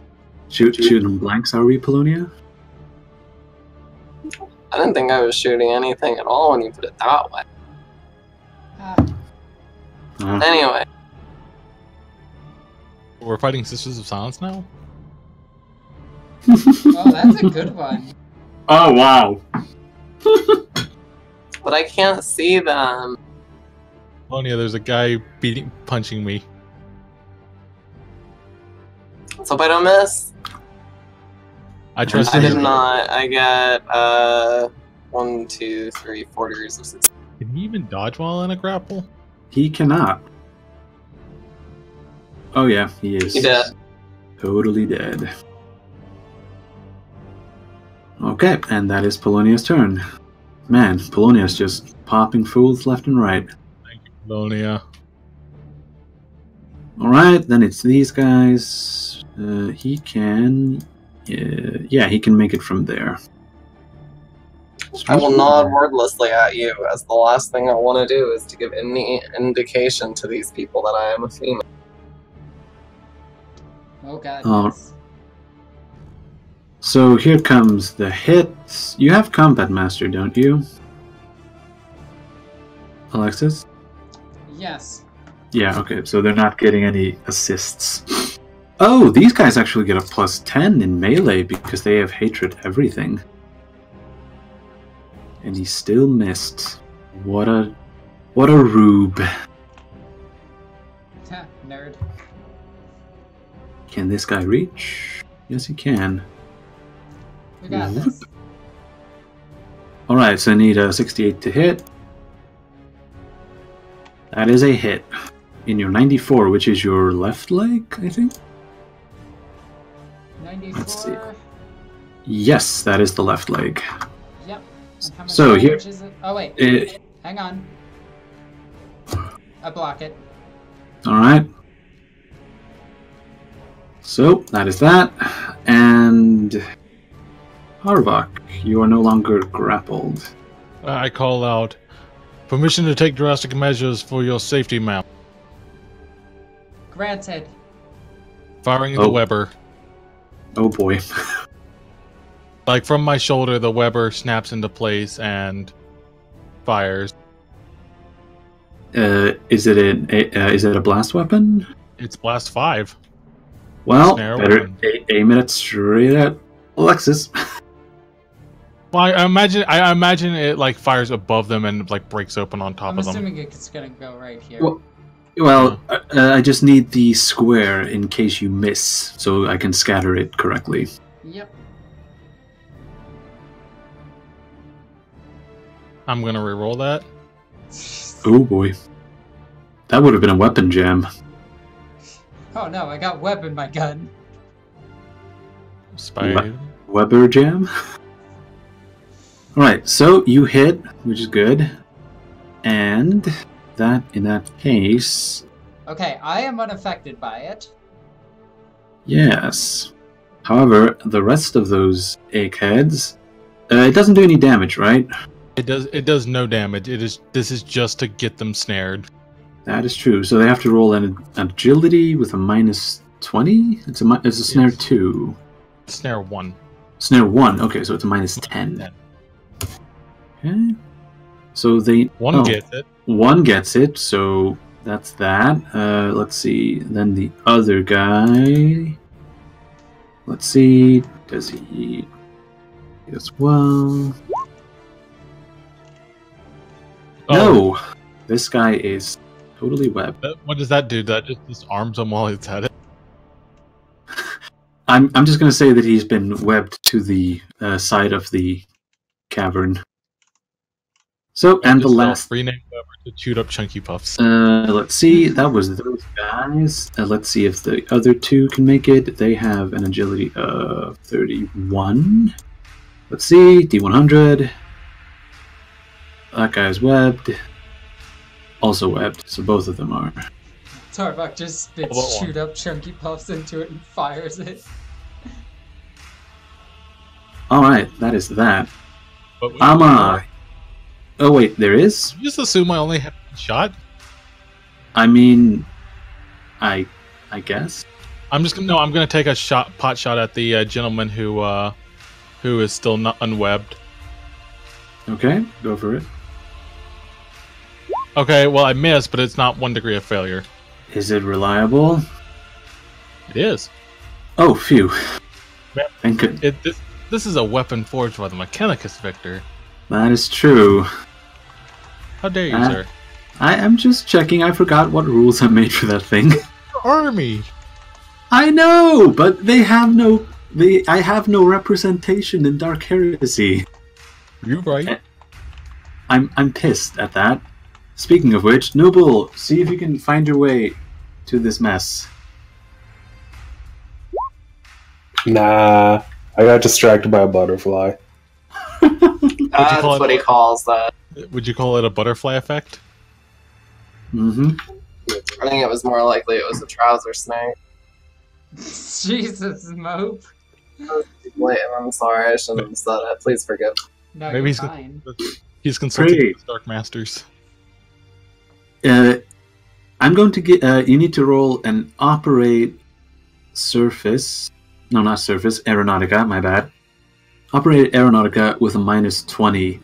Shooting blanks, are we, Polonia? I didn't think I was shooting anything at all when you put it that way. Anyway, We're fighting Sisters of Silence now? Oh, that's a good one. Oh, wow. but I can't see them. Polonia, there's a guy punching me. Let's hope I don't miss. I trust I you. did not. I get 1, 2, 3, 4 degrees of success. Can he even dodge while in a grapple? He cannot. Oh, yeah, he is. He did. Totally dead. Okay, and that is Polonia's turn. Man, Polonia's just popping fools left and right. Thank you, Polonia. Alright, then it's these guys. He can... yeah, he can make it from there. I will nod wordlessly at you, as the last thing I want to do is to give any indication to these people that I am a female. Oh god, Oh. yes. So here comes the hit. You have Combat Master, don't you? Alexis? Yes. Yeah, okay, so they're not getting any assists. Oh, these guys actually get a plus 10 in melee because they have hatred everything. And he still missed. What a rube. Ha, nerd. Can this guy reach? Yes, he can. We got this. Alright, so I need a 68 to hit. That is a hit. In your 94, which is your left leg, I think? 94. Let's see. Yes, that is the left leg. Yep. And how much So here- damage is it? Oh wait, hang on. I block it. Alright. So, that is that. And... Harvok, you are no longer grappled. I call out, permission to take drastic measures for your safety, ma'am. Granted. Firing Oh. the Weber. Oh boy. Like from my shoulder, the Weber snaps into place and fires. Is it a blast weapon? It's blast 5. Well, Snare better weapon. aim it straight at Alexis. Well, I imagine it like fires above them and like breaks open on top I'm of them. assuming it's gonna go right here. Well, I just need the square in case you miss, so I can scatter it correctly. Yep. I'm gonna reroll that. Oh boy. That would have been a weapon jam. Oh no, I got web in my gun. Spider. Weber jam? Alright, so you hit, which is good. And that, in that case, Okay, I am unaffected by it. yes. However, the rest of those eggheads, it doesn't do any damage, right? It does no damage. This is just to get them snared. That is true. So they have to roll an agility with a minus 20? It's a snare 2. Snare 1. Snare 1. Okay, so it's a minus 10. Okay. So one gets it. One gets it, so that's that. Let's see. Then the other guy. Let's see. Does he as well? Oh. No! This guy is totally webbed. What does that do? That just disarms him while it's at it? I'm just going to say that he's been webbed to the side of the cavern. So, and the last... Rename Weber to Chewed Up Chunky Puffs. Let's see, that was those guys. Let's see if the other two can make it. They have an agility of 31. Let's see, D100. That guy's webbed. Also webbed, so both of them are. Tarbok just spits chewed up chunky puffs into it and fires it. Alright, that is that. But oh wait, there is? You just assume I only have one shot? I mean, I guess. I'm gonna take a pot shot at the gentleman who is still not unwebbed. Okay, go for it. Okay, well I missed, but it's not 1 degree of failure. Is it reliable? It is. Oh, phew. Thank you. This is a weapon forged by the Mechanicus, Victor. That is true. How dare you, sir? I am just checking. I forgot what rules I made for that thing. Army. I know, but I have no representation in Dark Heresy. You're right. I'm pissed at that. Speaking of which, Noble, see if you can find your way to this mess. Nah, I got distracted by a butterfly. That's what he calls that. Would you call it a butterfly effect? Mm-hmm. I think it was more likely it was a trouser snake. Jesus, Mope. Wait, I'm sorry, I shouldn't have said it. Please forgive. No, Maybe he's consulting with Dark Masters. I'm going to get. You need to roll an operate surface. No, not surface. Aeronautica. My bad. Operate Aeronautica with a minus 20.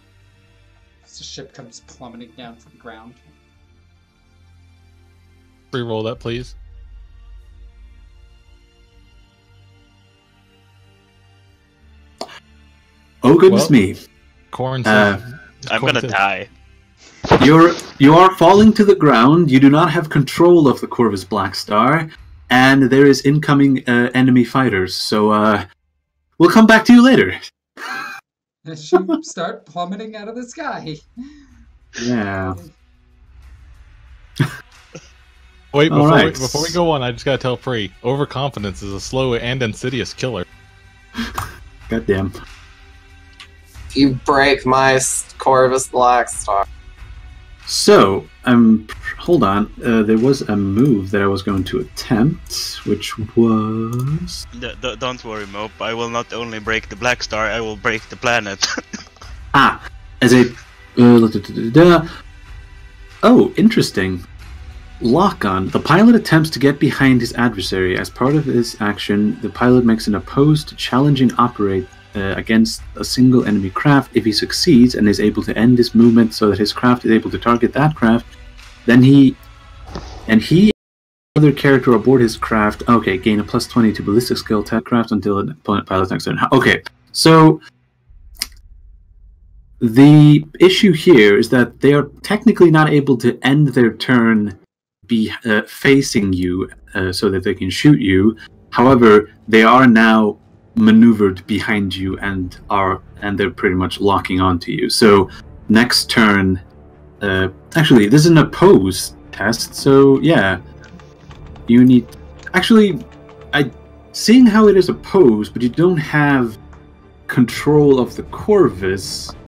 The ship comes plummeting down to the ground. Re-roll that, please. Oh goodness me! Corn. I'm gonna die. You are falling to the ground. You do not have control of the Corvus Black Star, and there is incoming enemy fighters. So we'll come back to you later. The ship start plummeting out of the sky. Yeah. Wait, before we go on, I just gotta tell Free, overconfidence is a slow and insidious killer. Goddamn. You break my Corvus Black Star. So, hold on. There was a move that I was going to attempt, which was... Don't worry, Mope. I will not only break the Black Star, I will break the planet. As a... Oh, interesting. Lock-on. The pilot attempts to get behind his adversary. As part of his action, the pilot makes an opposed, challenging operate against a single enemy craft. If he succeeds and is able to end his movement so that his craft is able to target that craft, then he and other character aboard his craft, okay, gain a plus 20 to ballistic skill attack craft until an opponent pilot's next turn. Okay, so the issue here is that they are technically not able to end their turn facing you so that they can shoot you. However, they are now maneuvered behind you and they're pretty much locking onto you. So next turn, actually this is an oppose test, so yeah, you need seeing how it is opposed, but you don't have control of the Corvus.